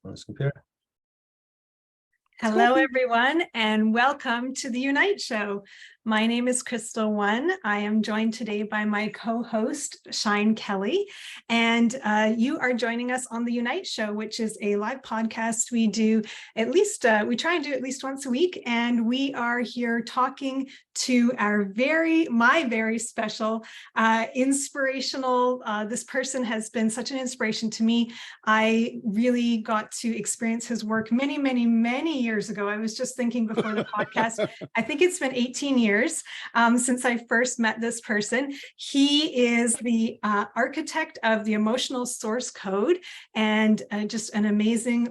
on this computer. Hello, everyone, and welcome to the Unite Show. My name is Kristall Onee. I am joined today by my co-host, Shine Kelly, and you are joining us on the Unite Show, which is a live podcast we do we try and do at least once a week, and we are here talking to my very special, inspirational, this person has been such an inspiration to me. I really got to experience his work many, many, many years ago. I was just thinking before the podcast, I think it's been 18 years since I first met this person. He is the architect of the emotional source code and just an amazing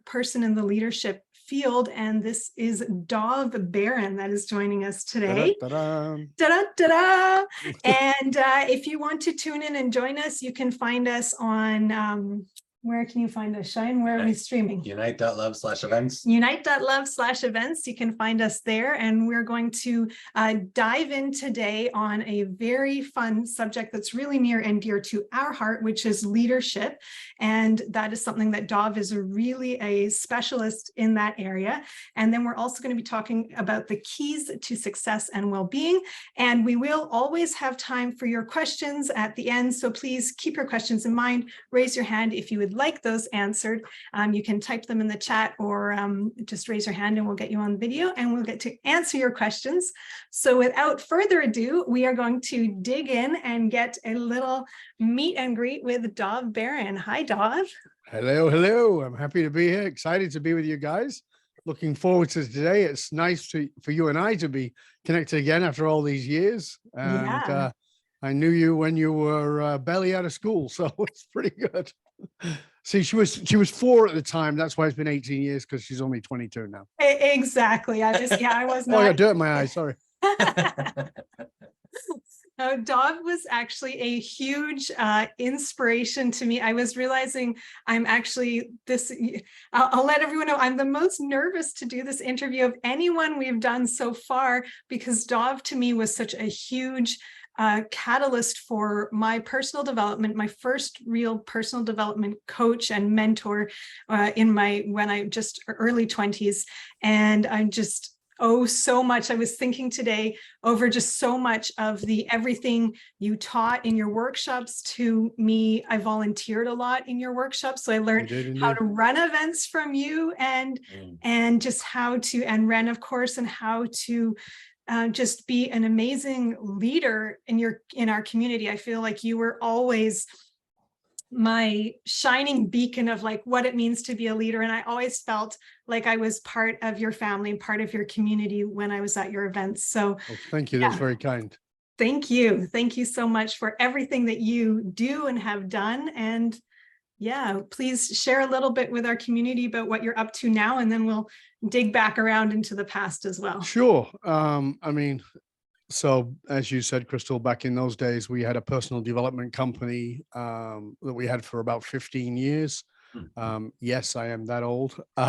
person in the leadership field. And this is Dov Baron that is joining us today. Ta-da. Da-da-da-da. And if you want to tune in and join us, you can find us on where can you find us, Shine? Where are we streaming? Unite.love/events. Unite.love/events. You can find us there. And we're going to dive in today on a very fun subject that's really near and dear to our heart, which is leadership. And that is something that Dov is really a specialist in that area. And then we're also going to be talking about the keys to success and well-being. And we will always have time for your questions at the end. So please keep your questions in mind. Raise your hand if you would like those answered. You can type them in the chat or just raise your hand and we'll get you on video and we'll get to answer your questions. So without further ado, we are going to dig in and get a little meet and greet with Dov Baron. Hi, Dov. Hello, hello. I'm happy to be here. Excited to be with you guys. Looking forward to today. It's nice for you and I to be connected again after all these years. And Yeah. I knew you when you were barely out of school, so it's pretty good. See, she was 4 at the time. That's why it's been 18 years, because she's only 22 now. Exactly. I was not. Oh, I got dirt in my eyes. Sorry. Dov was actually a huge inspiration to me. I was realizing I'll let everyone know I'm the most nervous to do this interview of anyone we've done so far, because Dov to me was such a huge catalyst for my personal development, my first real personal development coach and mentor when I just early 20s. And I'm just so much. I was thinking today over just so much of everything you taught in your workshops to me. I volunteered a lot in your workshops. So I learned how to run events from you and just and Ren, of course, and how to just be an amazing leader in our community. I feel like you were always my shining beacon of like what it means to be a leader. And I always felt like I was part of your family, part of your community when I was at your events. So thank you. That's very kind. Thank you. Thank you so much for everything that you do and have done. And yeah, please share a little bit with our community about what you're up to now, and then we'll dig back around into the past as well. Sure. So as you said, Kristall, back in those days, we had a personal development company that we had for about 15 years. Yes, I am that old. We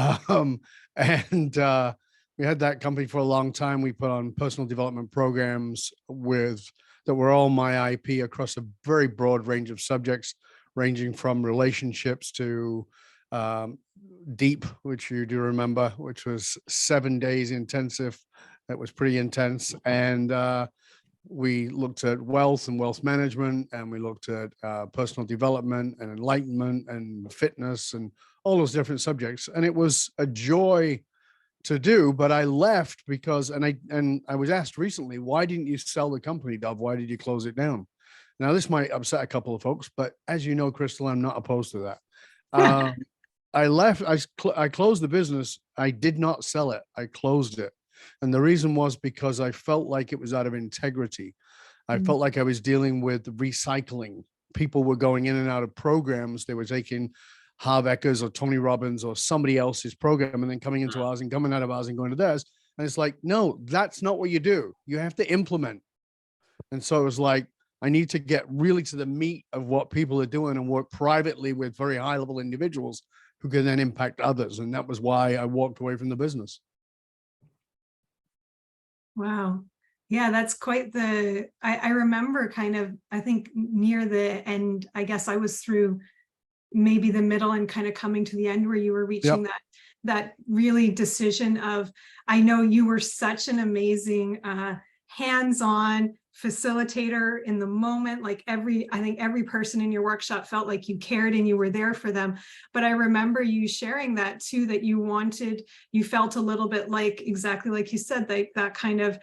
had that company for a long time. We put on personal development programs that were all my IP across a very broad range of subjects, ranging from relationships to deep, which you do remember, which was 7 days intensive. That was pretty intense. And we looked at wealth and wealth management, and we looked at personal development and enlightenment and fitness and all those different subjects. And it was a joy to do, but I left because, and I was asked recently, why didn't you sell the company, Dov? Why did you close it down? Now, this might upset a couple of folks, but as you know, Kristall, I'm not opposed to that. I left, I closed the business. I did not sell it. I closed it. And the reason was because I felt like it was out of integrity. I felt like I was dealing with recycling. People were going in and out of programs. They were taking Harv Ekers or Tony Robbins or somebody else's program and then coming into ours and coming out of ours and going to theirs. And it's like, no, that's not what you do. You have to implement. And so it was like, I need to get really to the meat of what people are doing and work privately with very high level individuals who can then impact others. And that was why I walked away from the business. Wow. Yeah, that's quite I remember kind of, I think near the end, I guess I was through maybe the middle and kind of coming to the end where you were reaching that really decision of, I know you were such an amazing hands-on facilitator in the moment. Like I think every person in your workshop felt like you cared and you were there for them. But I remember you sharing that too, that you felt a little bit like, exactly like you said, like that kind of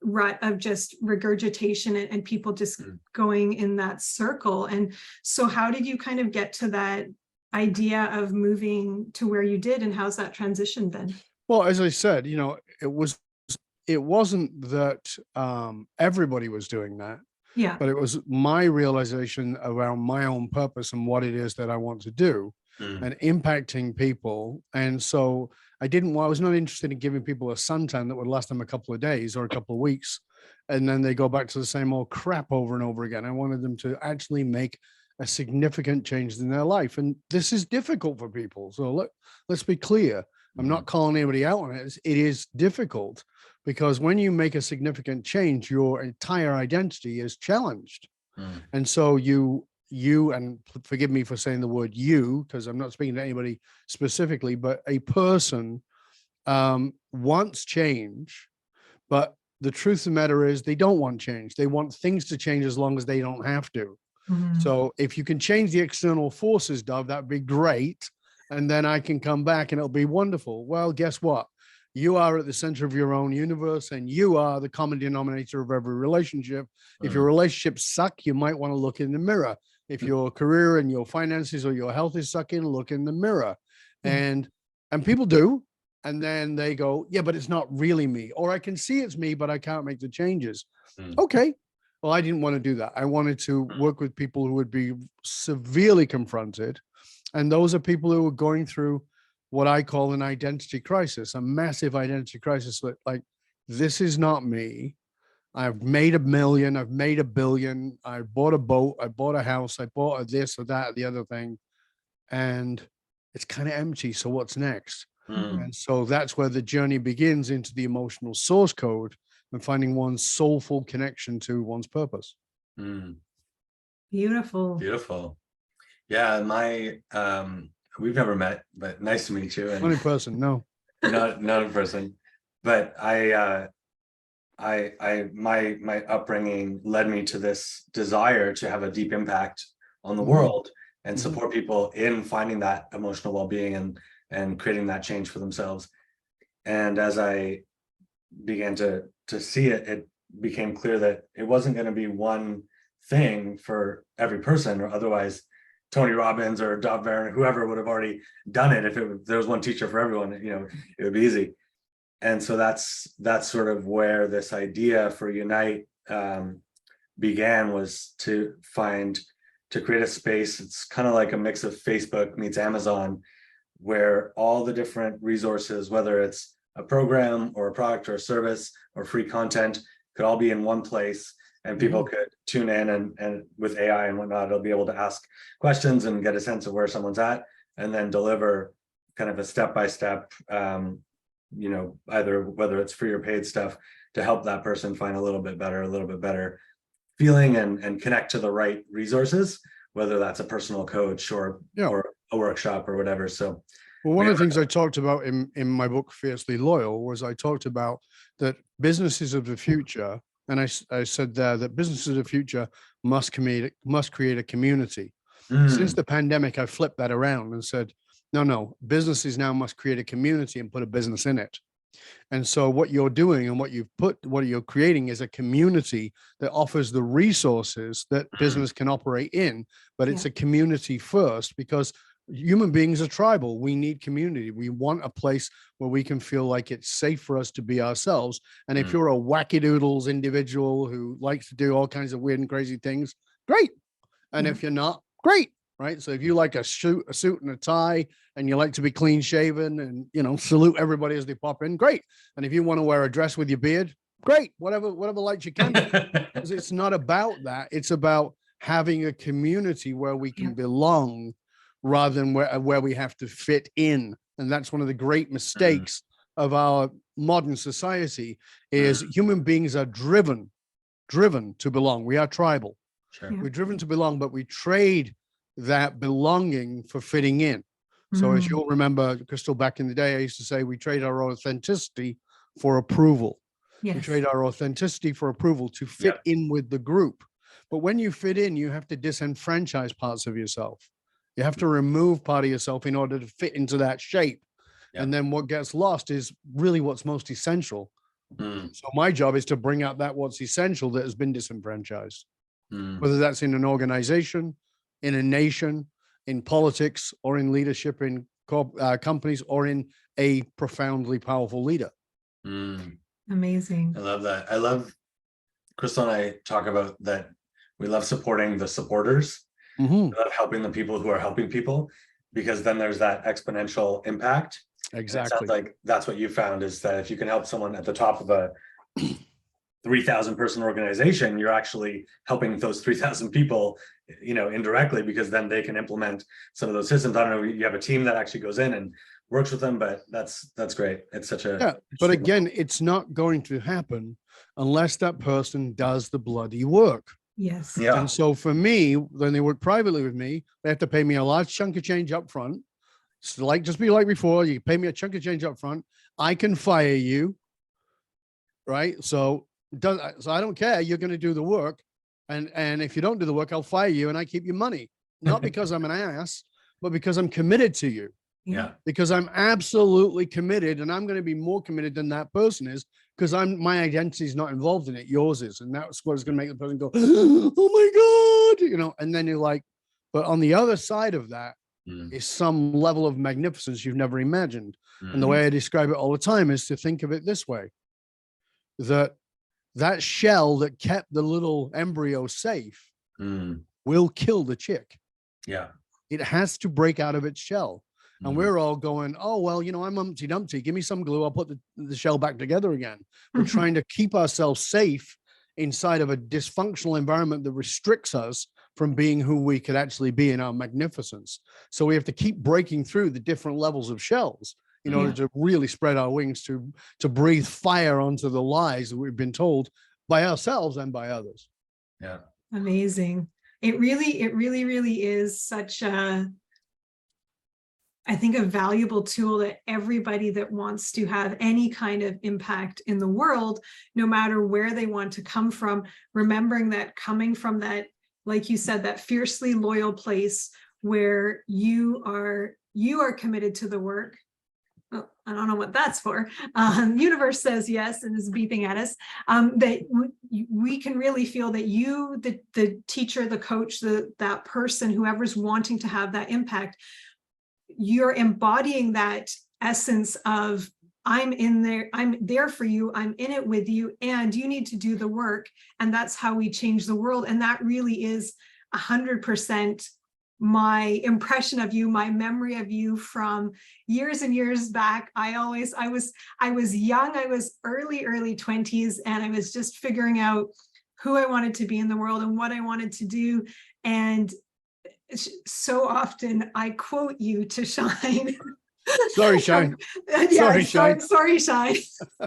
rut of just regurgitation and people just going in that circle. And so how did you kind of get to that idea of moving to where you did, and how's that transition been? Well, as I said, it wasn't that everybody was doing that, Yeah. but it was my realization around my own purpose and what it is that I want to do and impacting people. And so I was not interested in giving people a suntan that would last them a couple of days or a couple of weeks, and then they go back to the same old crap over and over again. I wanted them to actually make a significant change in their life. And this is difficult for people. So let's be clear. I'm not calling anybody out on it. It is difficult because when you make a significant change, your entire identity is challenged. And so you, and forgive me for saying the word you, because I'm not speaking to anybody specifically, but a person wants change, but the truth of the matter is they don't want change. They want things to change as long as they don't have to. So if you can change the external forces, Dov, that'd be great. And then I can come back and it'll be wonderful. Well, guess what? You are at the center of your own universe, and you are the common denominator of every relationship. If your relationships suck, you might want to look in the mirror. If your career and your finances or your health is sucking, look in the mirror. And people do. And then they go, yeah, but it's not really me. Or I can see it's me, but I can't make the changes. Okay. Well, I didn't want to do that. I wanted to work with people who would be severely confronted. And those are people who are going through what I call an identity crisis, a massive identity crisis. Like, this is not me. I've made $1 million. I've made $1 billion. I bought a boat. I bought a house. I bought a this or that or the other thing. And it's kind of empty. So what's next? And so that's where the journey begins into the emotional source code and finding one's soulful connection to one's purpose. Beautiful. Beautiful. Yeah, we've never met, but nice to meet you. And not in person, no. Not in person. But my upbringing led me to this desire to have a deep impact on the world and support people in finding that emotional well-being and creating that change for themselves. And as I began to see it, it became clear that it wasn't going to be one thing for every person, or otherwise Tony Robbins or Dov Baron, whoever would have already done it. If there was one teacher for everyone, it would be easy. And so that's sort of where this idea for Unite began, was to create a space. It's kind of like a mix of Facebook meets Amazon, where all the different resources, whether it's a program or a product or a service or free content, could all be in one place, and people could tune in and with AI and whatnot, they'll be able to ask questions and get a sense of where someone's at, and then deliver kind of a step-by-step, either whether it's free or paid stuff to help that person find a little bit better feeling and connect to the right resources, whether that's a personal coach or a workshop or whatever. So, well, one of the things I talked about in my book, Fiercely Loyal, was I talked about that businesses of the future, and I said there that businesses of the future must create a community. Since the pandemic, I flipped that around and said, no, businesses now must create a community and put a business in it. And so what you're doing and what you're creating is a community that offers the resources that business can operate in, but it's a community first, because human beings are tribal. We need community. We want a place where we can feel like it's safe for us to be ourselves. And if you're a wackadoodles individual who likes to do all kinds of weird and crazy things, great. And if you're not, great. Right. So if you like a suit and a tie, and you like to be clean shaven and, salute everybody as they pop in, great. And if you want to wear a dress with your beard, great. Whatever lights you can do. Because it's not about that. It's about having a community where we can belong, rather than where we have to fit in. And that's one of the great mistakes of our modern society, is human beings are driven to belong. We are tribal. Sure. We're driven to belong, but we trade that belonging for fitting in. So as you'll remember, Kristall, back in the day, I used to say we trade our authenticity for approval. Yes. We trade our authenticity for approval to fit in with the group. But when you fit in, you have to disenfranchise parts of yourself. You have to remove part of yourself in order to fit into that shape. And then what gets lost is really what's most essential. So my job is to bring out that what's essential that has been disenfranchised, whether that's in an organization, in a nation, in politics, or in leadership in companies, or in a profoundly powerful leader. Amazing. I love that. I love, Kristall and I talk about that. We love supporting the supporters. We love helping the people who are helping people, because then there's that exponential impact. Exactly. It sounds like that's what you found, is that if you can help someone at the top of a 3,000 person organization, you're actually helping those 3,000 people, indirectly, because then they can implement some of those systems. I don't know, you have a team that actually goes in and works with them, but that's great. It's such a but again, it's not going to happen unless that person does the bloody work. Yes. Yeah. And so for me, when they work privately with me, they have to pay me a large chunk of change up front. So just be like before, you pay me a chunk of change up front. I can fire you, right? So I don't care. You're going to do the work. And if you don't do the work, I'll fire you and I keep your money. Not because I'm an ass, but because I'm committed to you. Yeah. Because I'm absolutely committed, and I'm going to be more committed than that person is, because my identity is not involved in it. Yours is. And that's what's going to make the person go, oh my God, and then you're like, but on the other side of that is some level of magnificence you've never imagined. And the way I describe it all the time is to think of it this way, that shell that kept the little embryo safe will kill the chick. Yeah. It has to break out of its shell. And we're all going, oh, well, I'm Humpty Dumpty. Give me some glue. I'll put the shell back together again. We're trying to keep ourselves safe inside of a dysfunctional environment that restricts us from being who we could actually be in our magnificence. So we have to keep breaking through the different levels of shells in order to really spread our wings to breathe fire onto the lies that we've been told by ourselves and by others. Yeah. Amazing. It really is such a, I think, a valuable tool that everybody that wants to have any kind of impact in the world, no matter where they want to come from, remembering that coming from that, like you said, that fiercely loyal place where you are committed to the work. Well, I don't know what that's for. Universe says yes and is beeping at us. That we can really feel that you, the teacher, the coach, that person, whoever's wanting to have that impact, you're embodying that essence of I'm there for you, I'm in it with you, and you need to do the work. And that's how we change the world. And that really is 100% my impression of you, my memory of you from years and years back. I was young, I was early 20s, and I was just figuring out who I wanted to be in the world and what I wanted to do. And so often I quote you to Shine. Sorry, Shine. Shine. Sorry, Shine.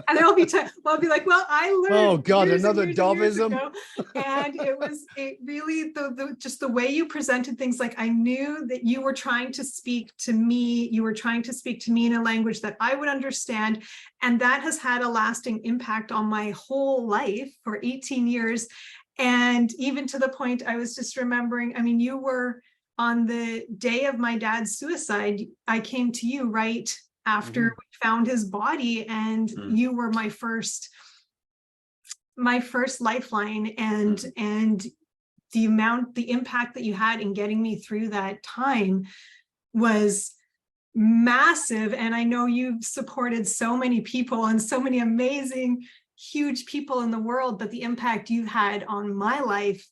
And I'll be like, well, I learned. Oh God, years another and years Dovism. ago. And it really, just the way you presented things, like I knew that you were trying to speak to me. You were trying to speak to me in a language that I would understand. And that has had a lasting impact on my whole life for 18 years. And even to the point, I was just remembering, I mean, you were on the day of my dad's suicide, I came to you right after we found his body, and you were my first lifeline, and the impact that you had in getting me through that time was massive. And I know you've supported so many people and so many amazing, huge people in the world, but the impact you've had on my life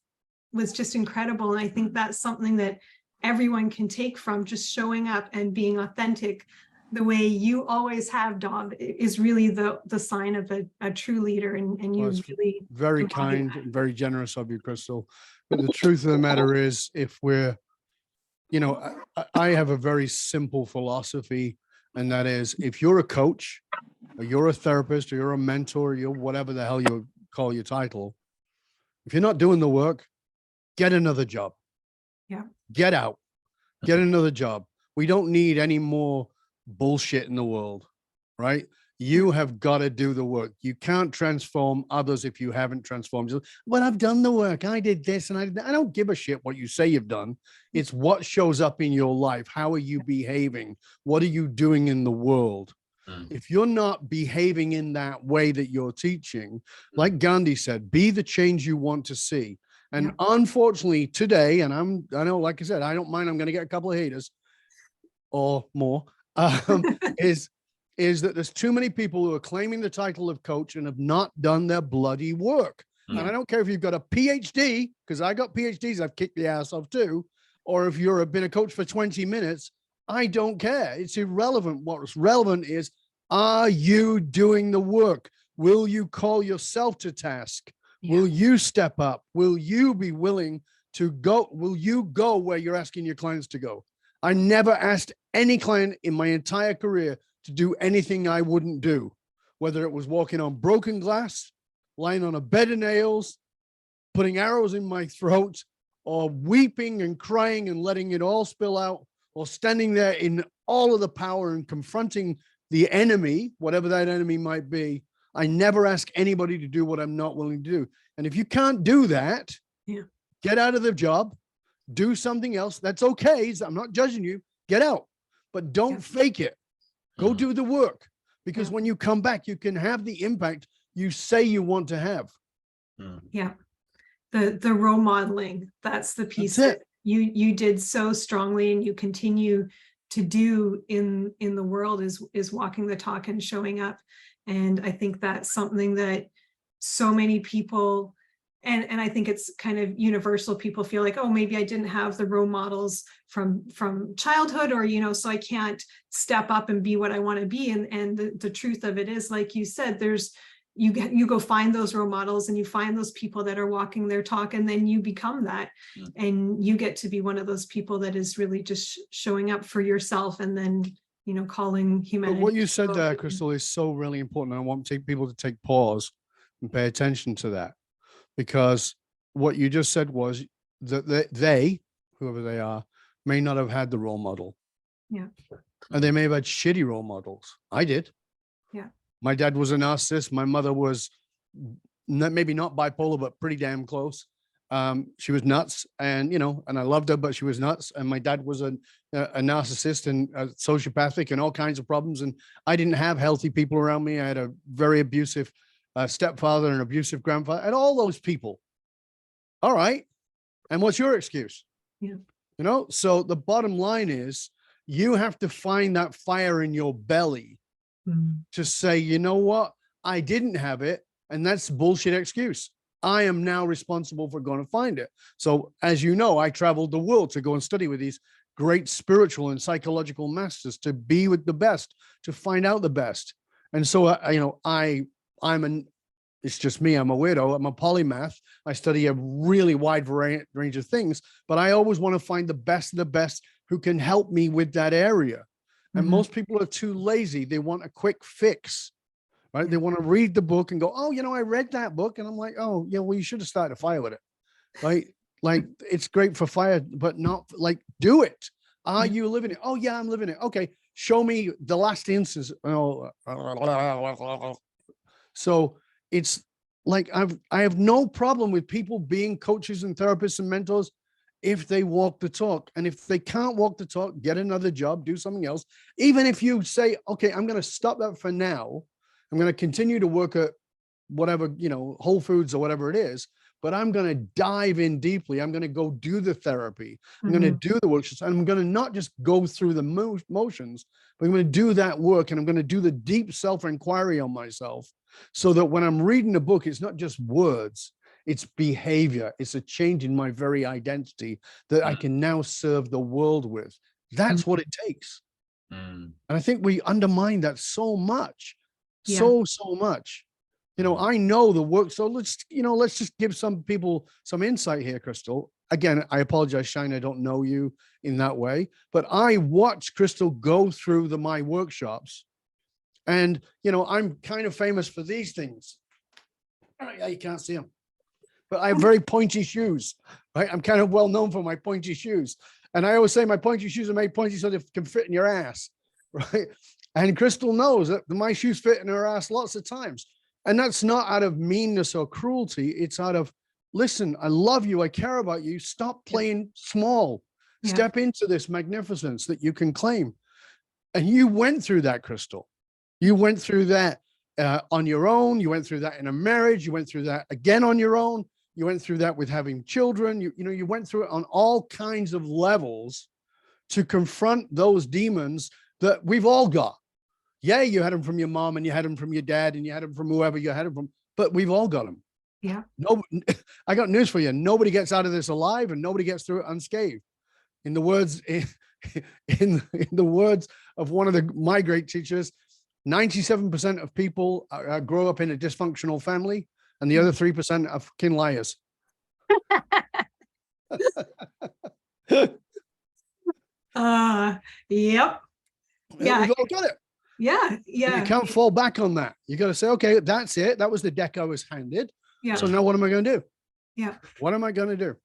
was just incredible. And I think that's something that everyone can take from just showing up and being authentic the way you always have, Dov, is really the sign of a true leader. And you really very kind and very generous of you, Kristall. But the truth of the matter is, if we're, I have a very simple philosophy, and that is, if you're a coach or you're a therapist or you're a mentor, or you're whatever the hell you call your title, if you're not doing the work, get another job. Yeah. Get out. get another job. We don't need any more bullshit in the world, right? You have got to do the work. You can't transform others if you haven't transformed yourself. But I've done the work. I did this and I don't give a shit what you say you've done. It's what shows up in your life. How are you behaving? What are you doing in the world? If you're not behaving in that way that you're teaching, like Gandhi said, be the change you want to see. And unfortunately today, and I know, like I said, I don't mind, I'm going to get a couple of haters or more, is that there's too many people who are claiming the title of coach and have not done their bloody work. And I don't care if you've got a PhD, because I got PhDs I've kicked the ass of too, or if you've been a coach for 20 minutes, I don't care. It's irrelevant. What's relevant is, are you doing the work? Will you call yourself to task? Will you step up? Will you be willing to go? Will you go where you're asking your clients to go? I never asked any client in my entire career to do anything I wouldn't do, whether it was walking on broken glass, lying on a bed of nails, putting arrows in my throat, or weeping and crying and letting it all spill out, or standing there in all of the power and confronting the enemy, whatever that enemy might be. I never ask anybody to do what I'm not willing to do. And if you can't do that, get out of the job, do something else. That's okay. I'm not judging you. Get out, but don't fake it. Go do the work, because when you come back, you can have the impact you say you want to have. Yeah. The role modeling, that's the piece that you did so strongly and you continue to do in the world is walking the talk and showing up. And I think that's something that so many people, and I think it's kind of universal, people feel like, oh, maybe I didn't have the role models from childhood, or, so I can't step up and be what I want to be. And the truth of it is, like you said, you go find those role models and you find those people that are walking their talk, and then you become that, and you get to be one of those people that is really just showing up for yourself, and then, calling humanity. But what you said there, Kristall, is so really important. I want people to take pause and pay attention to that, because what you just said was that they, whoever they are, may not have had the role model. Yeah. And they may have had shitty role models. I did. Yeah. My dad was a narcissist. My mother was maybe not bipolar, but pretty damn close. She was nuts, and and I loved her, but she was nuts. And my dad was a narcissist and sociopathic and all kinds of problems. And I didn't have healthy people around me. I had a very abusive stepfather and abusive grandfather, and all those people. All right. And what's your excuse? Yeah. So the bottom line is, you have to find that fire in your belly to say, you know what? I didn't have it. And that's bullshit excuse. I am now responsible for going to find it. So as you know, I traveled the world to go and study with these great spiritual and psychological masters, to be with the best, to find out the best. And so, it's just me. I'm a weirdo. I'm a polymath. I study a really wide range of things, but I always want to find the best of the best who can help me with that area. And most people are too lazy. They want a quick fix, right? They want to read the book and go, oh, I read that book. And I'm like, oh, yeah, well, you should have started a fire with it, right? Like, it's great for fire, but not like, do it. Are you living it? Oh, yeah, I'm living it. Okay. Show me the last instance. So it's like, I have no problem with people being coaches and therapists and mentors if they walk the talk. And if they can't walk the talk, get another job, do something else. Even if you say, okay, I'm going to stop that for now. I'm going to continue to work at whatever, Whole Foods or whatever it is, but I'm going to dive in deeply. I'm going to go do the therapy. I'm going to do the workshops. And I'm going to not just go through the motions, but I'm going to do that work. And I'm going to do the deep self-inquiry on myself, so that when I'm reading a book, it's not just words, it's behavior. It's a change in my very identity that I can now serve the world with. That's what it takes. And I think we undermine that so much, so much. I know the work. So let's just give some people some insight here, Kristall. Again, I apologize, Shine, I don't know you in that way, but I watched Kristall go through my workshops. And, I'm kind of famous for these things. Oh, yeah, you can't see them, but I have very pointy shoes, right? I'm kind of well known for my pointy shoes. And I always say my pointy shoes are made pointy so they can fit in your ass, right? And Kristall knows that my shoes fit in her ass lots of times. And that's not out of meanness or cruelty. It's out of, listen, I love you. I care about you. Stop playing small. Yeah. Step into this magnificence that you can claim. And you went through that, Kristall. You went through that on your own. You went through that in a marriage. You went through that again on your own. You went through that with having children. You went through it on all kinds of levels to confront those demons that we've all got. Yeah, you had them from your mom and you had them from your dad and you had them from whoever you had them from, but we've all got them. Yeah. No, I got news for you. Nobody gets out of this alive and nobody gets through it unscathed. In the words, in the words of one of my great teachers, 97% of people grow up in a dysfunctional family, and the other 3% are fucking liars. Yep. Yeah, we've all got it. Yeah. You can't fall back on that. You got to say, okay, that's it. That was the deck I was handed. Yeah. So now what am I going to do? Yeah. What am I going to do?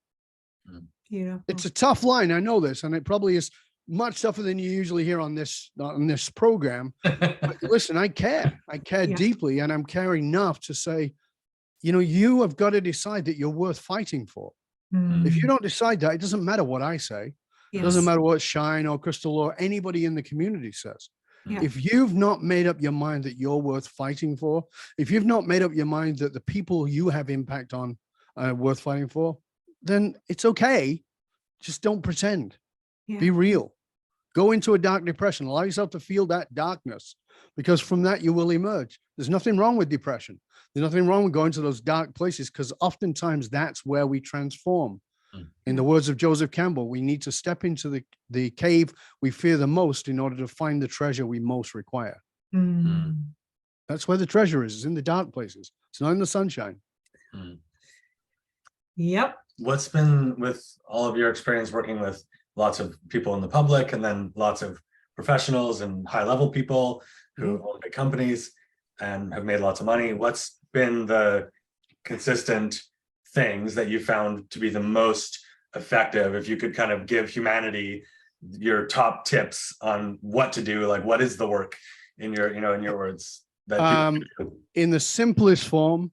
Beautiful. It's a tough line. I know this, and it probably is much tougher than you usually hear on this program. But listen, I care deeply, and I'm caring enough to say, you have got to decide that you're worth fighting for. If you don't decide that, it doesn't matter what I say. It doesn't matter what Shine or Kristall or anybody in the community says. Yeah. If you've not made up your mind that you're worth fighting for, if you've not made up your mind that the people you have impact on are worth fighting for, then it's okay. Just don't pretend. Yeah. Be real. Go into a dark depression. Allow yourself to feel that darkness, because from that you will emerge. There's nothing wrong with depression. There's nothing wrong with going to those dark places, because oftentimes that's where we transform. In the words of Joseph Campbell, we need to step into the cave we fear the most in order to find the treasure we most require. That's where the treasure is in the dark places. It's not in the sunshine. Yep. What's been, with all of your experience working with lots of people in the public and then lots of professionals and high level people who own big companies and have made lots of money, what's been the consistent things that you found to be the most effective? If you could kind of give humanity your top tips on what to do, like what is the work in your words that in the simplest form,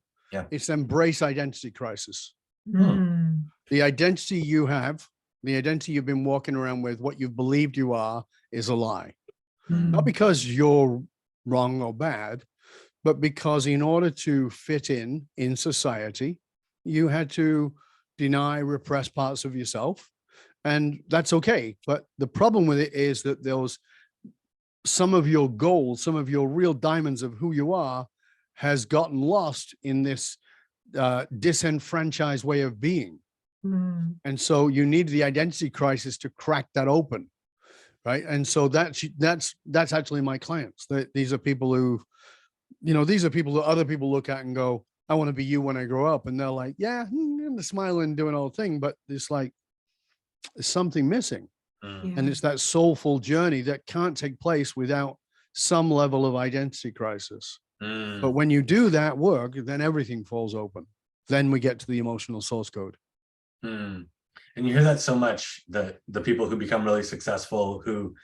it's embrace identity crisis. The identity you have, the identity you've been walking around with, what you've believed you are, is a lie. Not because you're wrong or bad, but because in order to fit in society, you had to deny, repress parts of yourself, and that's okay. But the problem with it is that some of your gold, some of your real diamonds of who you are has gotten lost in this disenfranchised way of being. And so you need the identity crisis to crack that open, right? And so that's actually my clients. These are people who, these are people that other people look at and go, I want to be you when I grow up. And they're like, yeah, I'm smiling, doing all the thing, but it's like, there's something missing. And it's that soulful journey that can't take place without some level of identity crisis. But when you do that work, then everything falls open. Then we get to the emotional source code. And you hear that so much, that the people who become really successful, who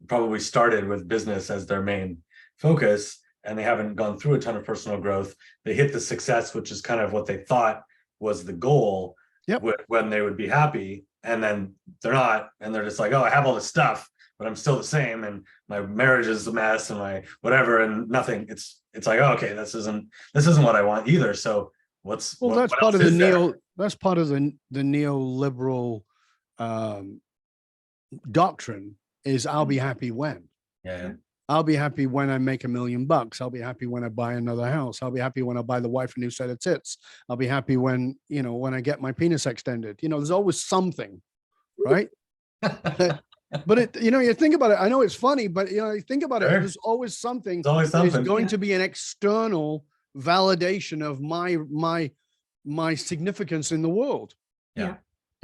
probably started with business as their main focus, and they haven't gone through a ton of personal growth, they hit the success, which is kind of what they thought was the goal, when they would be happy, and then they're not, and they're just like, oh, I have all this stuff, but I'm still the same, and my marriage is a mess, and my whatever, and nothing. It's like, oh, okay, this isn't what I want either. So that's part of the neoliberal doctrine is I'll be happy when. I'll be happy when I make $1 million. I'll be happy when I buy another house. I'll be happy when I buy the wife a new set of tits. I'll be happy when, when I get my penis extended. There's always something, right? But you think about it. I know it's funny, but you think about it. There's always something. There's going to be an external validation of my significance in the world.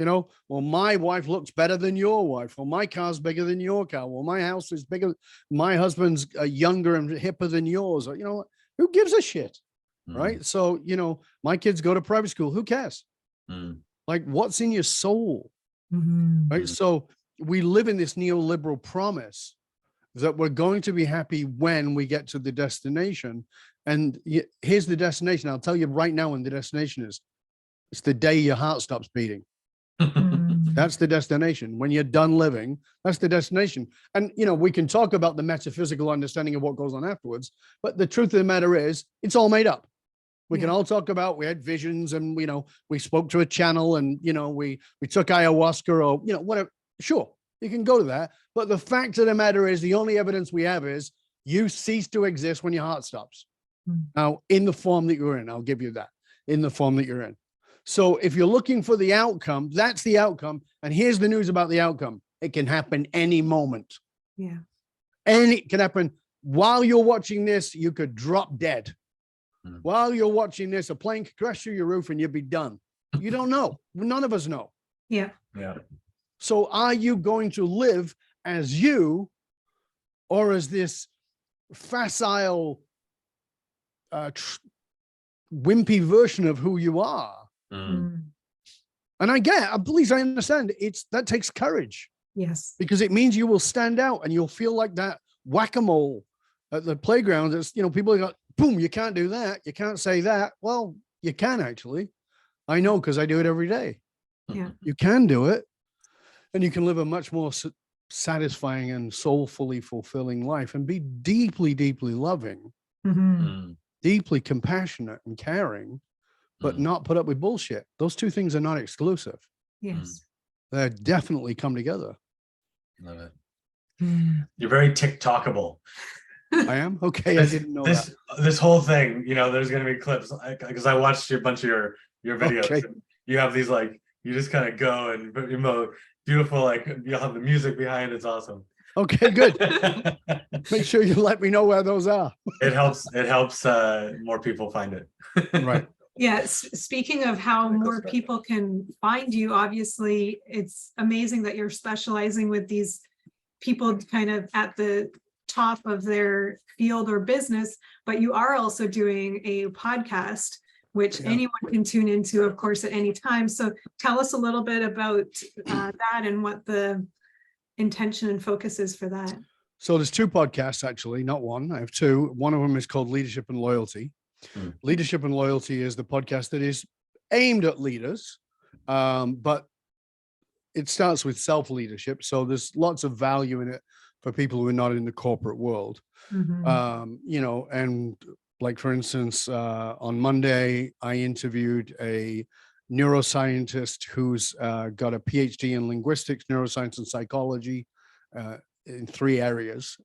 Well, my wife looks better than your wife, or my car's bigger than your car, well, my house is bigger, my husband's younger and hipper than yours, or who gives a shit, right? So my kids go to private school, who cares? Like, what's in your soul, right? So we live in this neoliberal promise that we're going to be happy when we get to the destination. And here's the destination. I'll tell you right now when the destination is. It's the day your heart stops beating. That's the destination. When you're done living, that's the destination. And, we can talk about the metaphysical understanding of what goes on afterwards, but the truth of the matter is it's all made up. We can all talk about, we had visions and, we spoke to a channel and, we took ayahuasca or, whatever. Sure, you can go to that. But the fact of the matter is the only evidence we have is you cease to exist when your heart stops. Now, in the form that you're in, I'll give you that, in the form that you're in. So if you're looking for the outcome, that's the outcome. And here's the news about the outcome. It can happen any moment. Yeah. And it can happen while you're watching this, you could drop dead. While you're watching this, a plane could crash through your roof and you'd be done. You don't know. None of us know. Yeah. Yeah. So are you going to live as you or as this facile, wimpy version of who you are? And please, I understand that takes courage. Yes. Because it means you will stand out and you'll feel like that whack-a-mole at the playground. It's, people are like, boom, you can't do that. You can't say that. Well, you can actually. I know, because I do it every day. Yeah. You can do it. And you can live a much more satisfying and soulfully fulfilling life and be deeply, deeply loving, deeply compassionate and caring, but not put up with bullshit. Those two things are not exclusive. Yes. They definitely come together. Love it. You're very TikTokable. I am? Okay, I didn't know that. This whole thing, there's going to be clips because I watched a bunch of your videos. Okay. You have these you just kind of go and emote. Beautiful, you'll have the music behind. It's awesome. Okay, good. Make sure you let me know where those are. It helps more people find it. Right. Yeah, speaking of how more people can find you, obviously, it's amazing that you're specializing with these people kind of at the top of their field or business, but you are also doing a podcast, which anyone can tune into, of course, at any time. So tell us a little bit about that and what the intention and focus is for that. So there's two podcasts, actually, not one. I have two. One of them is called Leadership and Loyalty. Leadership and Loyalty is the podcast that is aimed at leaders, but it starts with self-leadership. So there's lots of value in it for people who are not in the corporate world. And like, for instance, on Monday, I interviewed a neuroscientist who's got a PhD in linguistics, neuroscience, and psychology in 3 areas.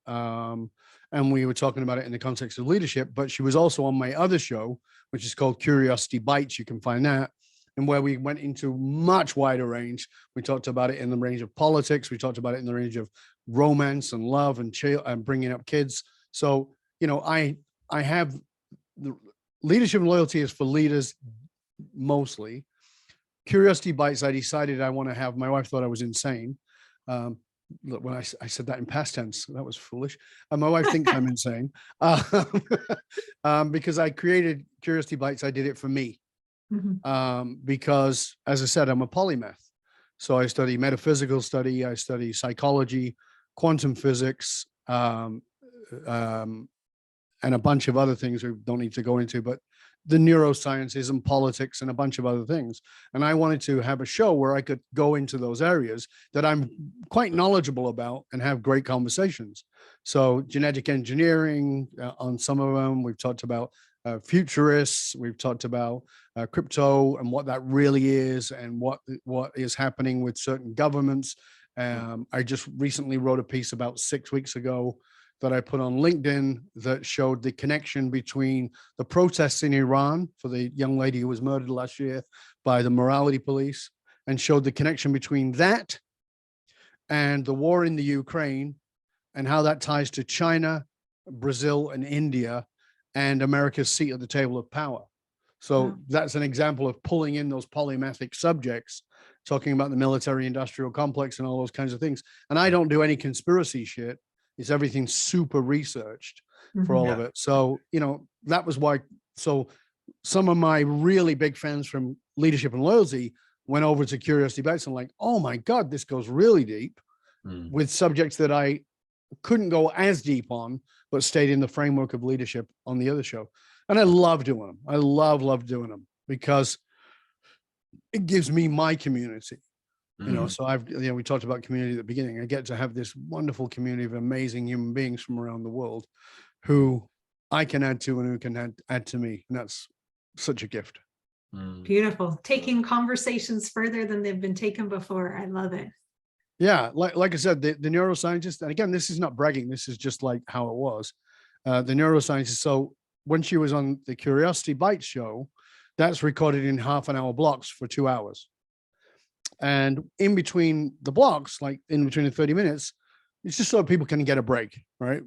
And we were talking about it in the context of leadership, but she was also on my other show, which is called Curiosity Bites. You can find that. And where we went into much wider range. We talked about it in the range of politics. We talked about it in the range of romance and love and bringing up kids. So, I have the Leadership and Loyalty is for leaders mostly. Curiosity Bites, I decided I want to have. My wife thought I was insane. When I said that in past tense, that was foolish. My wife thinks I'm insane because I created Curiosity Bites. I did it for me because, as I said, I'm a polymath. So I study metaphysical study, I study psychology, quantum physics, and a bunch of other things we don't need to go into, but the neurosciences and politics and a bunch of other things. And I wanted to have a show where I could go into those areas that I'm quite knowledgeable about and have great conversations. So genetic engineering on some of them, we've talked about futurists, we've talked about crypto and what that really is and what is happening with certain governments. I just recently wrote a piece about 6 weeks ago that I put on LinkedIn that showed the connection between the protests in Iran for the young lady who was murdered last year by the morality police, and showed the connection between that and the war in the Ukraine and how that ties to China, Brazil, and India and America's seat at the table of power. So that's an example of pulling in those polymathic subjects, talking about the military industrial complex and all those kinds of things. And I don't do any conspiracy shit. It's everything super researched for all of it. So, that was why. So some of my really big fans from Leadership and Loyalty went over to Curiosity Bites and like, oh my God, this goes really deep. with subjects that I couldn't go as deep on, but stayed in the framework of leadership on the other show. And I love doing them. I love doing them because it gives me my community. So we talked about community at the beginning. I get to have this wonderful community of amazing human beings from around the world who I can add to and who can add to me. And that's such a gift. Beautiful. Taking conversations further than they've been taken before. I love it. Yeah. Like I said, the neuroscientist, and again, this is not bragging. This is just like how it was. The neuroscientist. So when she was on the Curiosity Bites show, that's recorded in half-an-hour blocks for 2 hours. And in between the blocks, like in between the 30 minutes, it's just so people can get a break, right?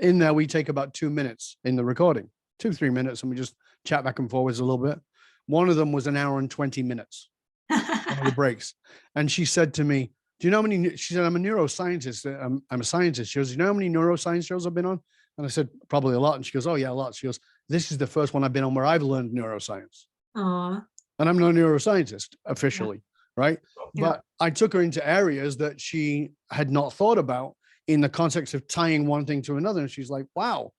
In there, we take about 2 minutes in the recording, 2-3 minutes, and we just chat back and forwards a little bit. One of them was 1 hour and 20 minutes, one of the breaks. And she said to me, do you know how many, she said, I'm a neuroscientist. I'm a scientist. She goes, do you know how many neuroscience shows I've been on? And I said, probably a lot. And she goes, oh yeah, a lot. She goes, this is the first one I've been on where I've learned neuroscience. Aww. And I'm no neuroscientist officially. Yeah. Right. Yeah. But I took her into areas that she had not thought about in the context of tying one thing to another. And she's like, wow,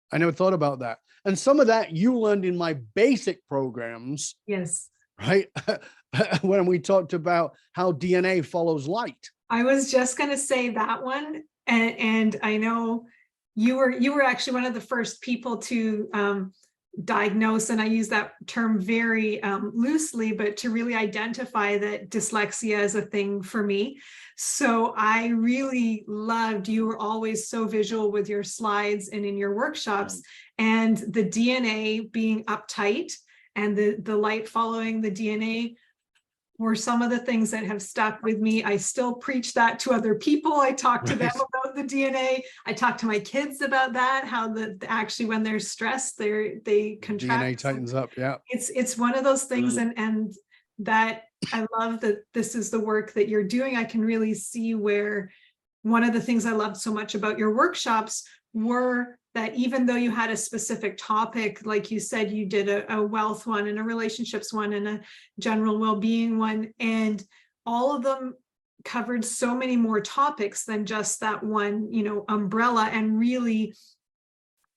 I never thought about that. And some of that you learned in my basic programs. Yes. Right. When we talked about how DNA follows light. I was just going to say that one. And I know you were actually one of the first people to diagnose, and I use that term very loosely, but to really identify that dyslexia is a thing for me. So I really loved, you were always so visual with your slides and in your workshops, and the DNA being uptight and the light following the DNA were some of the things that have stuck with me. I still preach that to other people. I talk to them about the DNA. I talk to my kids about that, how actually when they're stressed, they contract. DNA tightens up. Yeah. It's one of those things. And that I love that this is the work that you're doing. I can really see where one of the things I loved so much about your workshops were that even though you had a specific topic, like you said, you did a wealth one and a relationships one and a general well-being one, and all of them covered so many more topics than just that one, umbrella, and really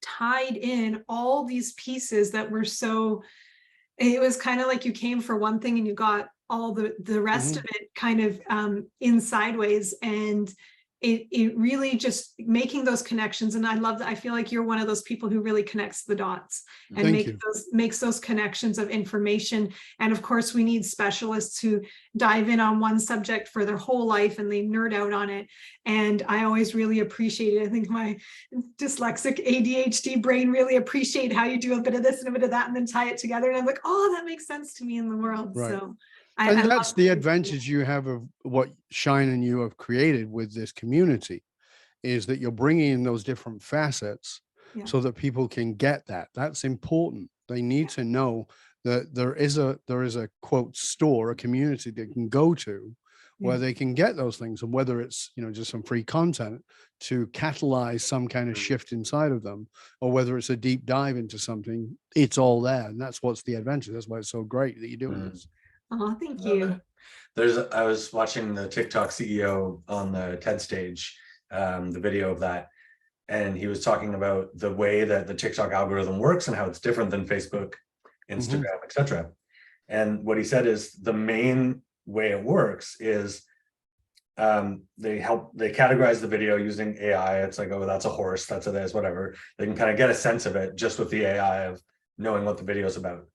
tied in all these pieces that were so, it was kind of like you came for one thing and you got all the rest of it kind of in sideways. And it really just making those connections. And I love that. I feel like you're one of those people who really connects the dots and makes those connections of information. And of course, we need specialists who dive in on one subject for their whole life and they nerd out on it. And I always really appreciate it. I think my dyslexic ADHD brain really appreciate how you do a bit of this and a bit of that and then tie it together. And I'm like, oh, that makes sense to me in the world. Right. So and that's the advantage you have of what Shine and you have created with this community, is that you're bringing in those different facets so that people can get that. That's important. They need to know that there is a quote store, a community they can go to where they can get those things, and whether it's just some free content to catalyze some kind of shift inside of them, or whether it's a deep dive into something, it's all there. And that's what's the adventure. That's why it's so great that you're doing this. Oh, thank you. I was watching the TikTok CEO on the TED stage, the video of that, and he was talking about the way that the TikTok algorithm works and how it's different than Facebook, Instagram, etc. And what he said is the main way it works is they categorize the video using AI. It's like, oh, that's a horse, that's a this, whatever. They can kind of get a sense of it just with the AI of knowing what the video is about.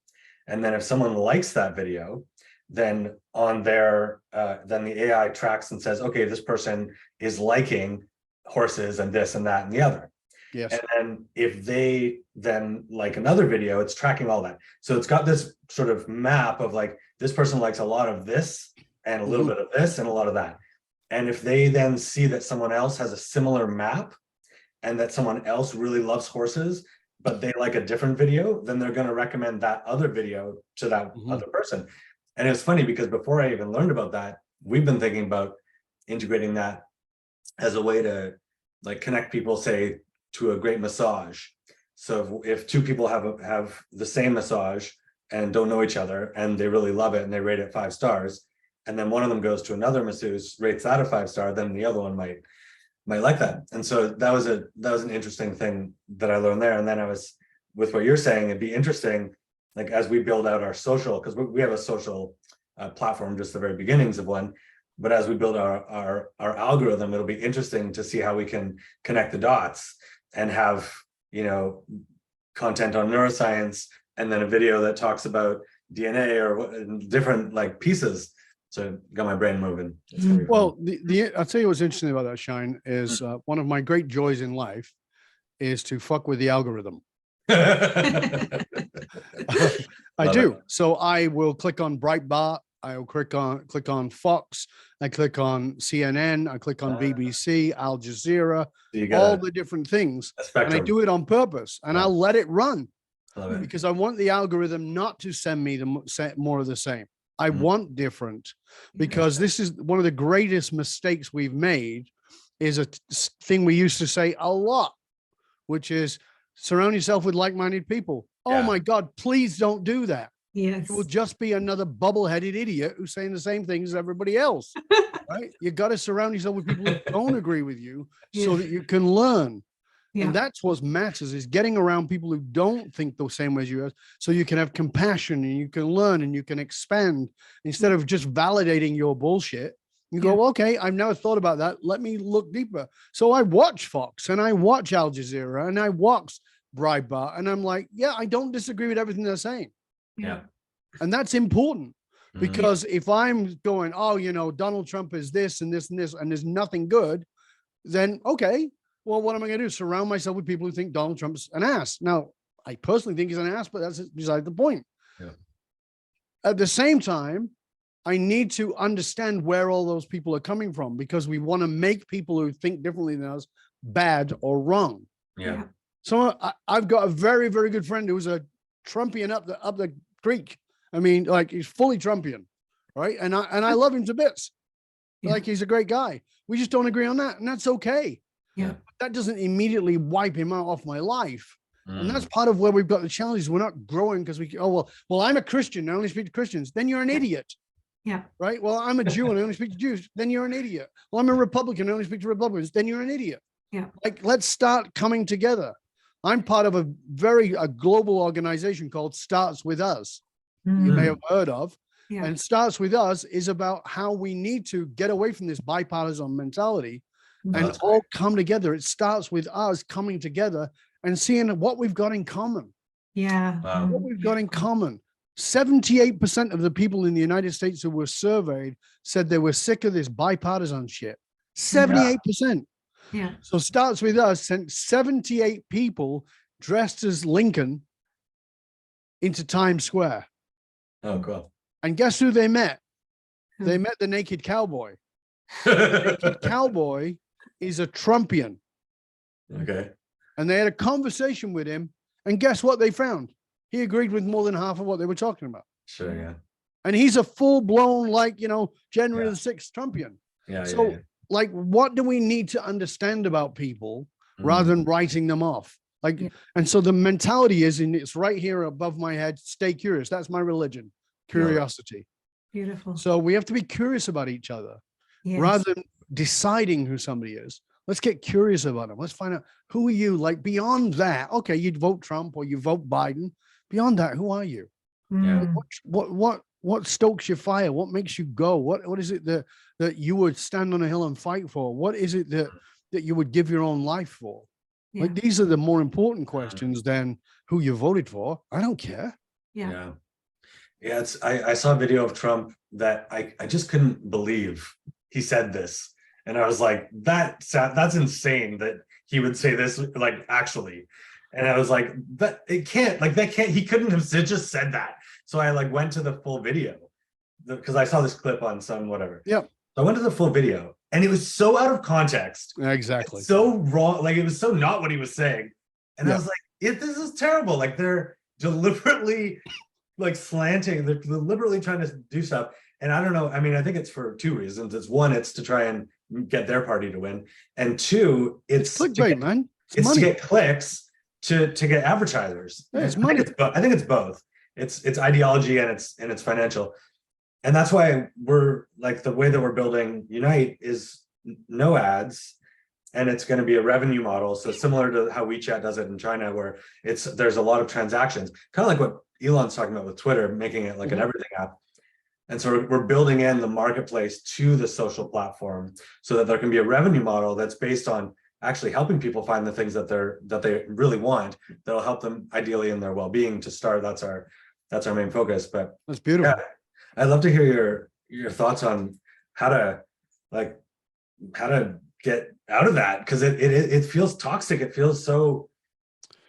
And then if someone likes that video, then on their then the AI tracks and says, okay, this person is liking horses and this and that and the other. Yes. And then if they then like another video, it's tracking all that. So it's got this sort of map of like, this person likes a lot of this and a little bit of this and a lot of that. And if they then see that someone else has a similar map and that someone else really loves horses, but they like a different video, then they're going to recommend that other video to that other person. And it's funny because before I even learned about that, we've been thinking about integrating that as a way to like connect people, say, to a great massage. So if two people have the same massage and don't know each other and they really love it and they rate it 5 stars, and then one of them goes to another masseuse, rates that a 5-star, then the other one might like that. And so that was an interesting thing that I learned there. And then I was, with what you're saying, it'd be interesting, like as we build out our social, because we have a social platform, just the very beginnings of one. But as we build our algorithm, it'll be interesting to see how we can connect the dots and have, content on neuroscience, and then a video that talks about DNA or different like pieces. So got my brain moving. It's gonna be fun. Well, I'll tell you what's interesting about that, Shine, is one of my great joys in life is to fuck with the algorithm. I Love do. it. So I will click on Breitbart. I will click on Fox. I click on CNN. I click on BBC, Al Jazeera, You all got the different things. a And I spectrum. do it on purpose, and Yeah. I'll let it run Love it. because I want the algorithm not to send me more of the same. I want different, because this is one of the greatest mistakes we've made, is a thing we used to say a lot, which is surround yourself with like-minded people. Oh Yeah. my God, please don't do that. Yes. It will just be another bubble-headed idiot who's saying the same things as everybody else, right? You got to surround yourself with people who don't agree with you so that you can learn. Yeah. And that's what matters, is getting around people who don't think the same way as you are, so you can have compassion and you can learn and you can expand instead of just validating your bullshit. You go, okay, I've never thought about that. Let me look deeper. So I watch Fox and I watch Al Jazeera and I watch Breitbart, and I'm like, yeah, I don't disagree with everything they're saying. Yeah. And that's important, Mhm. because if I'm going, oh, Donald Trump is this and this and this, and there's nothing good, then okay, well, what am I going to do? Surround myself with people who think Donald Trump's an ass. Now, I personally think he's an ass, but that's beside the point. Yeah. At the same time, I need to understand where all those people are coming from, because we want to make people who think differently than us bad or wrong. Yeah. So I've got a very, very good friend who's a Trumpian up the creek. I mean, like, he's fully Trumpian, right? And I love him to bits. Yeah. Like, he's a great guy. We just don't agree on that, and that's okay. Yeah. That doesn't immediately wipe him out off my life. And that's Mm. part of where we've got the challenges. We're not growing because well, I'm a Christian, I only speak to Christians. Then you're an idiot. Yeah. Right? Well, I'm a Jew and I only speak to Jews. Then you're an idiot. Well, I'm a Republican, I only speak to Republicans. Then you're an idiot. Yeah. Like, let's start coming together. I'm part of a global organization called Starts With Us. You may have heard of. Yeah. And Starts With Us is about how we need to get away from this bipartisan mentality and that's all come together. It starts with us coming together and seeing what we've got in common. Yeah. Wow. What we've got in common. 78% of the people in the United States who were surveyed said they were sick of this bipartisan shit. 78%. Yeah. So Starts With Us sent 78 people dressed as Lincoln into Times Square. Oh, cool. And guess who they met? Who? They met the naked cowboy. The cowboy is a Trumpian. Okay. And they had a conversation with him. And guess what they found? He agreed with more than half of what they were talking about. Sure. Yeah. And he's a full-blown, like, January Yeah. the 6th Trumpian. Yeah. So, yeah. like, what do we need to understand about people Mhm. rather than writing them off? Like, Yeah. and so the mentality is, and it's right here above my head, stay curious. That's my religion, curiosity. Beautiful. So we have to be curious about each other Yes. rather than deciding who somebody is. Let's get curious about them. Let's find out, who are you? Like, beyond that, okay, you'd vote Trump or you vote Biden. Beyond that, who are you? Mm. What stokes your fire? What makes you go? What is it that you would stand on a hill and fight for? What is it that you would give your own life for? Yeah. Like, these are the more important questions than who you voted for. I don't care. Yeah. Yeah. Yeah. I saw a video of Trump that I just couldn't believe he said this. And I was like, that's insane that he would say this, like, actually. And I was like, he couldn't have just said that. So I like went to the full video because I saw this clip on some whatever. Yeah. So I went to the full video and it was so out of context. Exactly. So wrong. Like, it was so not what he was saying. And Yeah. I was like, this is terrible. Like, they're deliberately like slanting, they're deliberately trying to do stuff. And I don't know. I mean, I think it's for two reasons. It's one, it's to try and get their party to win. And two, it's clickbait, man. It's it's money. to get clicks to get advertisers. Yeah, it's I think money. I think it's both. It's ideology and it's financial. And that's why we're like, the way that we're building Unite is no ads, and it's going to be a revenue model. So similar to how WeChat does it in China, where there's a lot of transactions, kind of like what Elon's talking about with Twitter, making it like an everything app. And so we're building in the marketplace to the social platform so that there can be a revenue model that's based on actually helping people find the things that they really want, that'll help them ideally in their well-being to start. That's our main focus. But That's beautiful. yeah, I'd love to hear your thoughts on how to get out of that, because it feels toxic. It feels so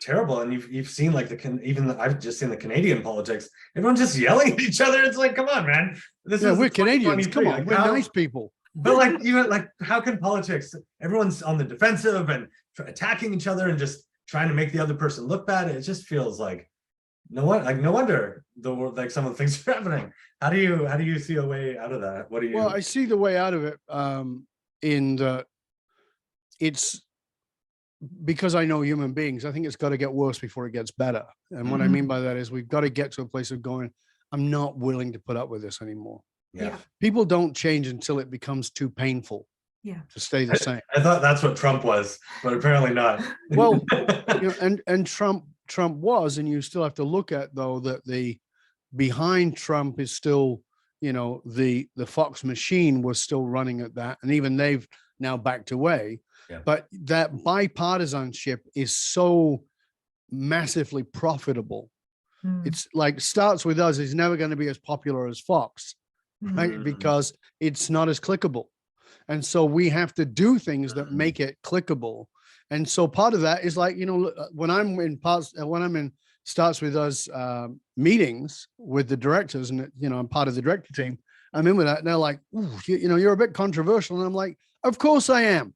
terrible. And you've seen like I've just seen the Canadian politics. Everyone's just yelling at each other. It's like, come on, man. We're Canadians. Come on, we're nice people. But like, even like, how can politics? Everyone's on the defensive and attacking each other and just trying to make the other person look bad. It just feels like no wonder like some of the things are happening. How do you see a way out of that? What do you? Well, I see the way out of it in that it's because I know human beings. I think it's got to get worse before it gets better. And what I mean by that is we've got to get to a place of going, I'm not willing to put up with this anymore. Yeah. People don't change until it becomes too painful to stay the same. I thought that's what Trump was, but apparently not. Well, and Trump was, and you still have to look at though that the behind Trump is still, the Fox machine was still running at that, and even they've now backed away. Yeah. But that bipartisanship is so massively profitable. It's like Starts With Us is never going to be as popular as Fox, right? Because it's not as clickable. And so we have to do things that make it clickable. And so part of that is like, when I'm in Starts With Us meetings with the directors, and I'm part of the director team, I'm in with that, and they're like, you're a bit controversial. And I'm like, of course I am.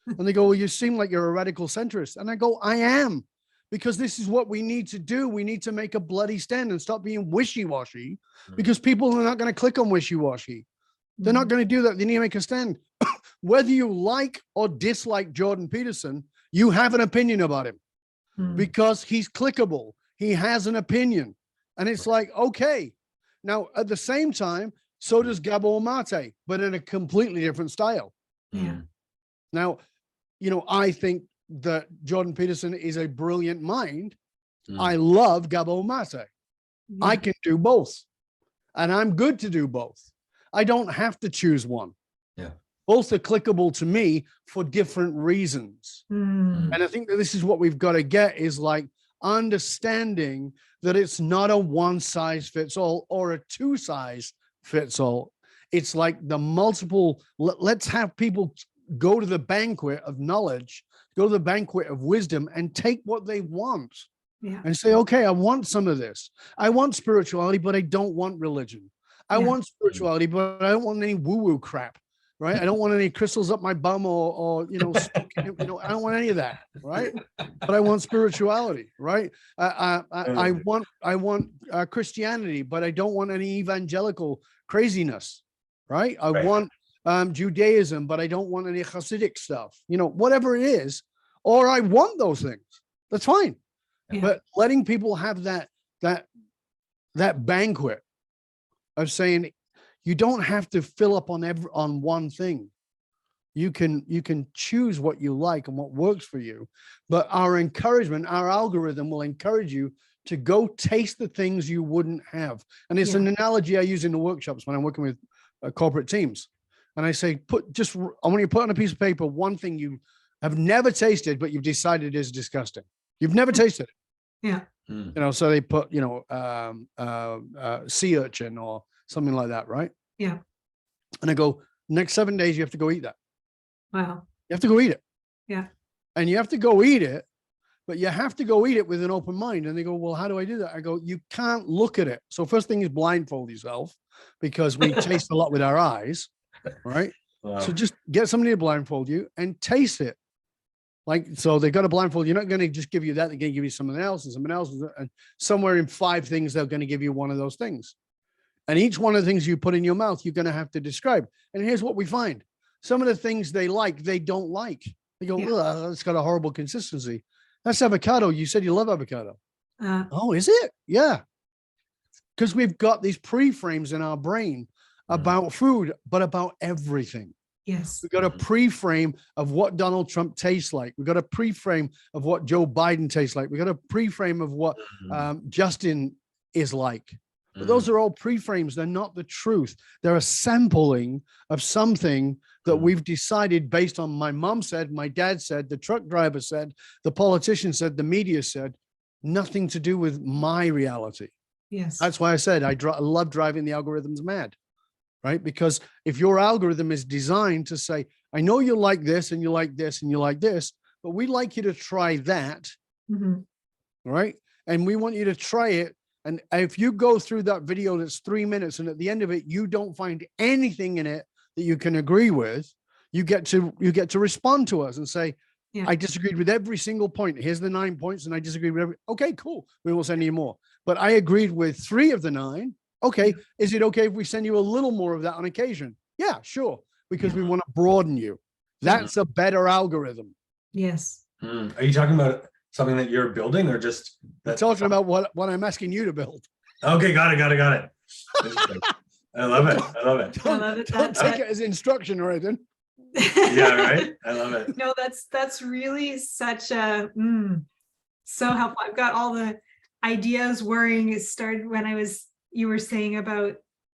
And they go, well, you seem like you're a radical centrist. And I go, I am, because this is what we need to do. We need to make a bloody stand and stop being wishy-washy, because people are not going to click on wishy-washy. They're not going to do that. They need to make a stand. Whether you like or dislike Jordan Peterson, you have an opinion about him because he's clickable. He has an opinion. And it's like, okay. Now, at the same time, so does Gabor Mate, but in a completely different style. Yeah. Now, I think that Jordan Peterson is a brilliant mind. I love Gabor Mate. I can do both. And I'm good to do both. I don't have to choose one. Yeah. Both are clickable to me for different reasons. And I think that this is what we've got to get, is like understanding that it's not a one size fits all or a two size fits all. It's like the multiple, let's have people go to the banquet of knowledge, go to the banquet of wisdom, and take what they want and say, okay, I want some of this. I want spirituality, but I don't want religion. I want spirituality, but I don't want any woo-woo crap, right? I don't want any crystals up my bum or I don't want any of that, right? But I want spirituality, right? I want Christianity, but I don't want any evangelical craziness, right? I want Judaism, but I don't want any Hasidic stuff, whatever it is, or I want those things. That's fine. Yeah. But letting people have that banquet of saying, you don't have to fill up on one thing. You can choose what you like and what works for you. But our algorithm will encourage you to go taste the things you wouldn't have. And it's an analogy I use in the workshops when I'm working with corporate teams. And I say, I want you to put on a piece of paper one thing you have never tasted, but you've decided is disgusting. You've never tasted it. Yeah. So they put, sea urchin or something like that, right? Yeah. And I go, next 7 days, you have to go eat that. Wow. You have to go eat it. Yeah. And you have to go eat it, but you have to go eat it with an open mind. And they go, well, how do I do that? I go, you can't look at it. So first thing is blindfold yourself, because we taste a lot with our eyes, right? Wow. So just get somebody to blindfold you and taste it. So they got a blindfold. You're not going to just give you that. They're going to give you something else and something else. And somewhere in 5 things, they're going to give you one of those things. And each one of the things you put in your mouth, you're going to have to describe. And here's what we find. Some of the things they like, they don't like. They go, it's got a horrible consistency. That's avocado. You said you love avocado. Oh, is it? Yeah. Because we've got these pre-frames in our brain about food, but about everything. Yes. We've got a pre-frame of what Donald Trump tastes like. We've got a pre-frame of what Joe Biden tastes like. We've got a pre-frame of what Justin is like. But those are all pre-frames. They're not the truth. They're a sampling of something that we've decided based on my mom said, my dad said, the truck driver said, the politician said, the media said, nothing to do with my reality. Yes. That's why I said I love driving the algorithms mad, right? Because if your algorithm is designed to say, I know you like this and you like this and you like this, but we'd like you to try that, right? And we want you to try it. And if you go through that video that's 3 minutes and at the end of it, you don't find anything in it that you can agree with, you get to respond to us and say, I disagreed with every single point. Here's the 9 points and I disagreed with every, okay, cool. We won't send you more. But I agreed with 3 of the 9. Okay. Is it okay if we send you a little more of that on occasion? Yeah, sure. Because we want to broaden you. That's a better algorithm. Yes. Are you talking about something that you're building or just I'm talking about what I'm asking you to build. Okay, got it. I love it. I love it. Don't take it as instruction or anything. Yeah, right. I love it. No, that's really such a so helpful. I've got all the ideas worrying. It started when you were saying about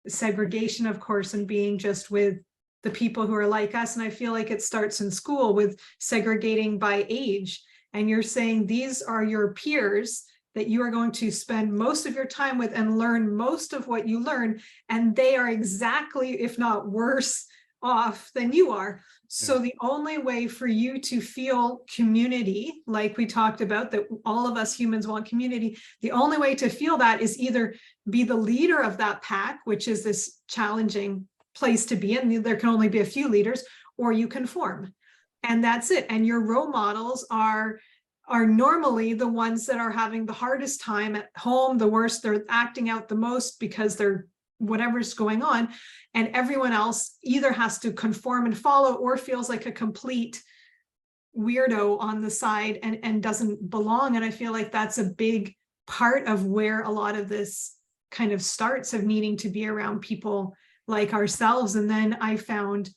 segregation, of course, and being just with the people who are like us. And I feel like it starts in school with segregating by age. And you're saying these are your peers that you are going to spend most of your time with and learn most of what you learn. And they are exactly, if not worse off than you are. So the only way for you to feel community, like we talked about, that all of us humans want community, the only way to feel that is either be the leader of that pack, which is this challenging place to be in. There can only be a few leaders, or you conform. And that's it. And your role models are normally the ones that are having the hardest time at home, the worst, they're acting out the most because they're whatever's going on. And everyone else either has to conform and follow or feels like a complete weirdo on the side and doesn't belong. And I feel like that's a big part of where a lot of this kind of starts, of needing to be around people like ourselves. And then I found,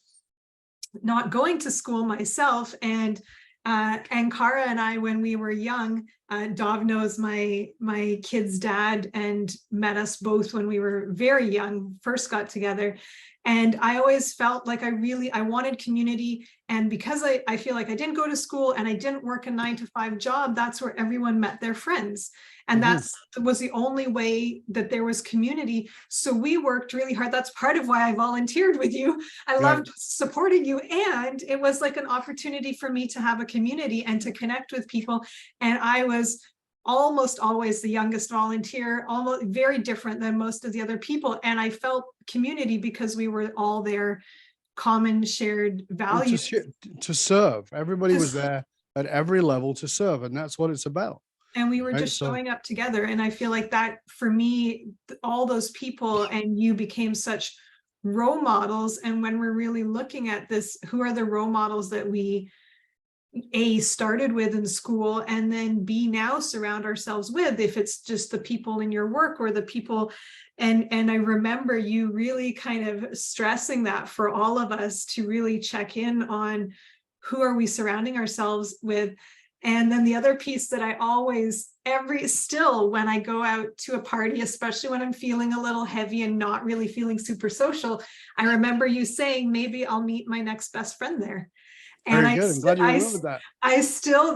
not going to school myself, and Cara and I, when we were young, Dov knows my kid's dad and met us both when we were very young, first got together. And I always felt like I wanted community. And because I feel like I didn't go to school and I didn't work a 9-to-5 job, that's where everyone met their friends. And that was the only way that there was community. So we worked really hard. That's part of why I volunteered with you. I loved supporting you. And it was like an opportunity for me to have a community and to connect with people. And I was almost always the youngest volunteer, almost very different than most of the other people. And I felt community because we were all there, common shared values. To serve. Everybody was there at every level to serve. And that's what it's about. And we were just showing up together. And I feel like that, for me, all those people and you became such role models. And when we're really looking at this, who are the role models that we started with in school, and then now surround ourselves with, if it's just the people in your work or the people. And I remember you really kind of stressing that for all of us to really check in on who are we surrounding ourselves with. And then the other piece that I always, still when I go out to a party, especially when I'm feeling a little heavy and not really feeling super social, I remember you saying, maybe I'll meet my next best friend there. And Very good. I'm glad you remembered that.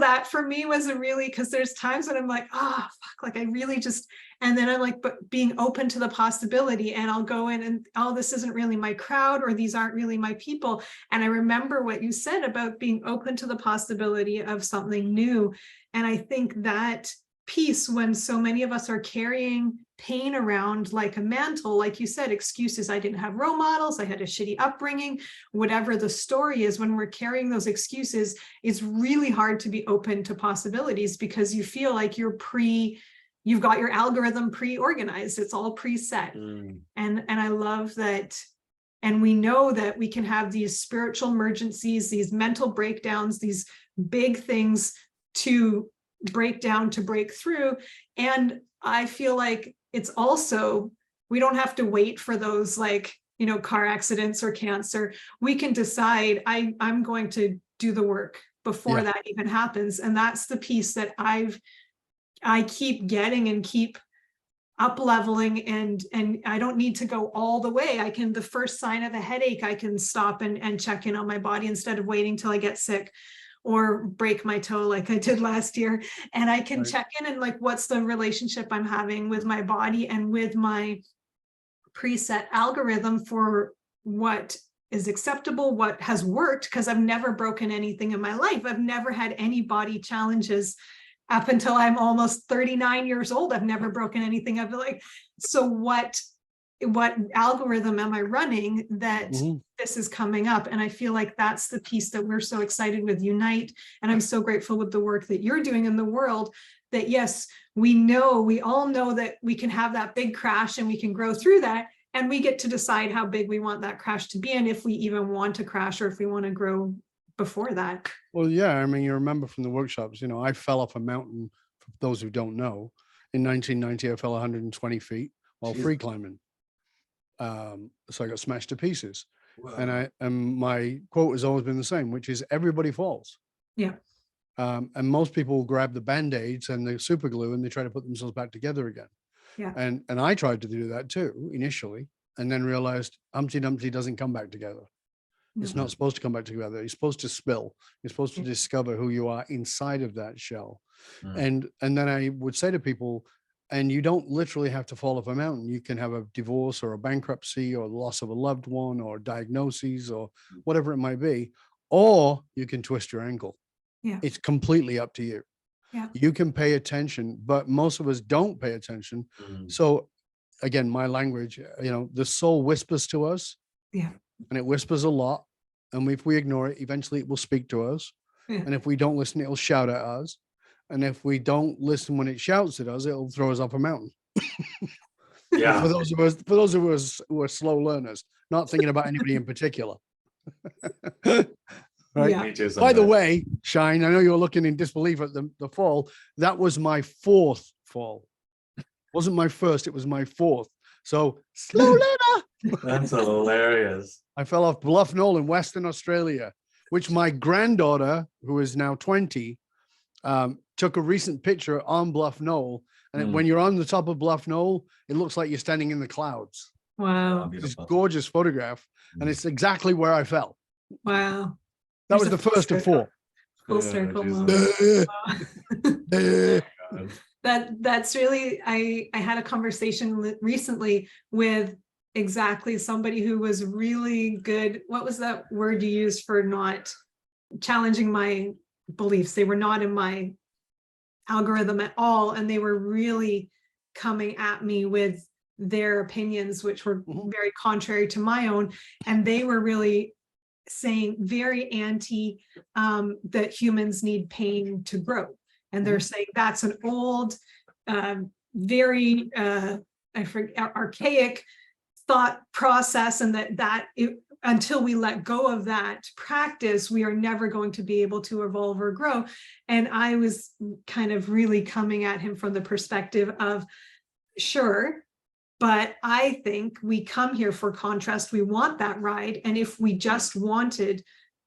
That for me was because there's times when I'm like, fuck, like I really just, and then I'm like, but being open to the possibility, and I'll go in and, this isn't really my crowd, or these aren't really my people. And I remember what you said about being open to the possibility of something new. And I think that piece, when so many of us are carrying pain around like a mantle, like you said, excuses, I didn't have role models, I had a shitty upbringing, whatever the story is, when we're carrying those excuses, it's really hard to be open to possibilities, because you feel like you've got your algorithm pre-organized, it's all preset. And I love that. And we know that we can have these spiritual emergencies, these mental breakdowns, these big things to break down, to break through. And I feel like it's also, we don't have to wait for those like car accidents or cancer, we can decide I'm going to do the work before that even happens. And that's the piece that I keep getting and keep up leveling, and I don't need to go all the way. I can, the first sign of a headache, I can stop and check in on my body instead of waiting till I get sick or break my toe like I did last year. And I can check in and like, what's the relationship I'm having with my body and with my preset algorithm for what is acceptable, what has worked, because I've never broken anything in my life. I've never had any body challenges up until I'm almost 39 years old. I've never broken anything. I've like, so what algorithm am I running that this is coming up? And I feel like that's the piece that we're so excited with Unite. And I'm so grateful with the work that you're doing in the world, that yes, we all know that we can have that big crash and we can grow through that. And we get to decide how big we want that crash to be, and if we even want to crash or if we want to grow before that. Well, yeah, I mean, you remember from the workshops, I fell off a mountain, for those who don't know. In 1990, I fell 120 feet while free climbing. So I got smashed to pieces. Wow. And my quote has always been the same, which is everybody falls. Yeah. And most people grab the Band-Aids and the super glue and they try to put themselves back together again. Yeah. And I tried to do that too initially, and then realized Humpty Dumpty doesn't come back together. It's not supposed to come back together. You're supposed to spill. You're supposed to discover who you are inside of that shell. And then I would say to people, and you don't literally have to fall off a mountain. You can have a divorce or a bankruptcy or the loss of a loved one or diagnoses or whatever it might be, or you can twist your ankle. Yeah. It's completely up to you. Yeah. You can pay attention, but most of us don't pay attention. So again, my language, the soul whispers to us. Yeah. And it whispers a lot. And if we ignore it, eventually it will speak to us. Yeah. And if we don't listen, it'll shout at us. And if we don't listen when it shouts at us, it'll throw us off a mountain. Yeah. For those of us who are slow learners, not thinking about anybody in particular. Right. Yeah. By the way, Shine, I know you're looking in disbelief at the fall. That was my fourth fall. Wasn't my first, it was my fourth. So slow learner. That's hilarious. I fell off Bluff Knoll in Western Australia, which my granddaughter, who is now 20, took a recent picture on Bluff Knoll. And when you're on the top of Bluff Knoll, it looks like you're standing in the clouds. Wow. It's a gorgeous photograph. And it's exactly where I fell. Wow. That was the first of four. Full circle. That's really, I had a conversation recently with exactly somebody who was really good. What was that word you used for not challenging my beliefs? They were not in my algorithm at all. And they were really coming at me with their opinions, which were very contrary to my own. And they were really saying very anti that humans need pain to grow. And they're saying that's an old, very archaic thought process, and until we let go of that practice, we are never going to be able to evolve or grow. And I was kind of really coming at him from the perspective of, sure, but I think we come here for contrast. We want that ride. And if we just wanted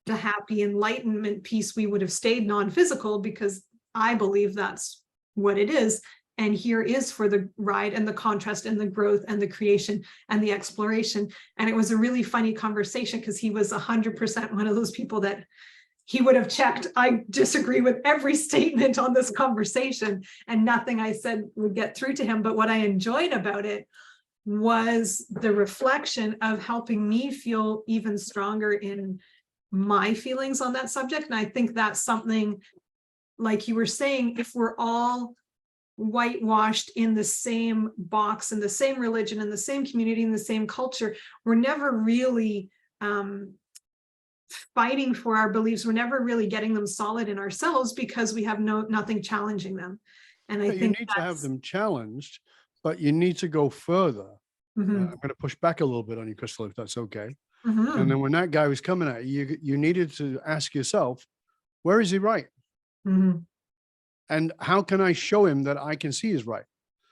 the happy enlightenment piece, we would have stayed non-physical, because I believe that's what it is. And here is for the ride and the contrast and the growth and the creation and the exploration. And it was a really funny conversation, because he was 100% one of those people that he would have checked, I disagree with every statement on this conversation, and nothing I said would get through to him. But what I enjoyed about it was the reflection of helping me feel even stronger in my feelings on that subject. And I think that's something, like you were saying, if we're all whitewashed in the same box, in the same religion, in the same community, in the same culture, we're never really fighting for our beliefs. We're never really getting them solid in ourselves, because we have nothing challenging them. And I think you need to have them challenged, but you need to go further. I'm going to push back a little bit on you, Kristall, if that's okay. And then when that guy was coming at you, you needed to ask yourself, where is he right? And how can I show him that I can see he's right?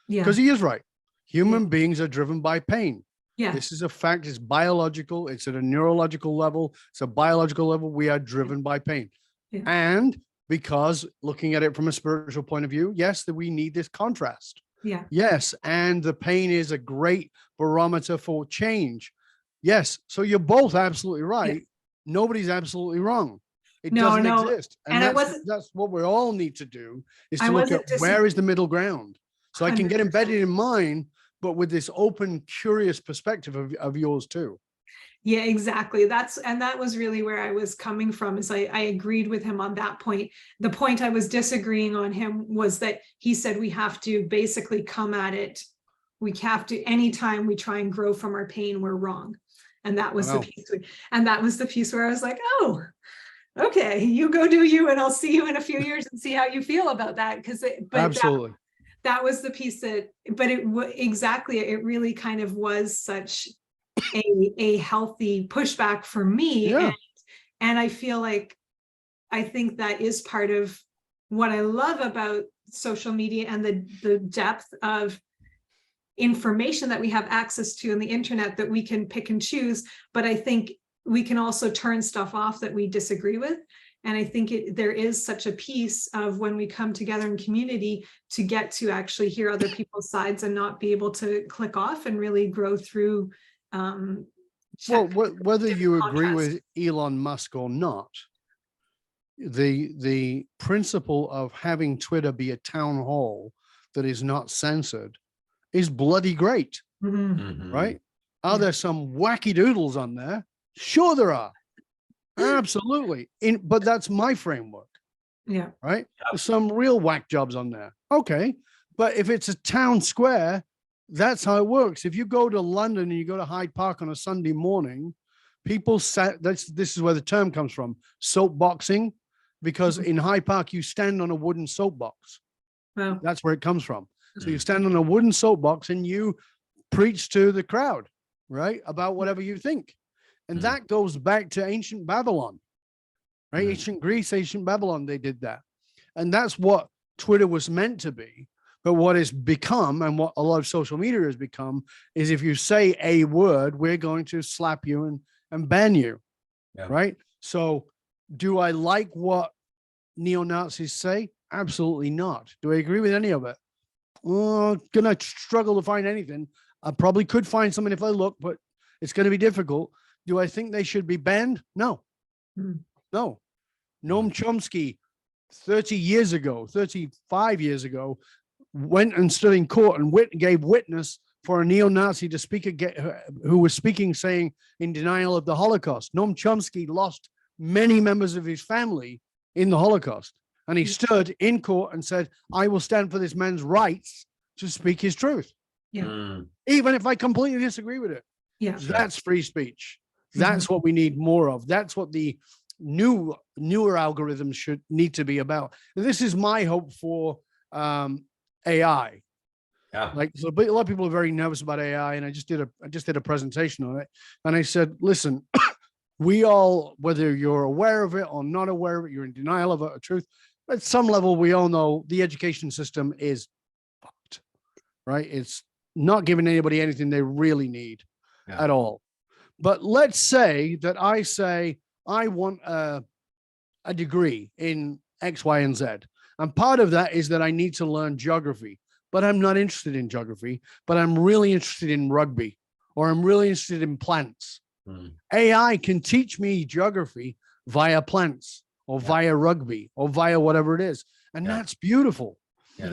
Because he is right. Human beings are driven by pain. Yeah. This is a fact. It's biological. It's at a neurological level. It's a biological level. We are driven by pain. Yeah. And because looking at it from a spiritual point of view, yes, that we need this contrast. Yeah. Yes. And the pain is a great barometer for change. Yes. So you're both absolutely right. Yes. Nobody's absolutely wrong. It No, doesn't no. exist. And I wasn't, that's what we all need to do, is I to look at wasn't where is the middle ground. So I can get 100%. embedded in mine, but with this open, curious perspective of yours too. Yeah, exactly. That was really where I was coming from, is I agreed with him on that point. The point I was disagreeing on him was that he said we have to basically come at it. We have to, anytime we try and grow from our pain, we're wrong. And that was the piece. And that was the piece where I was like, oh, okay, you go do you, and I'll see you in a few years and see how you feel about that. Absolutely. That was the piece that, but exactly, it really kind of was such a healthy pushback for me. Yeah. And I feel like, I think that is part of what I love about social media and the depth of information that we have access to in the internet that we can pick and choose. But I think we can also turn stuff off that we disagree with. And I think there is such a piece of when we come together in community to get to actually hear other people's sides and not be able to click off and really grow through. Well, whether you agree contrast. with Elon Musk or not, the principle of having Twitter be a town hall that is not censored is bloody great, right? Are there some wacky doodles on there? Sure there are. Absolutely. But that's my framework. Yeah. Right. There's some real whack jobs on there. Okay. But if it's a town square, that's how it works. If you go to London and you go to Hyde Park on a Sunday morning, people this is where the term comes from, soapboxing, because in Hyde Park, you stand on a wooden soapbox. Wow. That's where it comes from. So you stand on a wooden soapbox and you preach to the crowd, right? About whatever you think. And that goes back to ancient Babylon, right? Ancient Greece, ancient Babylon, they did that. And that's what Twitter was meant to be. But what it's become, and what a lot of social media has become, is if you say a word, we're going to slap you and ban you, right? So do I like what neo-Nazis say? Absolutely not. Do I agree with any of it? Oh, gonna struggle to find anything. I probably could find something if I look, but it's going to be difficult. Do I think they should be banned? No. No. Noam Chomsky, 35 years ago, went and stood in court and gave witness for a neo-Nazi to speak again, who was speaking, saying in denial of the Holocaust. Noam Chomsky lost many members of his family in the Holocaust. And he stood in court and said, I will stand for this man's rights to speak his truth. Yeah. Even if I completely disagree with it. Yeah. That's free speech. That's what we need more of. That's what the newer algorithms should need to be about. And this is my hope for AI. Yeah. Like, so a lot of people are very nervous about AI, and I just did a presentation on it, and I said, listen, we all, whether you're aware of it or not aware of it, you're in denial of it or truth, at some level, we all know the education system is fucked, right? It's not giving anybody anything they really need at all. But let's say that I say, I want a degree in X, Y, and Z. And part of that is that I need to learn geography, but I'm not interested in geography, but I'm really interested in rugby, or I'm really interested in plants. AI can teach me geography via plants or via rugby or via whatever it is. And that's beautiful.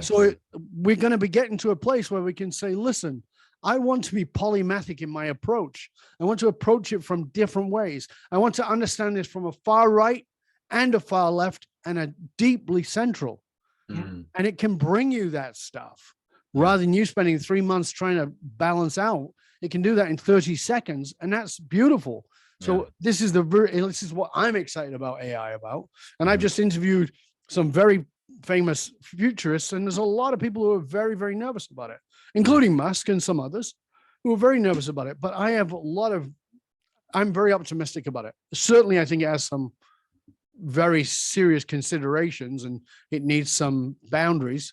So we're going to be getting to a place where we can say, listen, I want to be polymathic in my approach. I want to approach it from different ways. I want to understand this from a far right and a far left and a deeply central. And it can bring you that stuff rather than you spending 3 months trying to balance out. It can do that in 30 seconds. And that's beautiful. So this is what I'm excited about AI about. And I've just interviewed some very famous futurists, and there's a lot of people who are very, very nervous about it, including Musk and some others who are very nervous about it. But I'm very optimistic about it. Certainly, I think it has some very serious considerations and it needs some boundaries.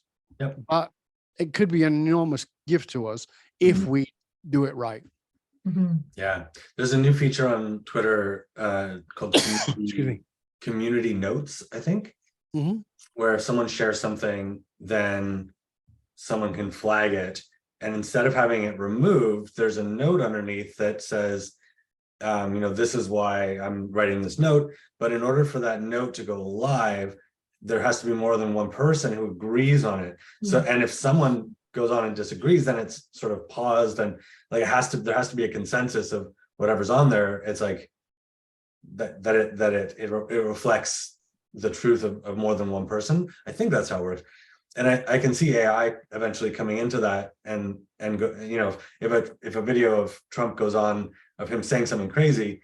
But it could be an enormous gift to us if we do it right. Yeah. There's a new feature on Twitter called Excuse me. community notes, I think, where if someone shares something, then someone can flag it. And instead of having it removed, there's a note underneath that says, this is why I'm writing this note. But in order for that note to go live, there has to be more than one person who agrees on it. So, and if someone goes on and disagrees, then it's sort of paused, and like there has to be a consensus of whatever's on there. It's like it reflects the truth of more than one person. I think that's how it works. And I can see AI eventually coming into that, and go, if a video of Trump goes on of him saying something crazy,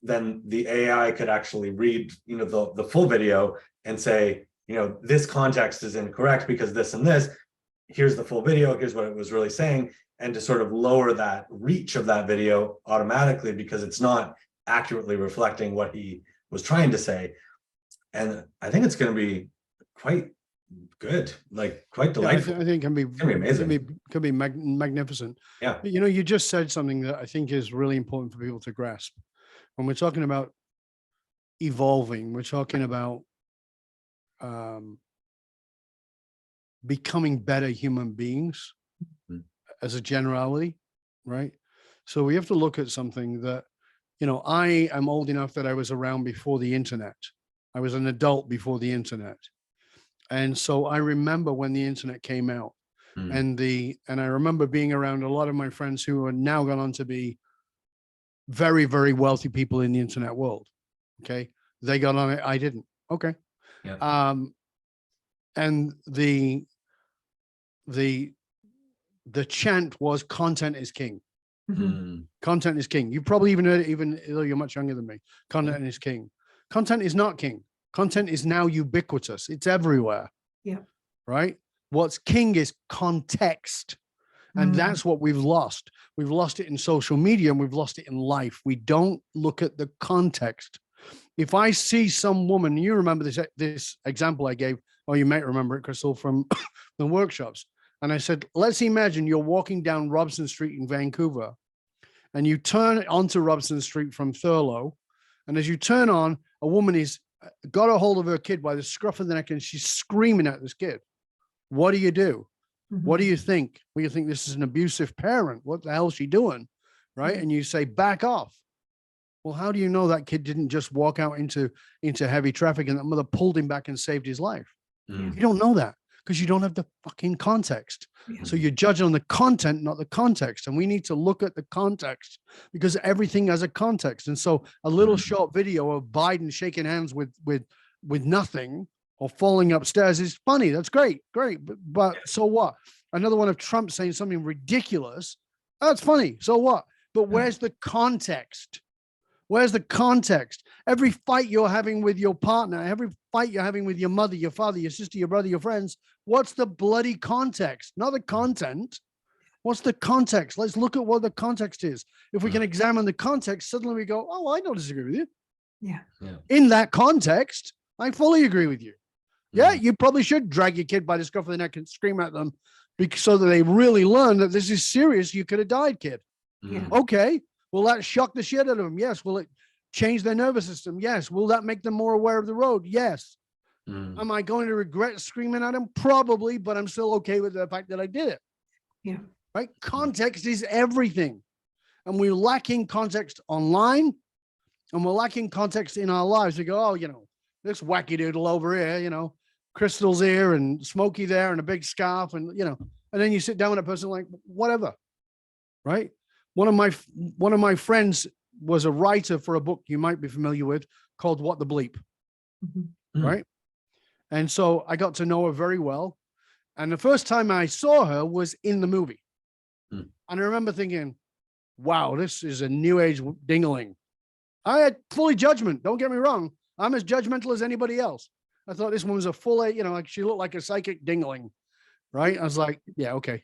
then the AI could actually read, the full video and say, this context is incorrect because this and this. Here's the full video. Here's what it was really saying, and to sort of lower that reach of that video automatically because it's not accurately reflecting what he was trying to say. And I think it's going to be quite good, like quite delightful. I think it can be amazing. Could be magnificent. Yeah. But, you just said something that I think is really important for people to grasp. When we're talking about evolving, we're talking about becoming better human beings as a generality, right? So we have to look at something that, I am old enough that I was around before the internet. I was an adult before the internet. And so I remember when the internet came out, and I remember being around a lot of my friends who are now gone on to be very, very wealthy people in the internet world. Okay. They got on it. I didn't. Okay. Yeah. And the chant was content is king. Content is king. You probably even heard it, even though you're much younger than me. Content is king. Content is not king. Content is now ubiquitous. It's everywhere. Yeah. Right. What's king is context. And that's what we've lost. We've lost it in social media, and we've lost it in life. We don't look at the context. If I see some woman, you remember this example I gave, or you might remember it, Kristall, from the workshops. And I said, let's imagine you're walking down Robson Street in Vancouver, and you turn onto Robson Street from Thurlow. And as you turn on, a woman is got a hold of her kid by the scruff of the neck, and she's screaming at this kid. What do you do? What do you think? Well, you think this is an abusive parent. What the hell is she doing? Right. And you say, back off. Well, how do you know that kid didn't just walk out into heavy traffic and that mother pulled him back and saved his life? You don't know that because you don't have the fucking context. So you're judging on the content, not the context. And we need to look at the context because everything has a context. And so a little short video of Biden shaking hands with nothing or falling upstairs is funny. That's great. But so what? Another one of Trump saying something ridiculous. That's funny. So what? But where's the context? Where's the context? Every fight you're having with your partner, every fight you're having with your mother, your father, your sister, your brother, your friends, what's the bloody context? Not the content. What's the context? Let's look at what the context is. If we can examine the context, suddenly we go, oh, I don't disagree with you. Yeah. In that context, I fully agree with you. Yeah, you probably should drag your kid by the scruff of the neck and scream at them so that they really learn that this is serious. You could have died, kid. Yeah. Okay. Will that shock the shit out of them? Yes. Will it change their nervous system? Yes. Will that make them more aware of the road? Yes. Am I going to regret screaming at them? Probably, but I'm still okay with the fact that I did it. Yeah. Right. Context is everything. And we're lacking context online, and we're lacking context in our lives. We go, oh, this wacky doodle over here, Kristall's here and Smokey there and a big scarf, and and then you sit down with a person like whatever, right? One of my friends was a writer for a book you might be familiar with called What the Bleep, right? And so I got to know her very well, and the first time I saw her was in the movie, and I remember thinking, "Wow, this is a new age dingling." I had fully judgment. Don't get me wrong. I'm as judgmental as anybody else. I thought this one was a full, like she looked like a psychic dingling, right? I was like, yeah, okay.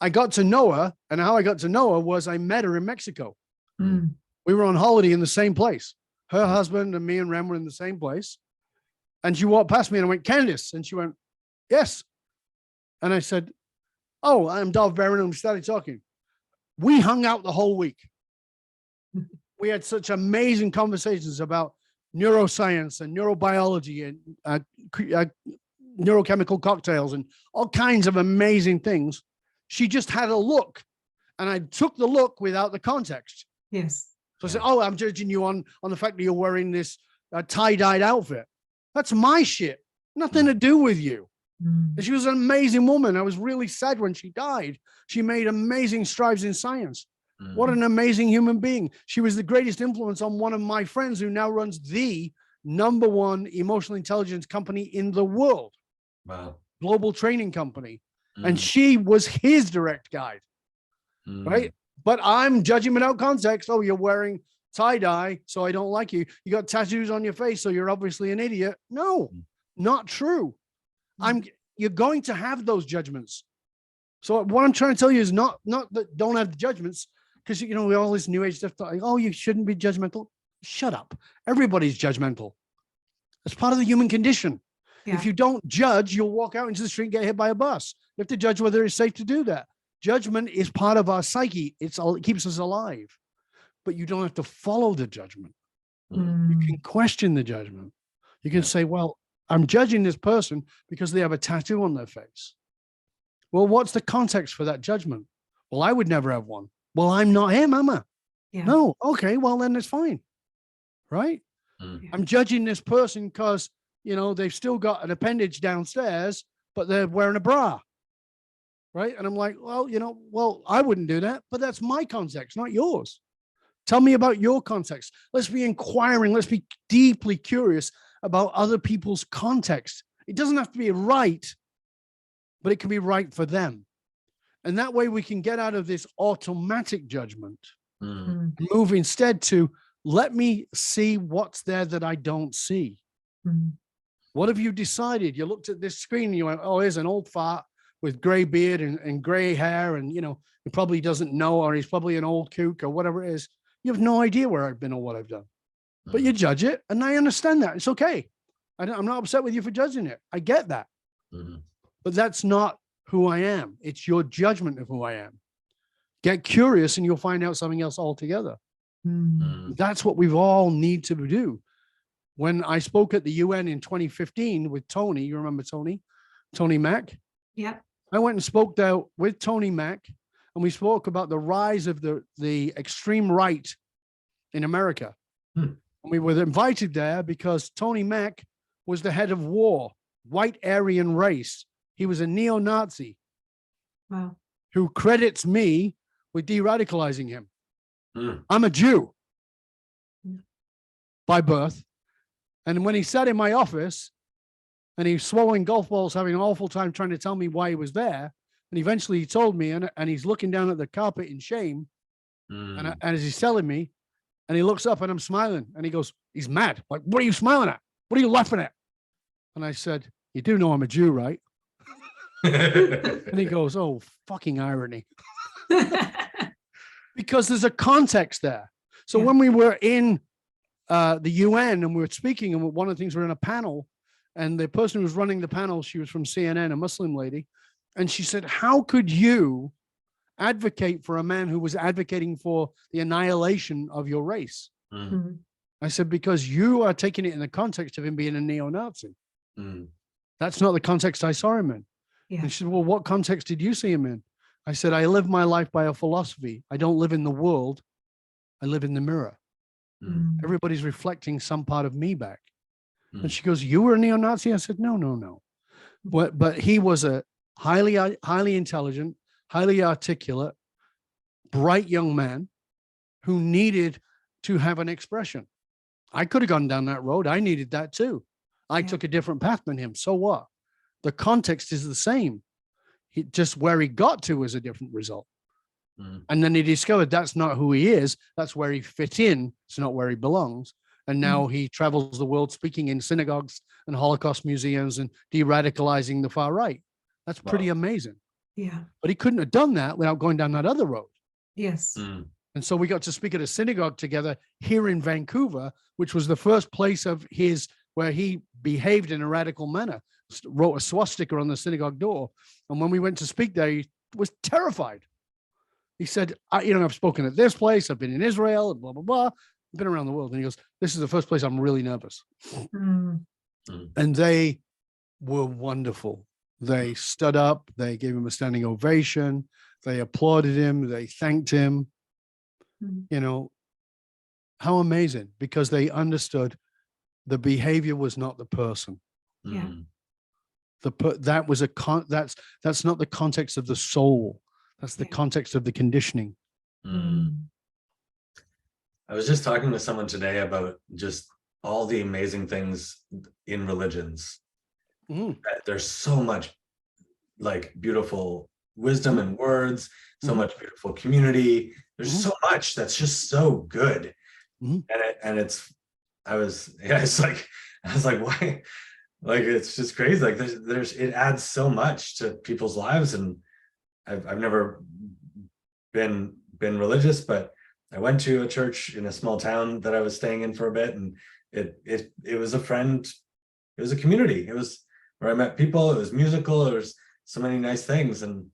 I got to know her, and how I got to know her was I met her in Mexico. We were on holiday in the same place. Her husband and me and Rem were in the same place. And she walked past me and I went, Candace. And she went, yes. And I said, oh, I'm Dov Baron. And we started talking. We hung out the whole week. We had such amazing conversations about neuroscience and neurobiology and neurochemical cocktails and all kinds of amazing things. She just had a look, and I took the look without the context. Yes. So I said, "Oh, I'm judging you on the fact that you're wearing this tie-dyed outfit. That's my shit. Nothing to do with you." And she was an amazing woman. I was really sad when she died. She made amazing strides in science. What an amazing human being. She was the greatest influence on one of my friends who now runs the #1 emotional intelligence company in the world. Wow. Global training company. And she was his direct guide, right? But I'm judging without context. Oh, you're wearing tie-dye, so I don't like you. You got tattoos on your face, so you're obviously an idiot. No, not true. You're going to have those judgments. So what I'm trying to tell you is not that don't have the judgments, because we all this new age stuff, like, oh, you shouldn't be judgmental. Shut up. Everybody's judgmental. It's part of the human condition. Yeah. If you don't judge, you'll walk out into the street and get hit by a bus. You have to judge whether it's safe to do that. Judgment is part of our psyche. It keeps us alive. But you don't have to follow the judgment. You can question the judgment. You can say, well, I'm judging this person because they have a tattoo on their face. Well, what's the context for that judgment? Well, I would never have one. Well, I'm not him, am I? Yeah. No. Okay. Well, then it's fine. Right? I'm judging this person because, they've still got an appendage downstairs, but they're wearing a bra. Right? And I'm like, well, I wouldn't do that, but that's my context, not yours. Tell me about your context. Let's be inquiring. Let's be deeply curious about other people's context. It doesn't have to be right, but it can be right for them. And that way we can get out of this automatic judgment and move instead to, let me see what's there that I don't see. What have you decided? You looked at this screen and you went, oh, here's an old fart with gray beard and gray hair. And, he probably doesn't know, or he's probably an old kook or whatever it is. You have no idea where I've been or what I've done, but you judge it. And I understand that. It's okay. I'm not upset with you for judging it. I get that. But that's not who I am. It's your judgment of who I am. Get curious and you'll find out something else altogether. That's what we've all need to do. When I spoke at the UN in 2015 with Tony, you remember Tony Mack? Yeah. I went and spoke there with Tony Mack, and we spoke about the rise of the extreme right in America. And we were invited there because Tony Mack was the head of WAR, white Aryan race. He was a neo-Nazi. Wow. Who credits me with de-radicalizing him. I'm a Jew by birth. And when he sat in my office and he was swallowing golf balls, having an awful time trying to tell me why he was there, and eventually he told me, and he's looking down at the carpet in shame, and as he's telling me, and he looks up and I'm smiling, and he goes, he's mad. Like, what are you smiling at? What are you laughing at? And I said, you do know I'm a Jew, right? And he goes, oh, fucking irony. Because there's a context there. So when we were in the UN and we were speaking, and one of the things, we're in a panel, and the person who was running the panel, she was from CNN, a Muslim lady, and she said, how could you advocate for a man who was advocating for the annihilation of your race? I said, because you are taking it in the context of him being a neo-Nazi. That's not the context I saw him in. And she said, well, what context did you see him in? I said, I live my life by a philosophy. I don't live in the world. I live in the mirror. Everybody's reflecting some part of me back. And she goes, you were a neo-Nazi? I said, no. But he was a highly intelligent, highly articulate, bright young man who needed to have an expression. I could have gone down that road. I needed that too. I took a different path than him. So what? The context is the same. Just where he got to was a different result. And then he discovered that's not who he is. That's where he fit in. It's not where he belongs. And now he travels the world speaking in synagogues and Holocaust museums and de-radicalizing the far right. That's pretty amazing. Yeah. But he couldn't have done that without going down that other road. Yes. And so we got to speak at a synagogue together here in Vancouver, which was the first place of his where he behaved in a radical manner, wrote a swastika on the synagogue door. And when we went to speak there, he was terrified. He said, I've spoken at this place, I've been in Israel, blah, blah, blah. I've been around the world. And he goes, this is the first place I'm really nervous. And they were wonderful. They stood up, they gave him a standing ovation, they applauded him, they thanked him. How amazing, because they understood the behavior was not the person. Yeah. That's not the context of the soul. That's the context of the conditioning. I was just talking to someone today about just all the amazing things in religions. There's so much like beautiful wisdom and words, so much beautiful community. There's so much that's just so good. I was like, why? Like, it's just crazy. Like it adds so much to people's lives. And I've never been religious, but I went to a church in a small town that I was staying in for a bit, and it was a friend. It was a community. It was where I met people. It was musical. There was so many nice things, and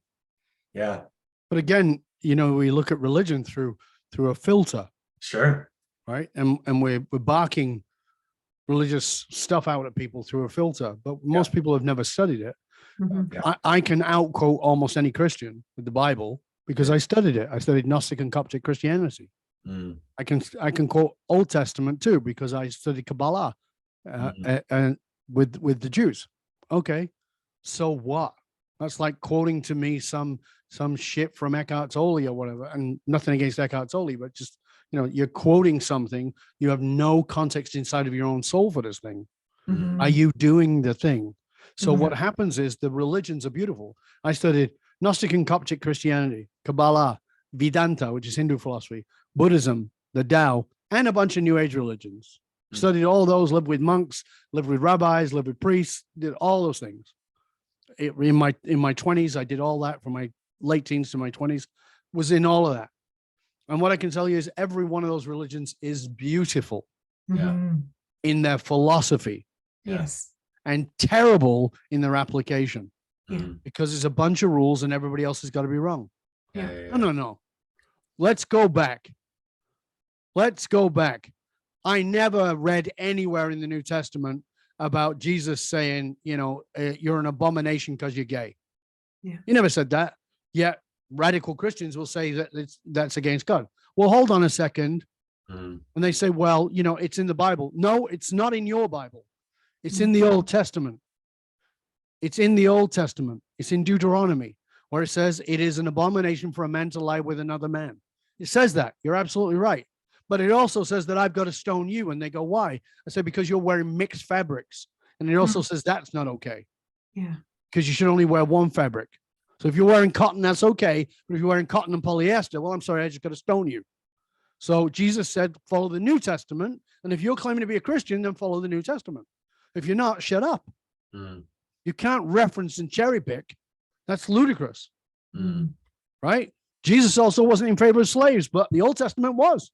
yeah. But again, we look at religion through a filter. Sure. Right. And we're barking religious stuff out at people through a filter, but most people have never studied it. I can outquote almost any Christian with the Bible because I studied it. I studied Gnostic and Coptic Christianity. I can quote Old Testament too because I studied Kabbalah and with the Jews. Okay, so what? That's like quoting to me some shit from Eckhart Tolle or whatever, and nothing against Eckhart Tolle, but just you're quoting something. You have no context inside of your own soul for this thing. Are you doing the thing? So what happens is the religions are beautiful. I studied Gnostic and Coptic Christianity, Kabbalah, Vedanta, which is Hindu philosophy, Buddhism, the Tao, and a bunch of New Age religions. Studied all those, lived with monks, lived with rabbis, lived with priests, did all those things. In my 20s, I did all that from my late teens to my 20s, was in all of that. And what I can tell you is every one of those religions is beautiful in their philosophy. Yes. And terrible in their application. Because it's a bunch of rules and everybody else has got to be wrong. No. Let's go back. I never read anywhere in the New Testament about Jesus saying, you're an abomination because you're gay. He never said that. Yet radical Christians will say that that's against God. Well, hold on a second. And they say, well, it's in the Bible. No, it's not in your Bible. It's in the Old Testament. It's in the Old Testament. It's in Deuteronomy, where it says it is an abomination for a man to lie with another man. It says that. You're absolutely right. But it also says that I've got to stone you. And they go, why? I say, because you're wearing mixed fabrics. And it also says that's not okay. Yeah. Because you should only wear one fabric. So if you're wearing cotton, that's okay. But if you're wearing cotton and polyester, well, I'm sorry, I just got to stone you. So Jesus said, follow the New Testament. And if you're claiming to be a Christian, then follow the New Testament. If you're not, shut up. You can't reference and cherry pick. That's ludicrous. Right? Jesus also wasn't in favor of slaves, but the Old Testament was.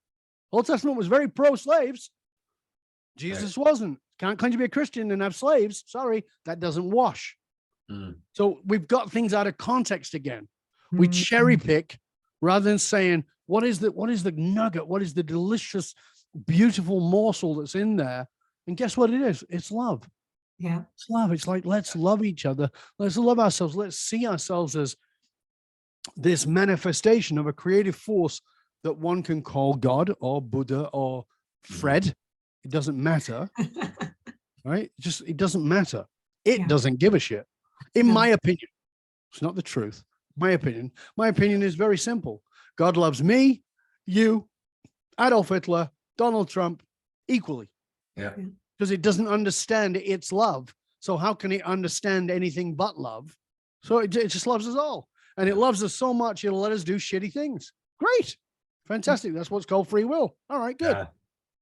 Old Testament was very pro-slaves. Jesus wasn't. Can't claim to be a Christian and have slaves. Sorry, that doesn't wash. So we've got things out of context again. We cherry pick rather than saying, what is the nugget? What is the delicious, beautiful morsel that's in there? And guess what it is? It's love. Yeah. It's love. It's like, let's love each other. Let's love ourselves. Let's see ourselves as this manifestation of a creative force that one can call God or Buddha or Fred. It doesn't matter. Right? It doesn't matter. It doesn't give a shit. In my opinion, it's not the truth. My opinion is very simple. God loves me, you, Adolf Hitler, Donald Trump equally. Yeah. Because it doesn't understand its love. So how can it understand anything but love? So it just loves us all. And it loves us so much, it'll let us do shitty things. Great. Fantastic. That's what's called free will. All right, good.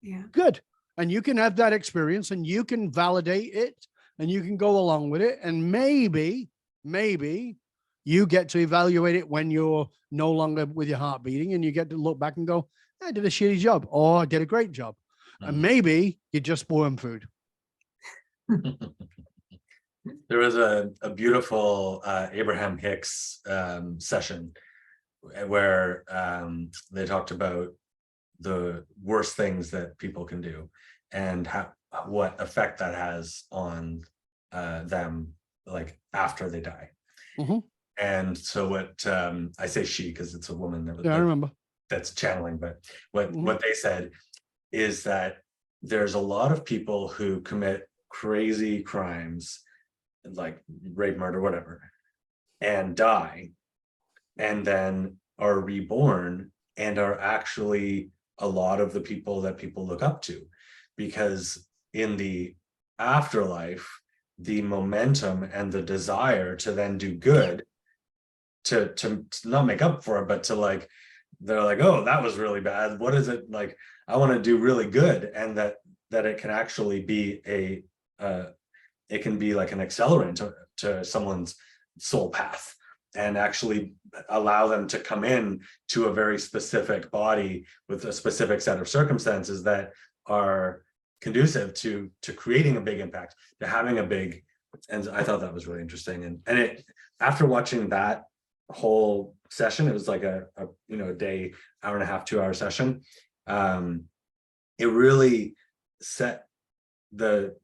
Yeah. Good. And you can have that experience and you can validate it and you can go along with it. And maybe you get to evaluate it when you're no longer with your heart beating and you get to look back and go, I did a shitty job or I did a great job. And maybe you just worm food. There was a beautiful Abraham Hicks session where they talked about the worst things that people can do and what effect that has on them, like after they die. Mhm. And so what I say she because it's a woman Yeah, I remember. that's channeling, but what Mhm. they said is that there's a lot of people who commit crazy crimes like rape, murder, whatever, and die, and then are reborn and are actually a lot of the people that people look up to, because in the afterlife, the momentum and the desire to then do good, to not make up for it, but to like, they're like, oh, that was really bad. What is it like? I want to do really good, and that it can actually be it can be like an accelerant to someone's soul path, and actually allow them to come in to a very specific body with a specific set of circumstances that are conducive to creating a big impact, to having a big. And I thought that was really interesting. And it, after watching that whole session, it was like a day, hour and a half, 2 hour session. It really set the,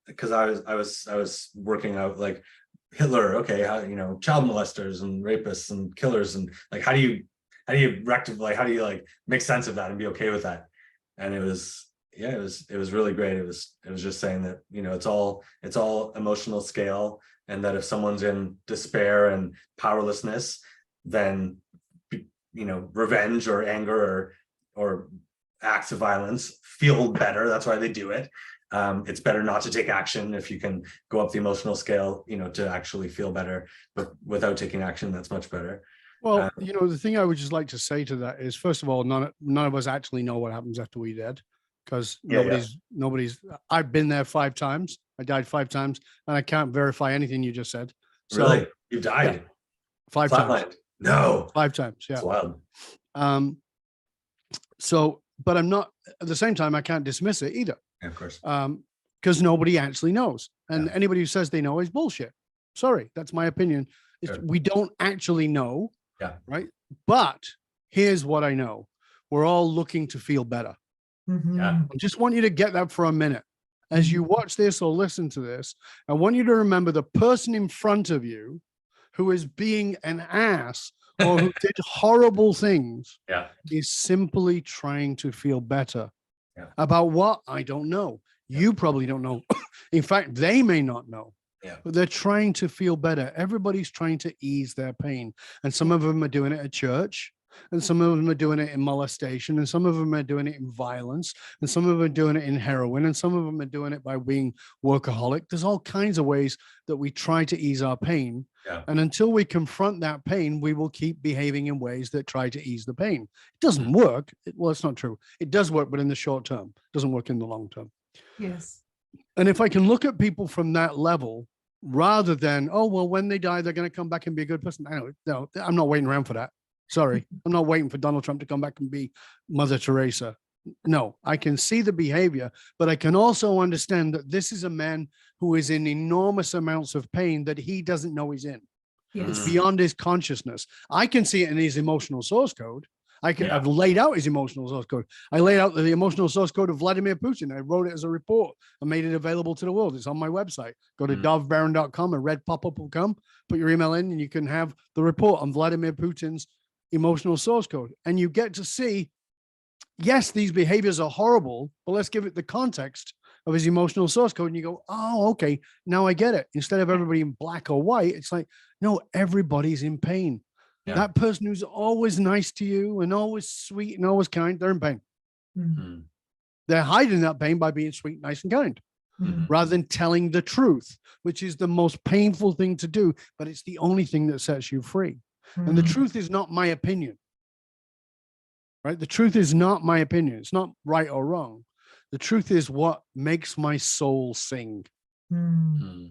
because I was working out like Hitler, okay, how, child molesters and rapists and killers, and like how do you rectify, like how do you like make sense of that and be okay with that? And it was really great. It was just saying that it's all emotional scale, and that if someone's in despair and powerlessness, then revenge or anger or acts of violence feel better. That's why they do it. It's better not to take action if you can go up the emotional scale, to actually feel better, but without taking action, that's much better. Well, the thing I would just like to say to that is, first of all, none of us actually know what happens after we're dead, because nobody's. I've been there 5 times. I died 5 times, and I can't verify anything you just said. So, really, you died? Yeah, 5 times. No, 5 times. Yeah, it's wild. So, but I'm not. At the same time, I can't dismiss it either. Yeah, of course. Because nobody actually knows, and Yeah. anybody who says they know is bullshit. Sorry, that's my opinion. Sure. We don't actually know. Yeah. Right. But here's what I know: we're all looking to feel better. Yeah. I just want you to get that for a minute. As you watch this or listen to this, I want you to remember the person in front of you who is being an ass or who did horrible things is simply trying to feel better. About what? I don't know. You probably don't know. In fact, they may not know. But they're trying to feel better. Everybody's trying to ease their pain. And some of them are doing it at church. And some of them are doing it in molestation. And some of them are doing it in violence. And some of them are doing it in heroin. And some of them are doing it by being workaholic. There's all kinds of ways that we try to ease our pain. And until we confront that pain, we will keep behaving in ways that try to ease the pain. It doesn't work. Well, it's not true. It does work, but in the short term. It doesn't work in the long term. Yes. And if I can look at people from that level, rather than, oh, well, when they die, they're going to come back and be a good person. No, I'm not waiting around for that. Sorry. I'm not waiting for Donald Trump to come back and be Mother Teresa. No, I can see the behavior, but I can also understand that this is a man who is in enormous amounts of pain that he doesn't know he's in. It's beyond his consciousness. I can see it in his emotional source code. I've laid out his emotional source code. I laid out the emotional source code of Vladimir Putin. I wrote it as a report and made it available to the world. It's on my website. Go to dovbaron.com, a red pop-up will come, put your email in, and you can have the report on Vladimir Putin's emotional source code. And you get to see, yes, these behaviors are horrible, but let's give it the context of his emotional source code. And you go, oh, okay, now I get it. Instead of everybody in black or white, it's like, no, everybody's in pain. That person who's always nice to you and always sweet and always kind, they're in pain. They're hiding that pain by being sweet, nice, and kind, rather than telling the truth, which is the most painful thing to do, but it's the only thing that sets you free. And the truth is not my opinion, right? The truth is not my opinion. It's not right or wrong. The truth is what makes my soul sing.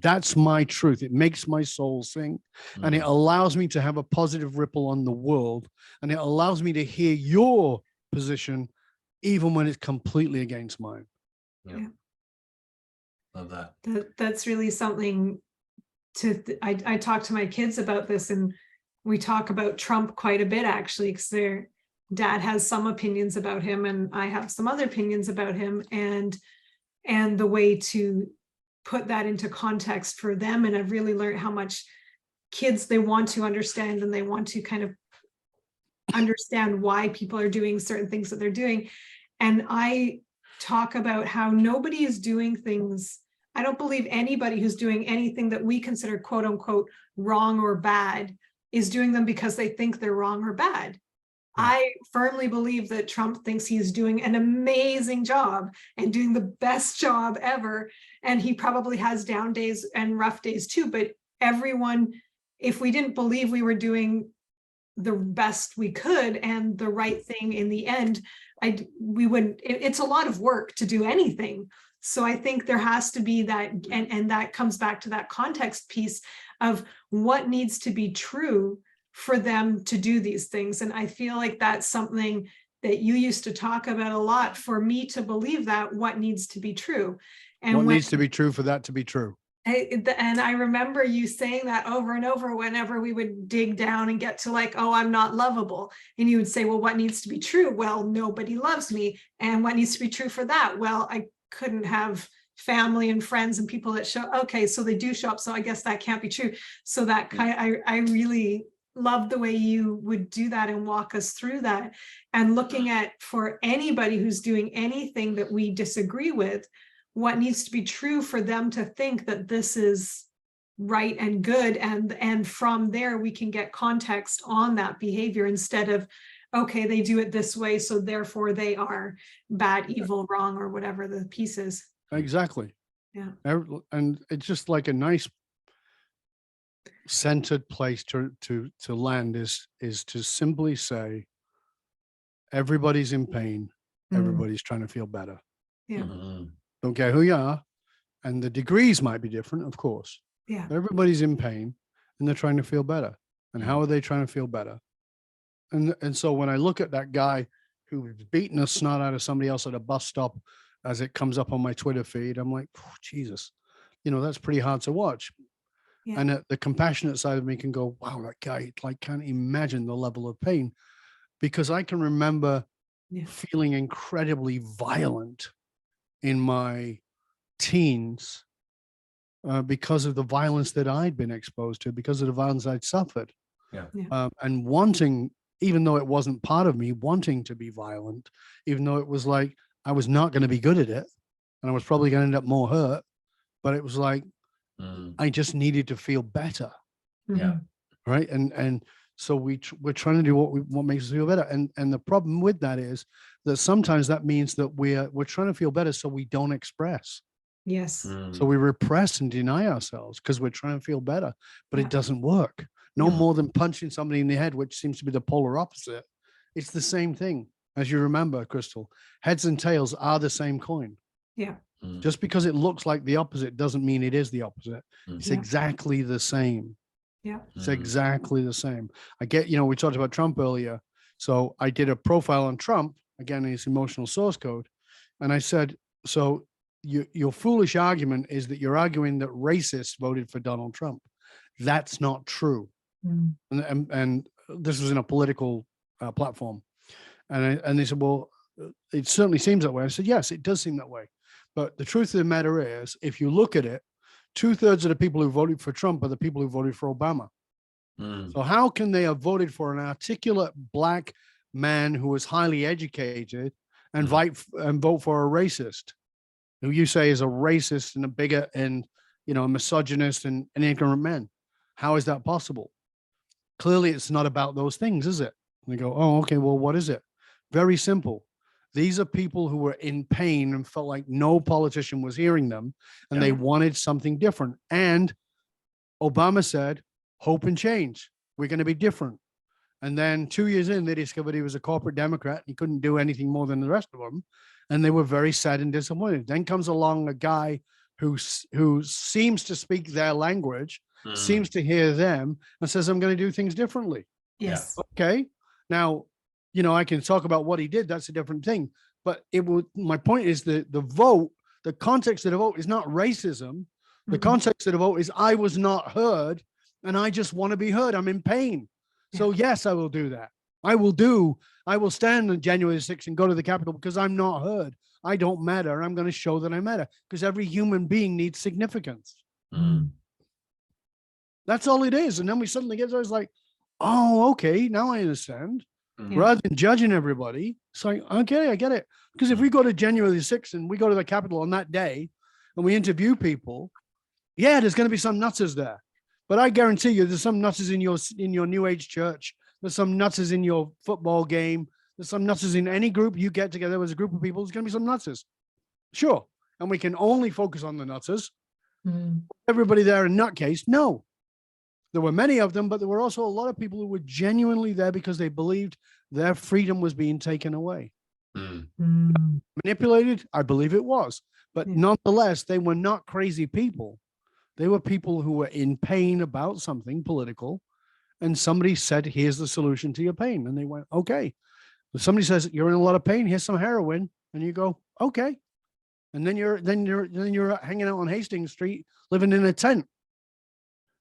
That's my truth. It makes my soul sing, and it allows me to have a positive ripple on the world, and it allows me to hear your position even when it's completely against mine. Love that. That's really something to I talk to my kids about this, and we talk about Trump quite a bit, actually, because their dad has some opinions about him and I have some other opinions about him, and the way to put that into context for them. And I've really learned how much kids, they want to understand, and they want to kind of understand why people are doing certain things that they're doing. And I talk about how nobody is doing things. I don't believe anybody who's doing anything that we consider quote unquote wrong or bad is doing them because they think they're wrong or bad. I firmly believe that Trump thinks he's doing an amazing job and doing the best job ever. And he probably has down days and rough days too. But everyone, if we didn't believe we were doing the best we could and the right thing in the end, we wouldn't. It's a lot of work to do anything. So I think there has to be that, and that comes back to that context piece of what needs to be true for them to do these things. And I feel like that's something that you used to talk about a lot. For me to believe that, what needs to be true, and what needs to be true for that to be true. And I remember you saying that over and over whenever we would dig down and get to like, oh, I'm not lovable. And you would say, well, what needs to be true? Well, nobody loves me. And what needs to be true for that? Well, I couldn't have family and friends and people that show. Okay, so they do show up. So I guess that can't be true. So that I really love the way you would do that and walk us through that. And looking at, for anybody who's doing anything that we disagree with, what needs to be true for them to think that this is right and good, and from there we can get context on that behavior instead of, okay, they do it this way, so therefore they are bad, evil, wrong, or whatever the piece is. Exactly. Yeah. And it's just like a nice centered place to land is to simply say, everybody's in pain, everybody's trying to feel better. Yeah. Don't care who you are, and the degrees might be different, of course. Yeah. Everybody's in pain and they're trying to feel better. And how are they trying to feel better? And so when I look at that guy who's beating the snot out of somebody else at a bus stop, as it comes up on my Twitter feed, I'm like, oh, Jesus, that's pretty hard to watch. Yeah. And the compassionate side of me can go, wow, that guy, like, can't imagine the level of pain, because I can remember feeling incredibly violent in my teens because of the violence that I'd been exposed to, because of the violence I'd suffered. And wanting, even though it wasn't part of me, wanting to be violent, even though it was like I was not going to be good at it and I was probably going to end up more hurt, but it was like I just needed to feel better. Right. And so we're trying to do what makes us feel better. And the problem with that is that sometimes that means that we're trying to feel better so we don't express. Yes. So we repress and deny ourselves because we're trying to feel better, but it doesn't work. No more than punching somebody in the head, which seems to be the polar opposite. It's the same thing. As you remember, Kristall, heads and tails are the same coin. Yeah. Just because it looks like the opposite doesn't mean it is the opposite. It's exactly the same. Yeah. It's exactly the same. I get, we talked about Trump earlier. So I did a profile on Trump, again, his emotional source code. And I said, so your foolish argument is that you're arguing that racists voted for Donald Trump. That's not true. And this was in a political platform. And they said, well, it certainly seems that way. I said, yes, it does seem that way. But the truth of the matter is, if you look at it, 2/3 of the people who voted for Trump are the people who voted for Obama. So how can they have voted for an articulate Black man who was highly educated and vote for a racist who you say is a racist and a bigot and, a misogynist and an ignorant man? How is that possible? Clearly, it's not about those things, is it? And they go, oh, okay, well, what is it? Very simple. These are people who were in pain and felt like no politician was hearing them, and they wanted something different. And Obama said, hope and change. We're going to be different. And then 2 years in, they discovered he was a corporate Democrat. He couldn't do anything more than the rest of them. And they were very sad and disappointed. Then comes along a guy who seems to speak their language, seems to hear them, and says, I'm going to do things differently. Yes. Okay. Now, I can talk about what he did. That's a different thing. But my point is that the vote, the context of the vote is not racism. The context of the vote is I was not heard and I just want to be heard. I'm in pain. So yes, I will do that. I will stand on January 6th and go to the Capitol because I'm not heard. I don't matter. I'm going to show that I matter because every human being needs significance. That's all it is. And then we suddenly get there. It's like, oh, okay, now I understand. Yeah. Rather than judging everybody, it's like, okay, I get it. Because if we go to January 6th and we go to the Capitol on that day and we interview people, yeah, there's going to be some nutters there. But I guarantee you there's some nutters in your New Age church. There's some nutters in your football game. There's some nutters in any group you get together as a group of people. There's going to be some nutters. Sure. And we can only focus on the nutters. Everybody there a nutcase? No. There were many of them, but there were also a lot of people who were genuinely there because they believed their freedom was being taken away. Manipulated? I believe it was. But nonetheless, they were not crazy people. They were people who were in pain about something political. And somebody said, here's the solution to your pain. And they went, okay. If somebody says, you're in a lot of pain, here's some heroin. And you go, okay. And then you're hanging out on Hastings Street, living in a tent.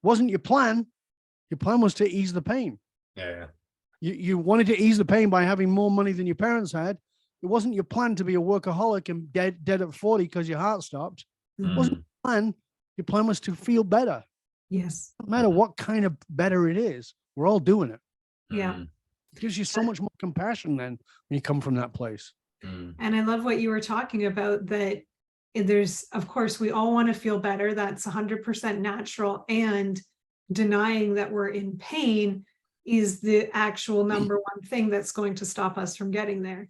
Wasn't your plan. Your plan was to ease the pain. Yeah. You wanted to ease the pain by having more money than your parents had. It wasn't your plan to be a workaholic and dead at 40 because your heart stopped. It wasn't your plan. Your plan was to feel better. Yes. No matter what kind of better it is, we're all doing it. Yeah. It gives you so much more compassion then when you come from that place. And I love what you were talking about, that there's, of course, we all want to feel better. That's 100% natural. And denying that we're in pain is the actual number one thing that's going to stop us from getting there.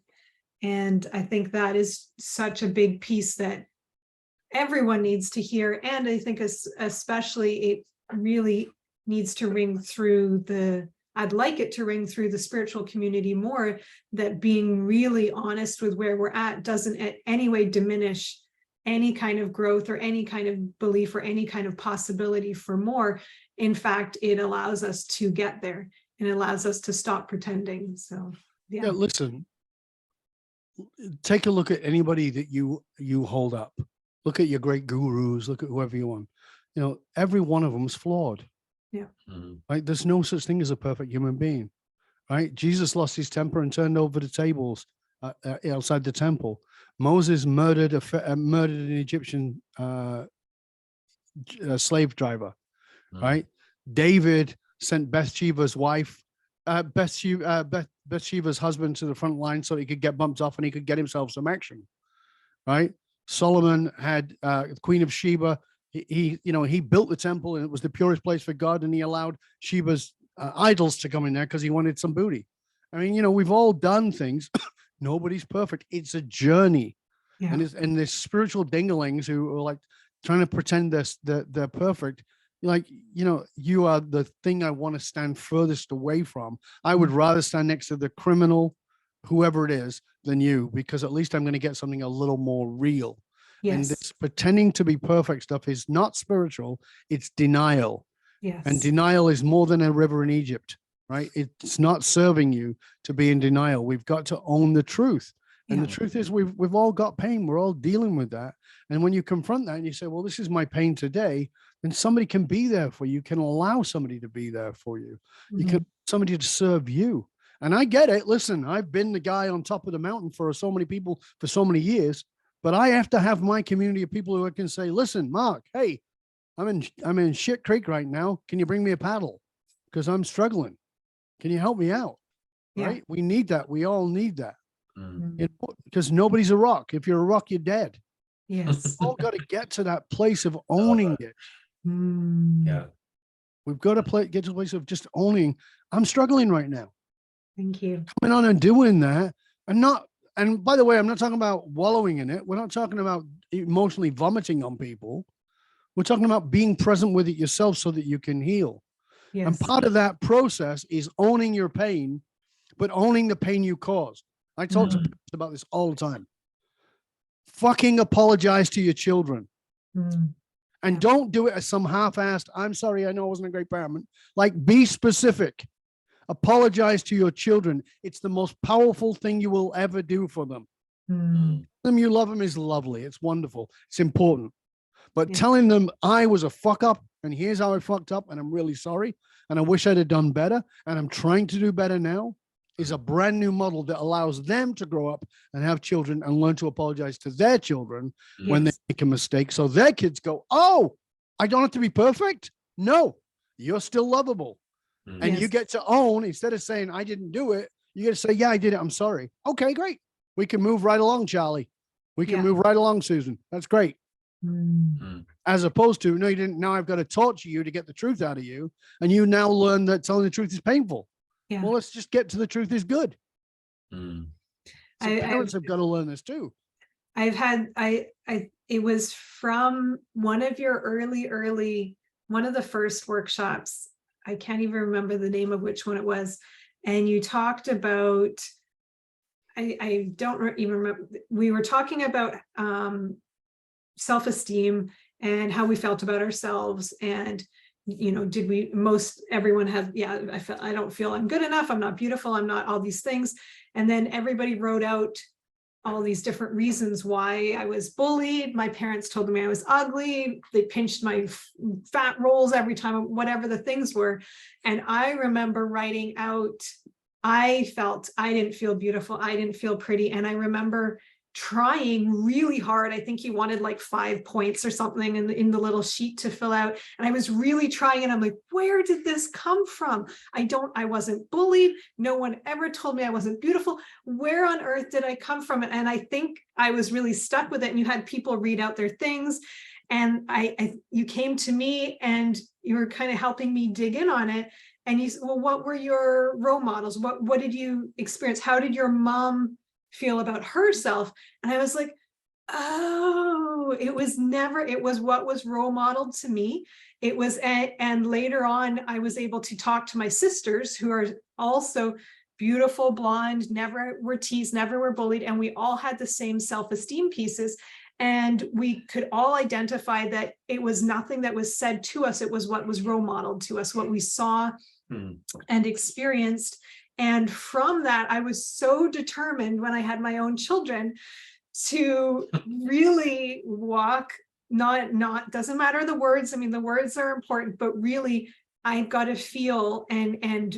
And I think that is such a big piece that everyone needs to hear. And I think especially it really needs to ring through I'd like it to ring through the spiritual community more, that being really honest with where we're at doesn't in any way diminish any kind of growth or any kind of belief or any kind of possibility for more. In fact, it allows us to get there and it allows us to stop pretending. So, yeah, Listen, take a look at anybody that you hold up. Look at your great gurus, look at whoever you want. Every one of them is flawed. Yeah. Right? There's no such thing as a perfect human being. Right? Jesus lost his temper and turned over the tables outside the temple. Moses murdered an Egyptian slave driver. Right? David sent Bathsheba's husband to the front line so he could get bumped off and he could get himself some action. Right? Solomon had the Queen of Sheba. He built the temple and it was the purest place for God, and he allowed Sheba's idols to come in there because he wanted some booty. I mean, we've all done things. Nobody's perfect. It's a journey. Yeah. And there's spiritual dinglings who are like trying to pretend they're perfect. Like, you are the thing I want to stand furthest away from. I would rather stand next to the criminal, whoever it is, than you, because at least I'm going to get something a little more real. Yes. And this pretending to be perfect stuff is not spiritual, it's denial. Yes. And denial is more than a river in Egypt, right? It's not serving you to be in denial. We've got to own the truth. And the truth is we've all got pain. We're all dealing with that. And when you confront that and you say, well, this is my pain today, then somebody can be there for you. You can allow somebody to be there for you. You can somebody to serve you. And I get it. Listen, I've been the guy on top of the mountain for so many people for so many years, but I have to have my community of people who I can say, listen, Mark, hey, I'm in shit creek right now. Can you bring me a paddle? Because I'm struggling. Can you help me out? Right? We need that. We all need that. Because nobody's a rock. If you're a rock, you're dead. Yes. We've all got to get to that place of owning it. Yeah. We've got to get to a place of just owning. I'm struggling right now. Thank you. Coming on and doing that, and by the way, I'm not talking about wallowing in it. We're not talking about emotionally vomiting on people. We're talking about being present with it yourself so that you can heal. Yes. And part of that process is owning your pain, but owning the pain you caused. I talk to people about this all the time. Fucking apologize to your children. And don't do it as some half-assed, I'm sorry, I know I wasn't a great parent. Like, be specific. Apologize to your children. It's the most powerful thing you will ever do for them. Them you love them is lovely. It's wonderful. It's important. But telling them I was a fuck up and here's how I fucked up and I'm really sorry. and I wish I'd have done better, and I'm trying to do better now, is a brand new model that allows them to grow up and have children and learn to apologize to their children when they make a mistake. So their kids go, oh, I don't have to be perfect. No, you're still lovable. And you get to own, instead of saying, I didn't do it, you get to say, yeah, I did it. I'm sorry. Okay, great. We can move right along, Charlie. We can move right along, Susan. That's great. As opposed to, no, you didn't. Now I've got to torture you to get the truth out of you. And you now learn that telling the truth is painful. Yeah. Well, let's just get to the truth is good. So parents have got to learn this too. It was from one of your early, one of the first workshops. I can't even remember the name of which one it was. And you talked about, I don't even remember, we were talking about self-esteem and how we felt about ourselves. And, you know, everyone had, I don't feel I'm good enough. I'm not beautiful. I'm not all these things. And then everybody wrote out all these different reasons why I was bullied. My parents told me I was ugly. They pinched my fat rolls every time, whatever the things were. And I remember writing out, I felt I didn't feel beautiful. I didn't feel pretty. And I remember trying really hard. I think he wanted like 5 points or something in the little sheet to fill out. And I was really trying, and I'm like, where did this come from? I wasn't bullied. No one ever told me I wasn't beautiful. Where on earth did I come from? And I think I was really stuck with it. And you had people read out their things. And you came to me and you were kind of helping me dig in on it. And you said, well, what were your role models? What did you experience? How did your mom feel about herself? And I was like, oh, it was what was role modeled to me. It was, and later on, I was able to talk to my sisters who are also beautiful, blonde, never were teased, never were bullied. And we all had the same self-esteem pieces. And we could all identify that it was nothing that was said to us. It was what was role modeled to us, what we saw and experienced. And from that, I was so determined when I had my own children to really walk, doesn't matter the words. I mean, the words are important, but really I've got to feel and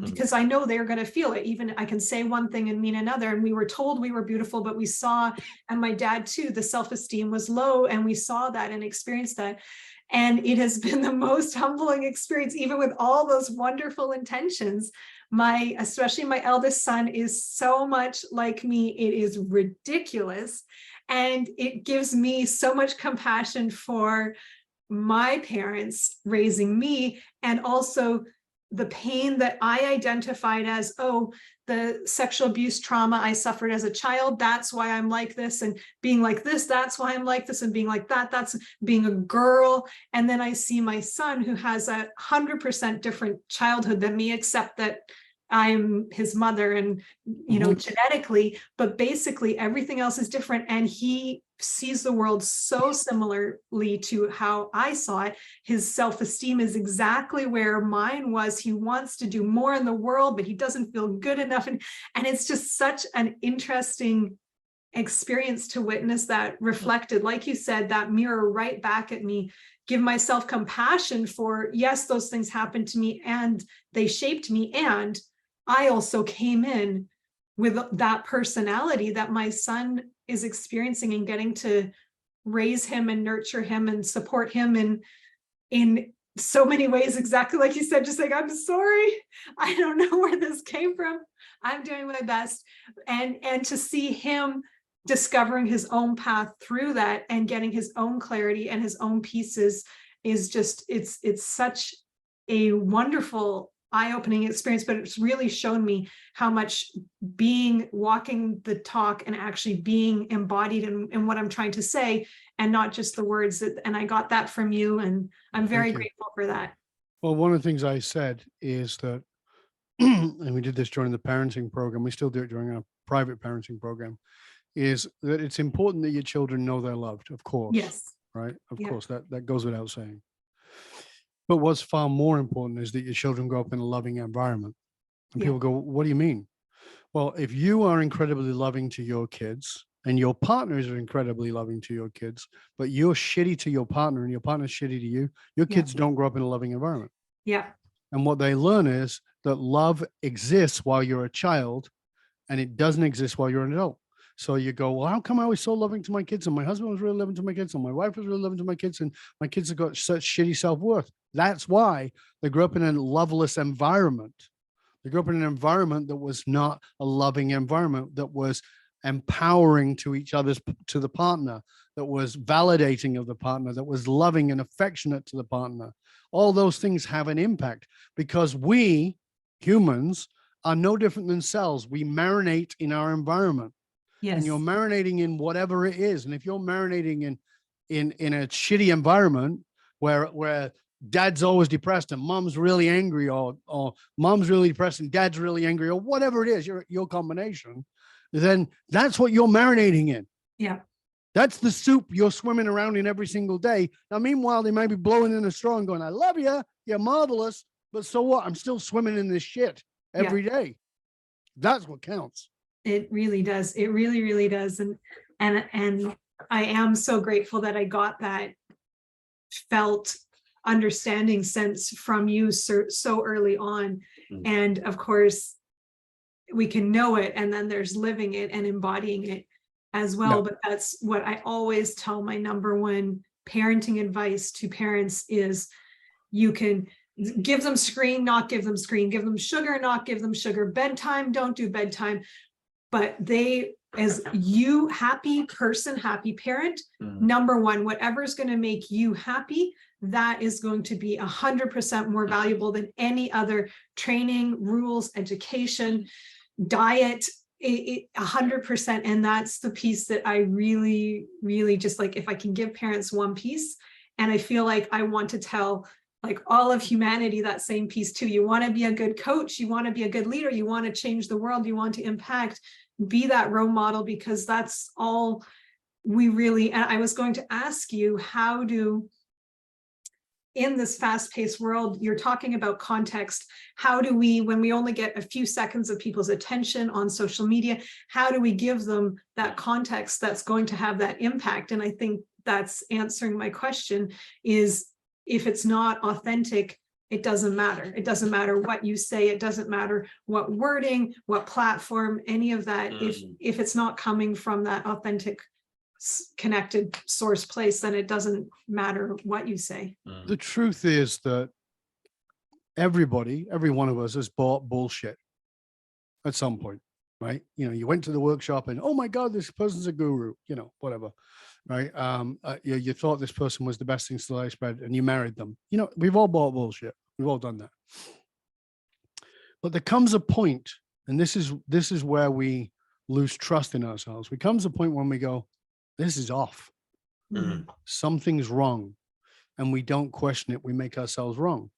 because I know they're going to feel it. Even I can say one thing and mean another. And we were told we were beautiful, but we saw, and my dad too, the self-esteem was low, and we saw that and experienced that. And it has been the most humbling experience, even with all those wonderful intentions. Especially my eldest son is so much like me. It is ridiculous. And it gives me so much compassion for my parents raising me, and also the pain that I identified as, oh, the sexual abuse trauma I suffered as a child, that's why I'm like this, and being like this, that's why I'm like this, and being like that, that's being a girl. And then I see my son who has 100% different childhood than me, except that I'm his mother and, you know, genetically, but basically everything else is different. And he sees the world so similarly to how I saw it. His self-esteem is exactly where mine was. He wants to do more in the world, but he doesn't feel good enough. And it's just such an interesting experience to witness that reflected, like you said, that mirror right back at me. Give myself compassion for, yes, those things happened to me and they shaped me. And I also came in with that personality that my son is experiencing, and getting to raise him and nurture him and support him in so many ways, exactly like you said, just like, I'm sorry, I don't know where this came from. I'm doing my best. And to see him discovering his own path through that and getting his own clarity and his own pieces is just, it's such a wonderful eye-opening experience. But it's really shown me how much walking the talk and actually being embodied in what I'm trying to say, and not just the words. And I got that from you, and I'm very grateful for that. Well, one of the things I said is that, and we did this during the parenting program, we still do it during our private parenting program, is that it's important that your children know they're loved, of course. Yes. Right? Of course, that goes without saying. But what's far more important is that your children grow up in a loving environment. And people go, what do you mean? Well, if you are incredibly loving to your kids, and your partners are incredibly loving to your kids, but you're shitty to your partner and your partner's shitty to you, your kids don't grow up in a loving environment. Yeah. And what they learn is that love exists while you're a child and it doesn't exist while you're an adult. So you go, well, how come I was so loving to my kids and my husband was really loving to my kids and my wife was really loving to my kids and my kids have got such shitty self-worth? That's why they grew up in a loveless environment. They grew up in an environment that was not a loving environment, that was empowering to each other's, to the partner, that was validating of the partner, that was loving and affectionate to the partner. All those things have an impact because we humans are no different than cells. We marinate in our environment. Yes. And you're marinating in whatever it is. And if you're marinating in a shitty environment where dad's always depressed and mom's really angry, or mom's really depressed and dad's really angry, or whatever it is, your combination, then that's what you're marinating in. Yeah. That's the soup you're swimming around in every single day. Now, meanwhile, they may be blowing in a straw and going, I love you. You're marvelous. But so what? I'm still swimming in this shit every day. That's what counts. It really does. It really, really does. And I am so grateful that I got that felt understanding sense from you so early on. And of course, we can know it, and then there's living it and embodying it as well. Yeah. But that's what I always tell my number one parenting advice to parents is you can give them screen, not give them screen, give them sugar, not give them sugar, bedtime, don't do bedtime. But they, as you happy person, happy parent, number one, whatever is going to make you happy, that is going to be 100% more valuable than any other training, rules, education, diet, 100%. And that's the piece that I really, really just like, if I can give parents one piece, and I feel like I want to tell like all of humanity that same piece too. You want to be a good coach, you want to be a good leader, you want to change the world, you want to impact, be that role model, because that's all we really, and I was going to ask you, how do, in this fast-paced world, you're talking about context, how do we, when we only get a few seconds of people's attention on social media, how do we give them that context that's going to have that impact? And I think that's answering my question is, if it's not authentic, it doesn't matter. It doesn't matter what you say. It doesn't matter what wording, what platform, any of that. If it's not coming from that authentic, connected source place, then it doesn't matter what you say. The truth is that every one of us has bought bullshit at some point, right? You know, you went to the workshop and, oh my God, this person's a guru, you know, whatever. Right. You thought this person was the best thing sliced bread and you married them. You know, we've all bought bullshit. We've all done that. But there comes a point, and this is where we lose trust in ourselves. There comes a point when we go, this is off. Something's wrong. And we don't question it. We make ourselves wrong.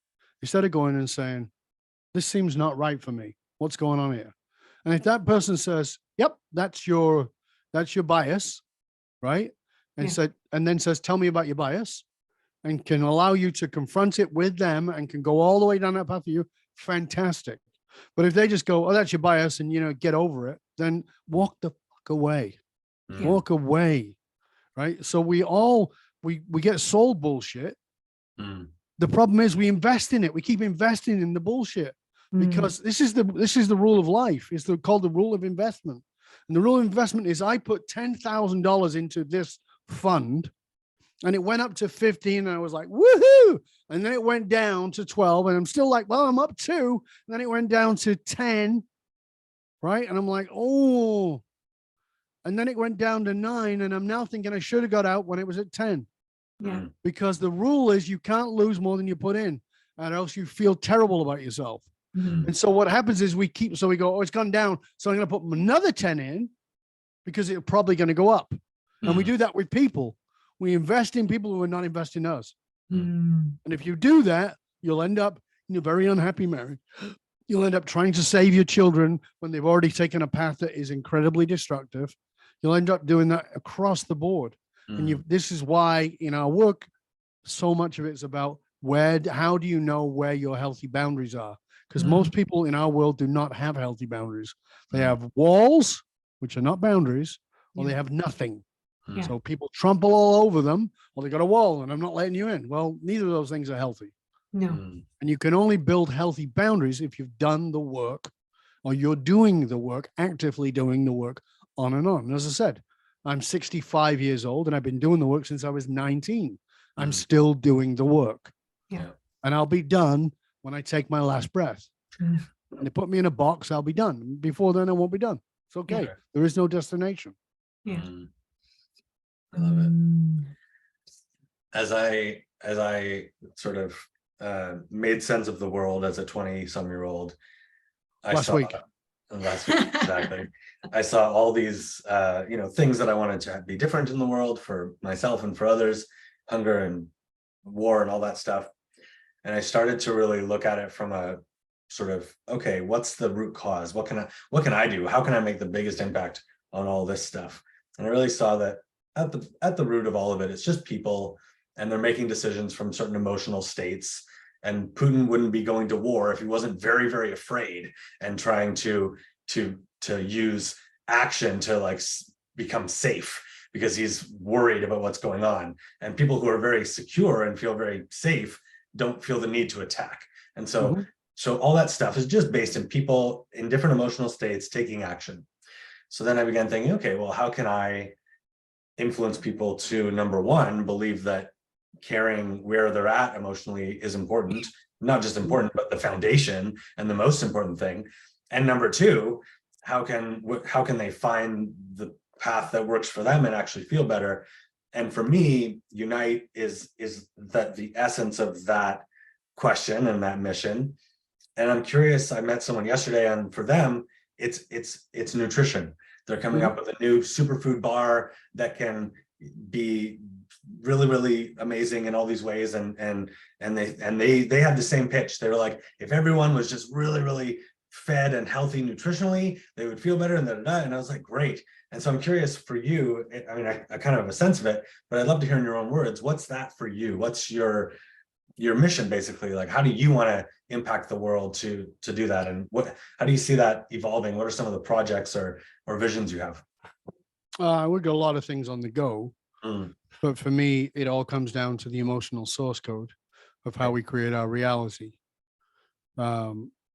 Instead of going and saying, this seems not right for me. What's going on here? And if that person says, yep, that's your bias, right? And then says, tell me about your bias, and can allow you to confront it with them and can go all the way down that path for you, fantastic. But if they just go, oh, that's your bias, and, you know, get over it, then walk the fuck away. Walk away, right? So we get sold bullshit. The problem is we invest in it. We keep investing in the bullshit because this is the rule of life. It's called the rule of investment. And the rule of investment is I put $10,000 into this fund and it went up to 15 and I was like, woohoo. And then it went down to 12 and I'm still like, well, I'm up 2. And then it went down to 10. Right. And I'm like, oh, and then it went down to 9. And I'm now thinking I should have got out when it was at 10. Yeah. Because the rule is you can't lose more than you put in, or else you feel terrible about yourself. And so what happens is we go, oh, it's gone down. So I'm going to put another 10 in because it's probably going to go up. And we do that with people. We invest in people who are not investing in us. And if you do that, you'll end up in a very unhappy marriage. You'll end up trying to save your children when they've already taken a path that is incredibly destructive. You'll end up doing that across the board. And this is why in our work, so much of it's about how do you know where your healthy boundaries are? Because most people in our world do not have healthy boundaries. They have walls, which are not boundaries, or they have nothing. Yeah. So people trample all over them, well, they got a wall and I'm not letting you in. Well, neither of those things are healthy. No. And you can only build healthy boundaries if you've done the work, or you're doing the work, actively doing the work on and on. And as I said, I'm 65 years old and I've been doing the work since I was 19. I'm still doing the work. Yeah. And I'll be done when I take my last breath. Mm. And they put me in a box, I'll be done. Before then, I won't be done. It's okay. Yeah. There is no destination. Yeah. I love it. As I sort of made sense of the world as a 20-some-year-old, Last week, exactly. I saw all these things that I wanted to be different in the world for myself and for others, hunger and war and all that stuff. And I started to really look at it from a sort of, okay, what's the root cause? What can I do? How can I make the biggest impact on all this stuff? And I really saw that at the root of all of it, it's just people, and they're making decisions from certain emotional states. And Putin wouldn't be going to war if he wasn't very, very afraid and trying to use action to like become safe, because he's worried about what's going on. And people who are very secure and feel very safe don't feel the need to attack. And so so all that stuff is just based in people in different emotional states taking action. So then I began thinking, okay, well, how can I influence people to, number one, believe that caring where they're at emotionally is important, not just important, but the foundation and the most important thing. And number two, how can they find the path that works for them and actually feel better? And for me, Unite is that the essence of that question and that mission. And I'm curious, I met someone yesterday, and for them, it's nutrition. They're coming up with a new superfood bar that can be really, really amazing in all these ways. And they have the same pitch. They were like, if everyone was just really, really fed and healthy nutritionally, they would feel better, and and I was like, great. And so I'm curious for you, I mean, I kind of have a sense of it, but I'd love to hear in your own words, what's that for you? What's your mission, basically? Like, how do you want to impact the world to do that? And how do you see that evolving? What are some of the projects or visions you have? We've got a lot of things on the go, but for me, it all comes down to the emotional source code of how we create our reality,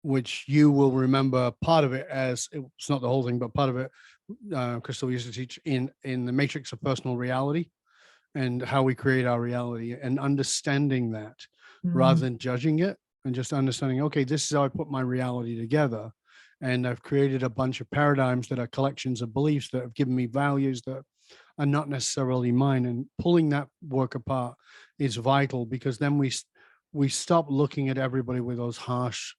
which you will remember part of it as, it's not the whole thing, but part of it, Kristall used to teach in the matrix of personal reality, and how we create our reality, and understanding that rather than judging it, and just understanding, okay, this is how I put my reality together. And I've created a bunch of paradigms that are collections of beliefs that have given me values that are not necessarily mine. And pulling that work apart is vital, because then we stop looking at everybody with those harsh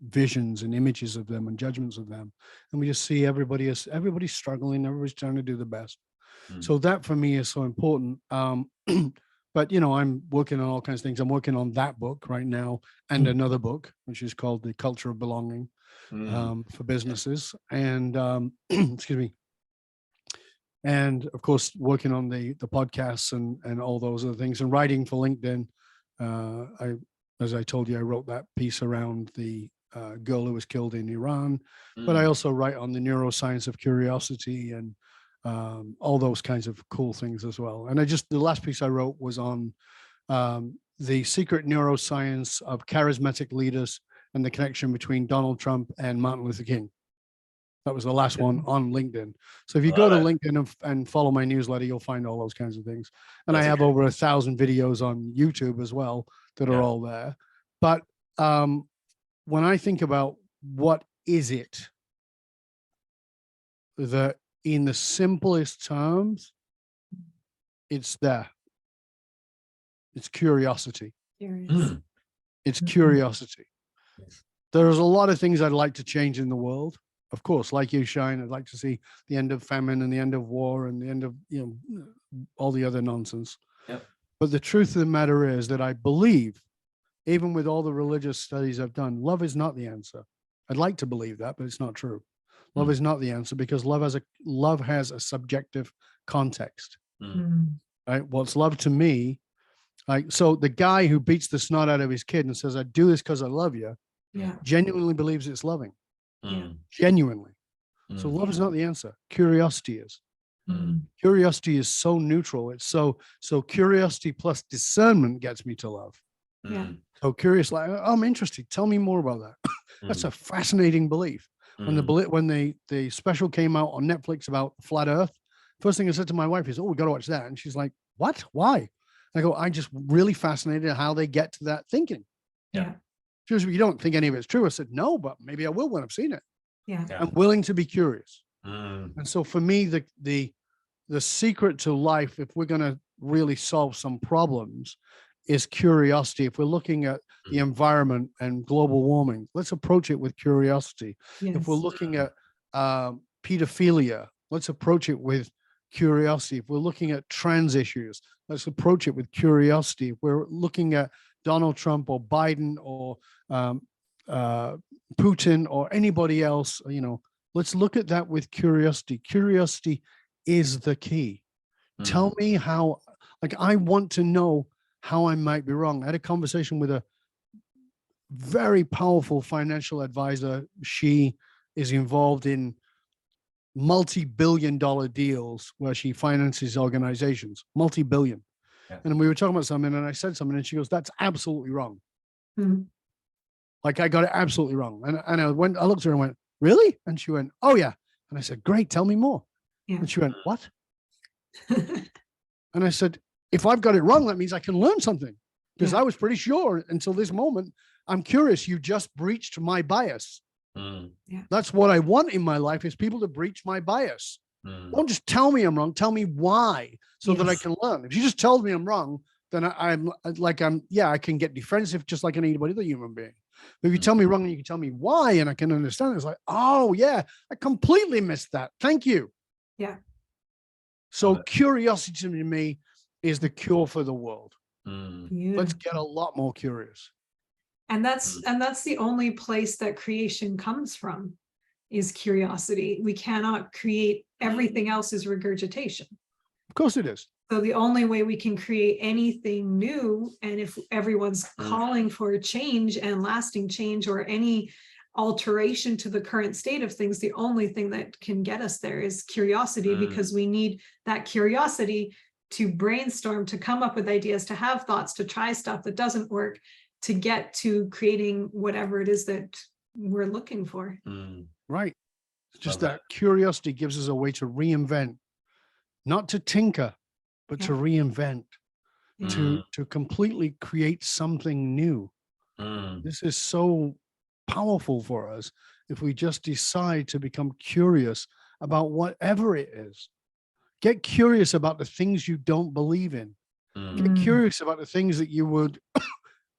visions and images of them and judgments of them. And we just see everybody's struggling, everybody's trying to do the best. So that for me is so important. But, I'm working on all kinds of things. I'm working on that book right now, and another book, which is called The Culture of Belonging, for businesses. And, excuse me. And of course, working on the podcasts and all those other things, and writing for LinkedIn. As I told you, I wrote that piece around the girl who was killed in Iran, but I also write on the neuroscience of curiosity and all those kinds of cool things as well. And the last piece I wrote was on the secret neuroscience of charismatic leaders and the connection between Donald Trump and Martin Luther King. That was the last one on LinkedIn. So if you go to LinkedIn and follow my newsletter, you'll find all those kinds of things. And I have over 1,000 videos on YouTube as well that are all there. But when I think about what is it that, in the simplest terms, it's there. It's curiosity. It's curiosity. There's a lot of things I'd like to change in the world. Of course, like you, Shine, I'd like to see the end of famine and the end of war and the end of, all the other nonsense. Yep. But the truth of the matter is that I believe, even with all the religious studies I've done, love is not the answer. I'd like to believe that, but it's not true. Love is not the answer, because love has a subjective context. Right? What's love to me? So the guy who beats the snot out of his kid and says, "I do this because I love you," genuinely believes it's loving. Genuinely. So love is not the answer. Curiosity is. Curiosity is so neutral. It's so curiosity plus discernment gets me to love. Yeah. So curious, like, oh, I'm interested. Tell me more about that. That's a fascinating belief. When the special came out on Netflix about flat Earth, first thing I said to my wife is, "Oh, we got to watch that." And she's like, "What? Why?" I go, "I'm just really fascinated how they get to that thinking." Yeah. She goes, "You don't think any of it's true?" I said, "No, but maybe I will when I've seen it." Yeah. Yeah. I'm willing to be curious. Mm. And so for me, the secret to life, if we're going to really solve some problems, is curiosity. If we're looking at the environment and global warming, let's approach it with curiosity. If we're Yes. looking at pedophilia, let's approach it with curiosity. If we're looking at trans issues, let's approach it with curiosity. If we're looking at Donald Trump or Biden or Putin or anybody else, let's look at that with curiosity. Curiosity is the key. Tell me how, like, I want to know how I might be wrong. I had a conversation with a very powerful financial advisor. She is involved in multi-billion-dollar deals where she finances organizations, multi-billion. Yeah. And we were talking about something and I said something and she goes, "That's absolutely wrong." Mhm. Like, I got it absolutely wrong. And I looked at her and went, "Really?" And she went, "Oh yeah." And I said, "Great, tell me more." Yeah. And she went, "What?" And I said, "If I've got it wrong, that means I can learn something, because Yeah. I was pretty sure until this moment. I'm curious. You just breached my bias. That's what I want in my life, is people to breach my bias. Don't just tell me I'm wrong. Tell me why, so that I Yes. can learn. If you just tell me I'm wrong, then I can get defensive just like anybody other human being. But if you tell me wrong and you can tell me why and I can understand, it's like, oh yeah, I completely missed that. Thank you." Yeah. So curiosity to me is the cure for the world. Beautiful. Let's get a lot more curious. And that's the only place that creation comes from, is curiosity. We cannot create, everything else is regurgitation. Of course it is. So the only way we can create anything new, and if everyone's calling for change and lasting change or any alteration to the current state of things, the only thing that can get us there is curiosity, because we need that curiosity to brainstorm, to come up with ideas, to have thoughts, to try stuff that doesn't work, to get to creating whatever it is that we're looking for. Right. It's just Love that curiosity gives us a way to reinvent, not to tinker, but to reinvent, to completely create something new. This is so powerful for us if we just decide to become curious about whatever it is. Get curious about the things you don't believe in. Get curious about the things that you would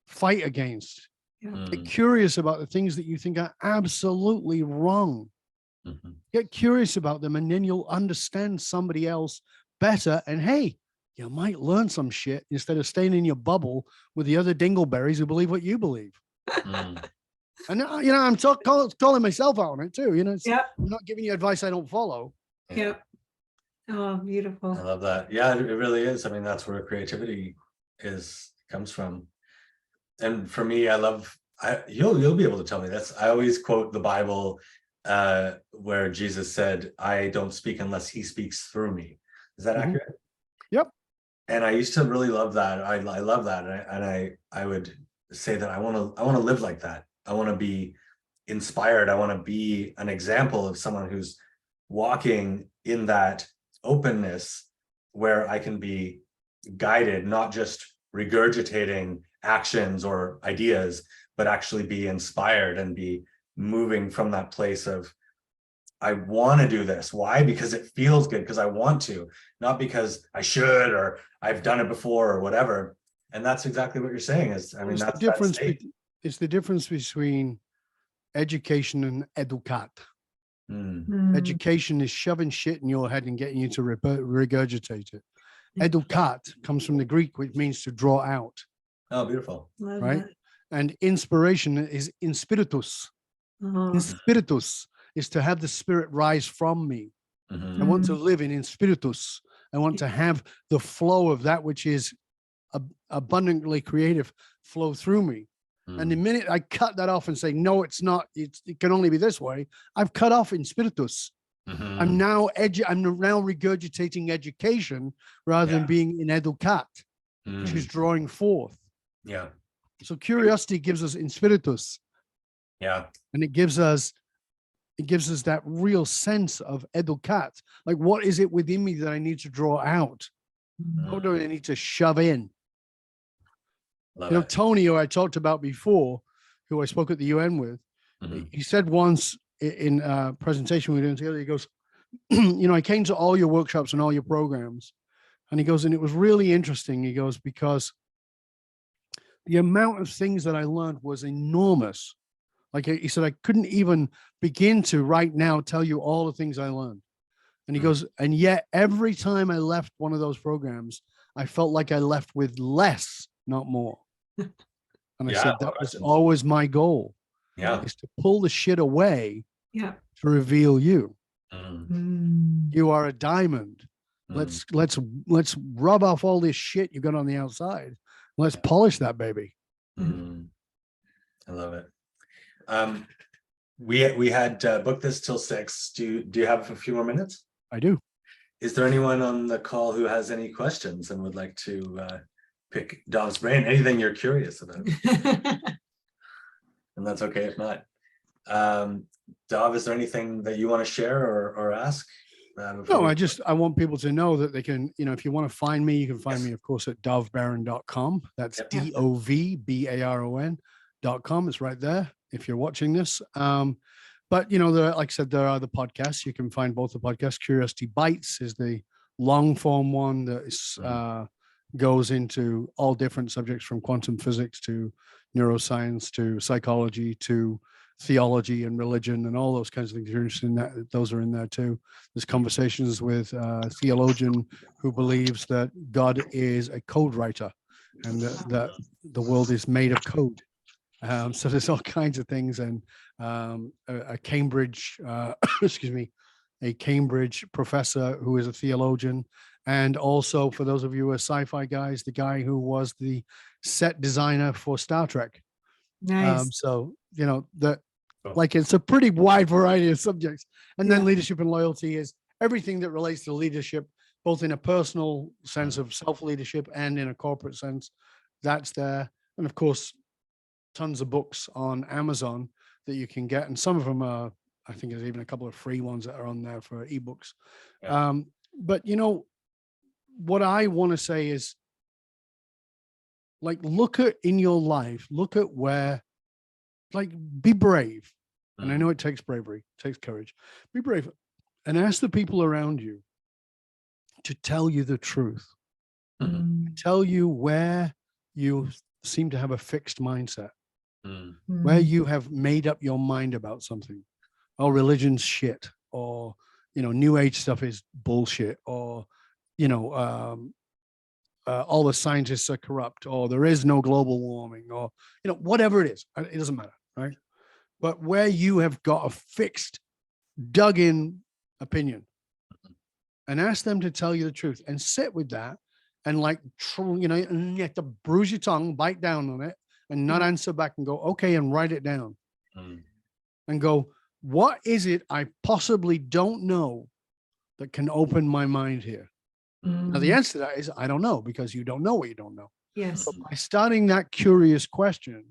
fight against. Get curious about the things that you think are absolutely wrong. Get curious about them, and then you'll understand somebody else better. And hey, you might learn some shit instead of staying in your bubble with the other dingleberries who believe what you believe. And I'm calling myself out on it too. I'm not giving you advice I don't follow. Yep. Oh, beautiful. I love that. Yeah, it really is. I mean, that's where creativity comes from. And for me, you'll be able to tell me this. I always quote the Bible where Jesus said, "I don't speak unless he speaks through me." Is that accurate? Yep. And I used to really love that. I love that. And I would say that I want to live like that. I want to be inspired. I want to be an example of someone who's walking in that openness, where I can be guided, not just regurgitating actions or ideas, but actually be inspired and be moving from that place of, I want to do this. Why? Because it feels good, because I want to, not because I should or I've done it before or whatever. And that's exactly what you're saying is, I mean, that's the difference. that state. It's the difference between education and educat. Education is shoving shit in your head and getting you to regurgitate it. Educat comes from the Greek, which means to draw out. Oh, beautiful. Love right? that. And inspiration is inspiritus. Inspiritus is to have the spirit rise from me. I want to live in inspiritus. I want to have the flow of that which is abundantly creative flow through me. And the minute I cut that off and say, no, it's not, it can only be this way, I've cut off inspiritus. I'm now regurgitating education rather than being in educat, which is drawing forth. Yeah. So curiosity gives us inspiritus, Yeah. and it gives us that real sense of educat. Like, what is it within me that I need to draw out? What do I need to shove in? Love it. Tony, who I talked about before, who I spoke at the UN with, he said once in a presentation we were doing together, he goes, I came to all your workshops and all your programs. And he goes, and it was really interesting. He goes, because the amount of things that I learned was enormous. Like he said, I couldn't even begin to right now tell you all the things I learned. And he goes, and yet every time I left one of those programs, I felt like I left with less, not more. And I said, that was always my goal. Yeah. Is to pull the shit away Yeah. to reveal you. Mm. You are a diamond. Let's rub off all this shit you got on the outside. Let's polish that baby. I love it. We had booked this till 6. Do you have a few more minutes? I do. Is there anyone on the call who has any questions and would like to pick Dov's brain? Anything you're curious about? And that's okay if not. Dov, is there anything that you want to share or ask? No, I want people to know that they can, if you want to find me, you can find me, of course, at dovbaron.com. That's DOVBARON.com. It's right there if you're watching this. But, like I said, there are the podcasts. You can find both the podcasts. Curiosity Bites is the long form one that is, goes into all different subjects from quantum physics to neuroscience to psychology to theology and religion and all those kinds of things. You're interested in that, those are in there too. There's conversations with a theologian who believes that God is a code writer and that the world is made of code. So there's all kinds of things. And a Cambridge, a Cambridge professor who is a theologian. And also, for those of you who are sci-fi guys, the guy who was the set designer for Star Trek. Nice. So, like it's a pretty wide variety of subjects. And then leadership and loyalty is everything that relates to leadership, both in a personal sense of self-leadership and in a corporate sense. That's there. And of course, tons of books on Amazon that you can get. And some of them are, I think there's even a couple of free ones that are on there for ebooks. Yeah. But what I want to say is, like, look at in your life, look at where, like, be brave. And I know it takes bravery, it takes courage. Be brave and ask the people around you to tell you the truth. Tell you where you seem to have a fixed mindset, where you have made up your mind about something. Oh, religion's shit, or, new age stuff is bullshit, or, all the scientists are corrupt, or there is no global warming, or, whatever it is, it doesn't matter, right? But where you have got a fixed, dug in opinion, and ask them to tell you the truth and sit with that and, like, and you have to bruise your tongue, bite down on it and not answer back and go, okay, and write it down and go, what is it I possibly don't know that can open my mind here? Now, the answer to that is, I don't know, because you don't know what you don't know. Yes. But by starting that curious question,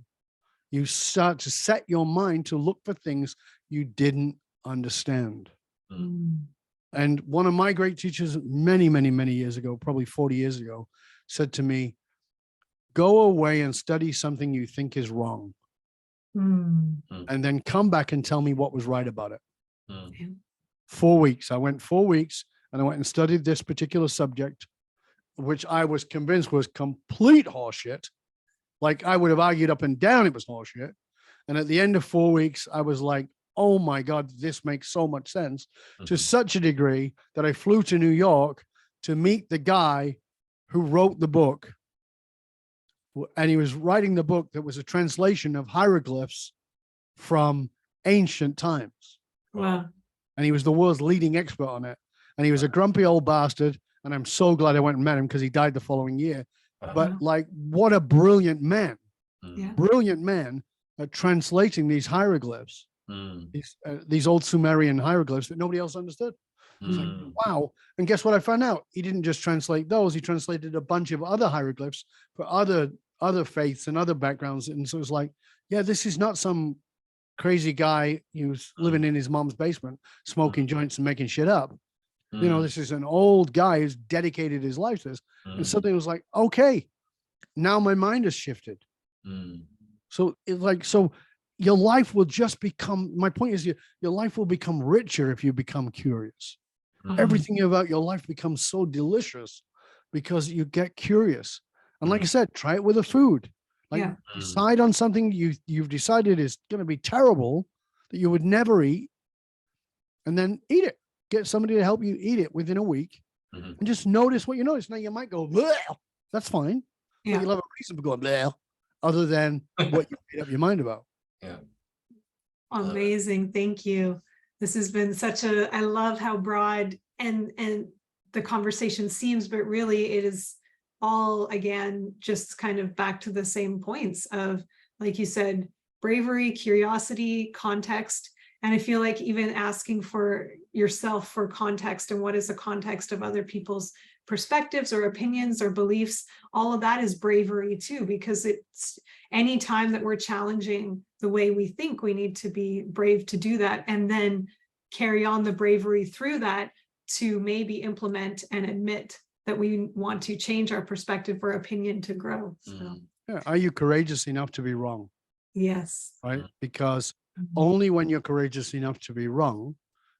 you start to set your mind to look for things you didn't understand. And one of my great teachers many, many, many years ago, probably 40 years ago, said to me, go away and study something you think is wrong. And then come back and tell me what was right about it. 4 weeks. I went 4 weeks and I went and studied this particular subject, which I was convinced was complete horseshit. Like, I would have argued up and down it was horseshit. And at the end of 4 weeks, I was like, oh my God, this makes so much sense, to such a degree that I flew to New York to meet the guy who wrote the book. And he was writing the book that was a translation of hieroglyphs from ancient times. Wow. And he was the world's leading expert on it. And he was a grumpy old bastard. And I'm so glad I went and met him, because he died the following year. But, like, what a brilliant man. Brilliant man at translating these hieroglyphs, these old Sumerian hieroglyphs that nobody else understood. It's like, wow. And guess what I found out? He didn't just translate those. He translated a bunch of other hieroglyphs for other other faiths and other backgrounds. And so it's like, yeah, this is not some crazy guy who's living in his mom's basement, smoking joints and making shit up. You know, this is an old guy who's dedicated his life to this. And something was like, okay, now my mind has shifted. So it's like, so your life will just become, my point is your life will become richer if you become curious. Everything about your life becomes so delicious because you get curious. And like I said, try it with the food. Like decide on something you've decided is going to be terrible that you would never eat, and then eat it. Get somebody to help you eat it within a week, and just notice what you notice. Now you might go, bleh. That's fine. But you'll have a reason for going, bleh, other than what you made up your mind about. Yeah. Amazing. Thank you. This has been such a, I love how broad and the conversation seems, but really it is all, again, just kind of back to the same points of, like you said, bravery, curiosity, context. And I feel like even asking for yourself for context and what is the context of other people's perspectives or opinions or beliefs, all of that is bravery too, because it's any time that we're challenging the way we think, we need to be brave to do that, and then carry on the bravery through that to maybe implement and admit that we want to change our perspective or opinion to grow. So, Yeah. Are you courageous enough to be wrong? yes. Right? Because only when you're courageous enough to be wrong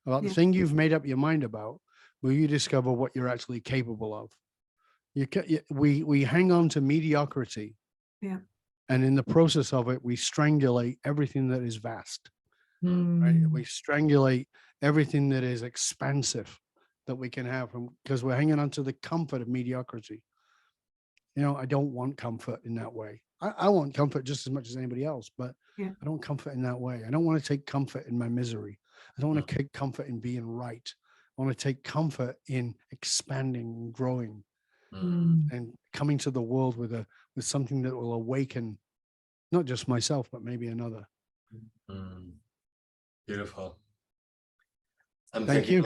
about the thing you've made up your mind about will you discover what you're actually capable of. We hang on to mediocrity. Yeah. And in the process of it, we strangulate everything that is vast. Right? We strangulate everything that is expansive that we can have, because we're hanging on to the comfort of mediocrity. You know, I don't want comfort in that way. I want comfort just as much as anybody else, but I don't comfort in that way. I don't want to take comfort in my misery. I don't want to take comfort in being right. I want to take comfort in expanding and growing and coming to the world with something that will awaken not just myself, but maybe another. Beautiful. Thank you.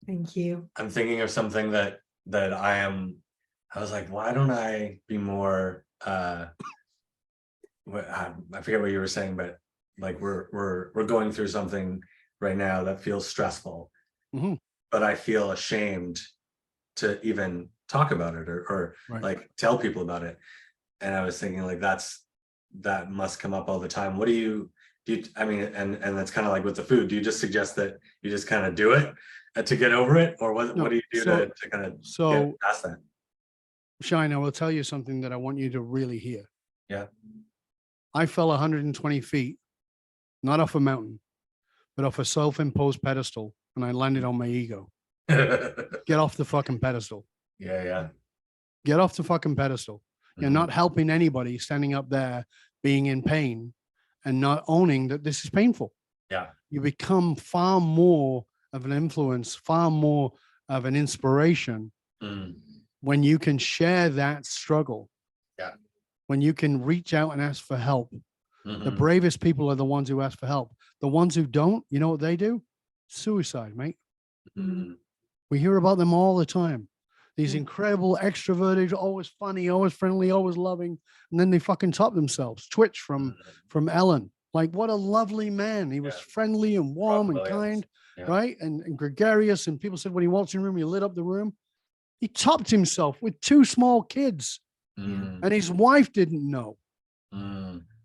Thank you. I'm thinking of something that I was like, why don't I be more, I forget what you were saying, but like we're going through something right now that feels stressful, but I feel ashamed to even talk about it or like tell people about it. And I was thinking like, that must come up all the time. What do you, I mean, and that's kind of like with the food, do you just suggest that you just kind of do it to get over it, or what do you do to kind of get past that? Shine, I will tell you something that I want you to really hear. Yeah. I fell 120 feet, not off a mountain, but off a self-imposed pedestal, and I landed on my ego. Get off the fucking pedestal. Yeah. Get off the fucking pedestal. You're not helping anybody standing up there being in pain and not owning that this is painful. Yeah. You become far more of an influence, far more of an inspiration when you can share that struggle. Yeah. When you can reach out and ask for help. The bravest people are the ones who ask for help. The ones who don't, you know what they do? Suicide, mate. We hear about them all the time. These incredible extroverted, always funny, always friendly, always loving, and then they fucking top themselves. Twitch from Ellen. Like, what a lovely man. He was friendly and warm and kind, right? And gregarious. And people said when he walked in the room, he lit up the room. He topped himself with 2 small kids. And his wife didn't know.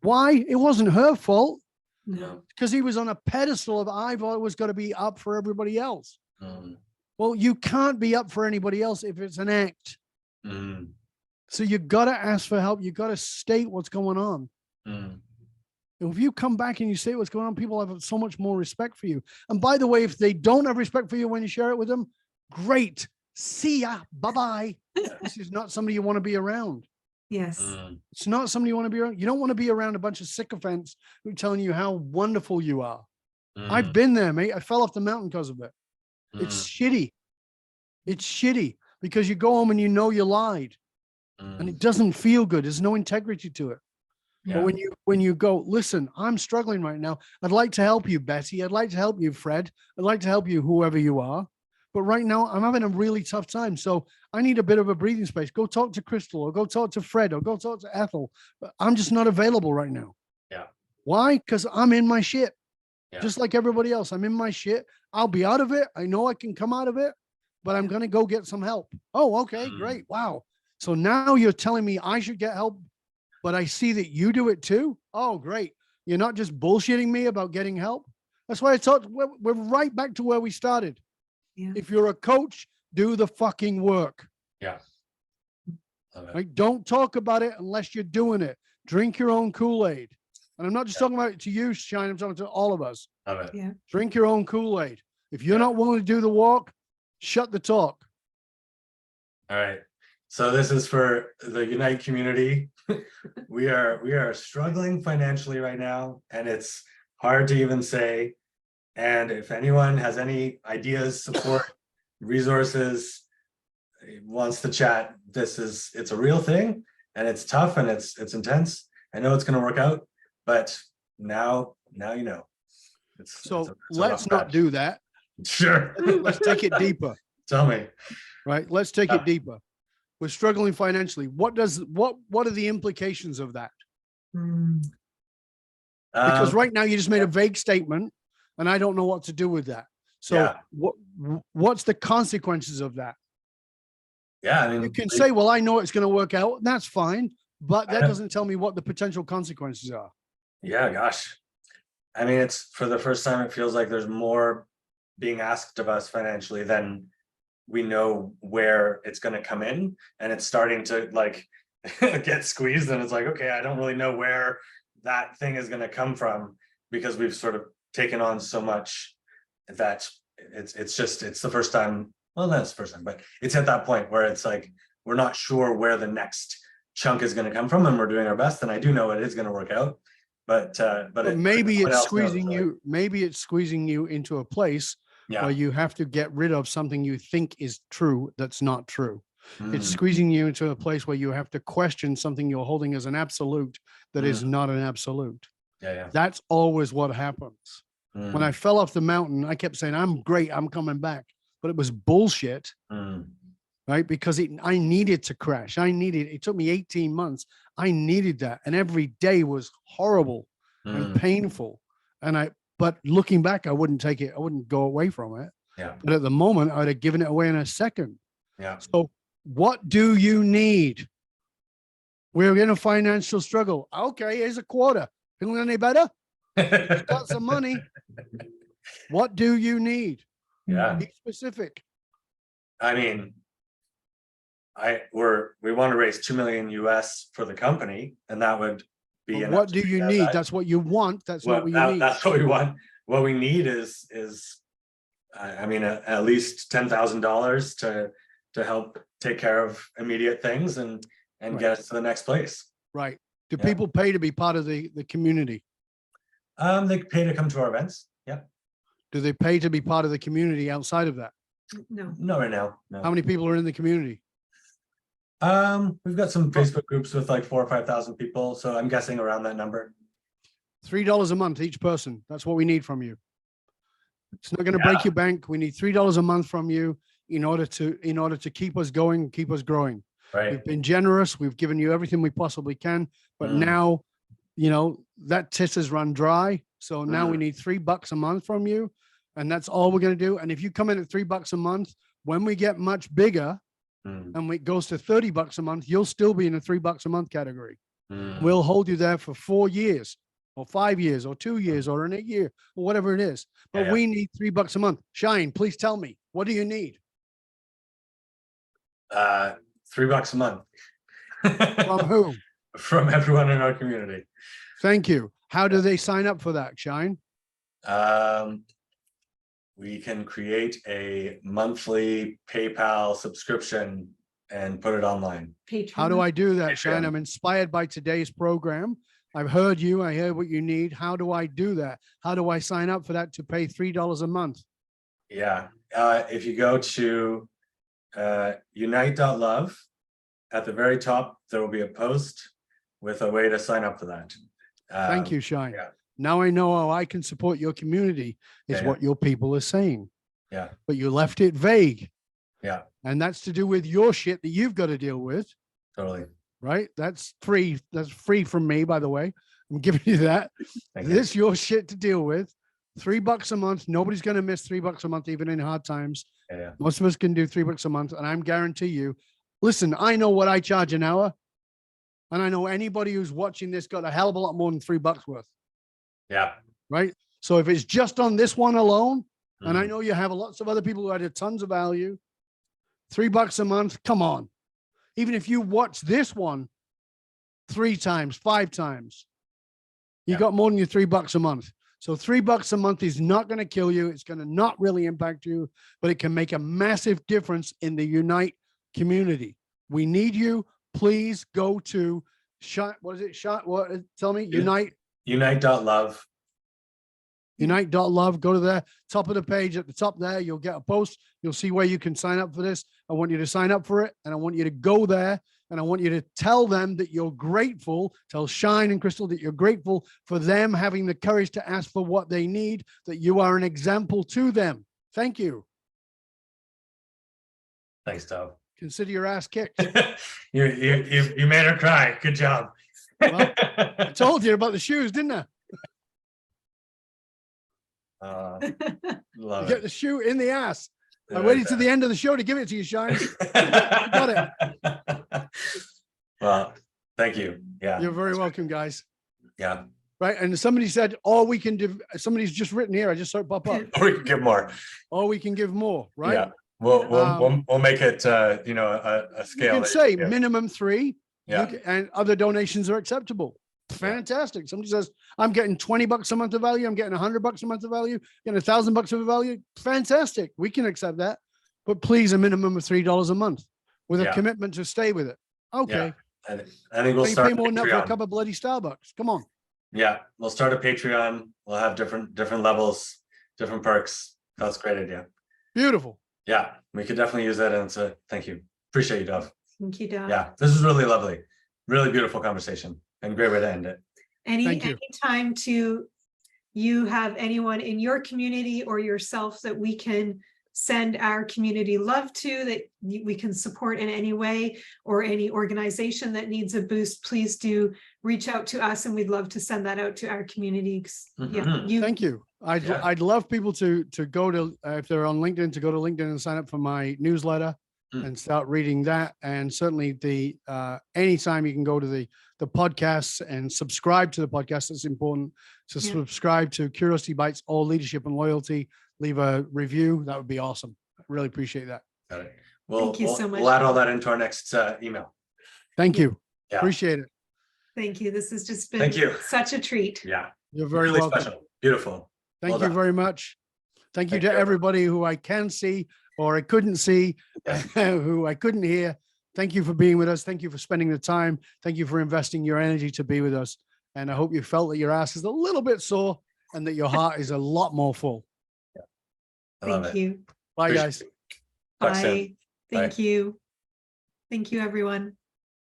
Why? It wasn't her fault. No. Because he was on a pedestal of I've always got to be up for everybody else. Well, you can't be up for anybody else if it's an act. So you got to ask for help. You got to state what's going on. If you come back and you say what's going on, people have so much more respect for you. And by the way, if they don't have respect for you when you share it with them, great. See ya. Bye-bye. This is not somebody you want to be around. Yes. It's not somebody you want to be around. You don't want to be around a bunch of sycophants who are telling you how wonderful you are. I've been there, mate. I fell off the mountain because of it. It's shitty. It's shitty because you go home and you know you lied and it doesn't feel good. There's no integrity to it. But when you go, listen, I'm struggling right now. I'd like to help you, Betty. I'd like to help you, Fred. I'd like to help you, whoever you are. But right now I'm having a really tough time. So I need a bit of a breathing space. Go talk to Kristall, or go talk to Fred, or go talk to Ethel. But I'm just not available right now. Yeah. Why? Because I'm in my shit. Yeah. Just like everybody else. I'm in my shit. I'll be out of it. I know I can come out of it, but I'm going to go get some help. Oh, okay, great. Wow. So now you're telling me I should get help, but I see that you do it too. Oh, great. You're not just bullshitting me about getting help. That's why I thought we're right back to where we started. Yeah. If you're a coach, do the fucking work. Yeah. Love it. Right? Don't talk about it unless you're doing it. Drink your own Kool-Aid. And I'm not just talking about it to you, Shine. I'm talking to all of us. Love it. Yeah. Drink your own Kool-Aid. If you're Yeah. not willing to do the walk, shut the talk. All right. So this is for the Unite community. We are struggling financially right now, and it's hard to even say. And if anyone has any ideas, support, resources, wants to chat, it's a real thing, and it's tough, and it's intense. I know it's going to work out, but now you know. So it's a let's rough not patch. do that. Sure. Let's take it deeper, Tell me. right? Let's take it deeper. We're struggling financially. What are the implications of that? Because right now you just made a vague statement, and I don't know what to do with that. So Yeah. what's the consequences of that? Yeah, I mean, You can say, well, I know it's going to work out. That's fine. But that know. doesn't tell me what the potential consequences are. yeah, gosh. I mean, it's for the first time, it feels like there's more being asked of us financially than we know where it's going to come in. And it's starting to like get squeezed. And it's like, okay, I don't really know where that thing is going to come from, because we've sort of taken on so much that it's the first time. Well, that's the first time, but it's at that point where it's like, we're not sure where the next chunk is going to come from, and we're doing our best. And I do know it is going to work out, but maybe it's squeezing like, you. Maybe it's squeezing you into a place where you have to get rid of something you think is true that's not true. It's squeezing you into a place where you have to question something you're holding as an absolute that is not an absolute. Yeah. That's always what happens. When I fell off the mountain, I kept saying, I'm great, I'm coming back. But it was bullshit, right? Because I needed to crash. It took me 18 months. I needed that. And every day was horrible and painful. But looking back, I wouldn't take it. I wouldn't go away from it. Yeah. But at the moment, I'd have given it away in a second. Yeah. So what do you need? We're in a financial struggle. Okay, here's a quarter. Feeling any better? Got some money. What do you need? Yeah. Be specific. I mean, we want to raise 2 million US for the company, and that would be But what do you need? That's what you want. That's not what you need. That's what we want. What we need is I mean, at least $10,000 to help take care of immediate things and get us to the next place. Right. Do people pay to be part of the community? They pay to come to our events. Yeah. Do they pay to be part of the community outside of that? No. No, right now. No. How many people are in the community? We've got some Facebook groups with like 4,000 or 5,000 people, so I'm guessing around that number. $3 a month each person. That's what we need from you. It's not going to break your bank. We need $3 a month from you in order to keep us going, keep us growing. Right. We've been generous. We've given you everything we possibly can, but now, that tit has run dry. So now we need $3 a month from you, and that's all we're going to do. And if you come in at $3 a month, when we get much bigger and it goes to $30 a month, you'll still be in the $3 a month category. We'll hold you there for 4 years or 5 years or 2 years or in a year or whatever it is. But we need $3 a month. Shine, please tell me, what do you need? $3 a month. From who? From everyone in our community. Thank you. How do they sign up for that, Shine? We can create a monthly PayPal subscription and put it online. How do I do that, Shine? Patreon. I'm inspired by today's program. I've heard you. I heard what you need. How do I do that? How do I sign up for that to pay $3 a month? Yeah. If you go to unite.love, at the very top, there will be a post with a way to sign up for that. Thank you, Shine. yeah. Now I know how I can support your community, is what your people are saying. Yeah. but you left it vague. Yeah. And that's to do with your shit that you've got to deal with. Totally. Right? That's free. That's free from me, by the way. I'm giving you that. This your shit to deal with. $3 a month. Nobody's going to miss $3 a month, even in hard times. Yeah. Most of us can do $3 a month. And I'm guarantee you, listen, I know what I charge an hour. And I know anybody who's watching this got a hell of a lot more than $3 worth. Yeah. Right. So if it's just on this one alone, and I know you have lots of other people who added tons of value, $3 a month, come on. Even if you watch this one 3 times, 5 times, you got more than your $3 a month. So $3 a month is not going to kill you. It's going to not really impact you, but it can make a massive difference in the Unite community. We need you. Please go to what is it? Tell me. Unite.love. Unite.love. Go to the top of the page at the top there. You'll get a post. You'll see where you can sign up for this. I want you to sign up for it. And I want you to go there. And I want you to tell them that you're grateful. Tell Shine and Kristall that you're grateful for them having the courage to ask for what they need, that you are an example to them. Thank you. Thanks, Dov. Consider your ass kicked. you made her cry. Good job. Well, I told you about the shoes, didn't I? Love You get the shoe in the ass. I Yeah, waited to the end of the show to give it to you, Shine. You got it. Well, thank you. Yeah. You're very welcome, guys. Yeah. Right. And somebody said, oh, we can do, somebody's just written here. I just saw it pop up. Or we can give more. Oh, we can give more. Right. Yeah. We'll make it, a scale. You can say minimum 3. Yeah. And other donations are acceptable. Fantastic. Somebody says, I'm getting $20 a month of value. I'm getting $100 a month of value, getting $1,000 of value. Fantastic. We can accept that. But please, a minimum of $3 a month with a commitment to stay with it. Okay. Yeah. I think we'll start pay more than that for a Patreon. cup of bloody Starbucks. Come on. Yeah. We'll start a Patreon. We'll have different levels, different perks. That's a great idea. Beautiful. Yeah. We could definitely use that. And so thank you. Appreciate you, Dov. Thank you, Dov. Yeah. This is really lovely. Really beautiful conversation and great way to end it. Anytime you have anyone in your community or yourself that we can send our community love to, that we can support in any way, or any organization that needs a boost, please do reach out to us, and we'd love to send that out to our community. Thank you. I'd love people to go to, if they're on LinkedIn, to go to LinkedIn and sign up for my newsletter and start reading that. And certainly anytime you can go to the podcasts and subscribe to the podcast. It's important to subscribe to Curiosity Bites, All Leadership and Loyalty. Leave a review. That would be awesome. I really appreciate that. Got it. Thank you so much. We'll add all that into our next email. Thank you. Yeah. Appreciate it. Thank you. This has just been such a treat. Yeah. You're very really welcome. Special. Beautiful. Thank you very much. Thank you to everybody who I can see or I couldn't see, who I couldn't hear. Thank you for being with us. Thank you for spending the time. Thank you for investing your energy to be with us. And I hope you felt that your ass is a little bit sore and that your heart is a lot more full. Thank you. Bye, guys. Bye. Thank you. Thank you, everyone.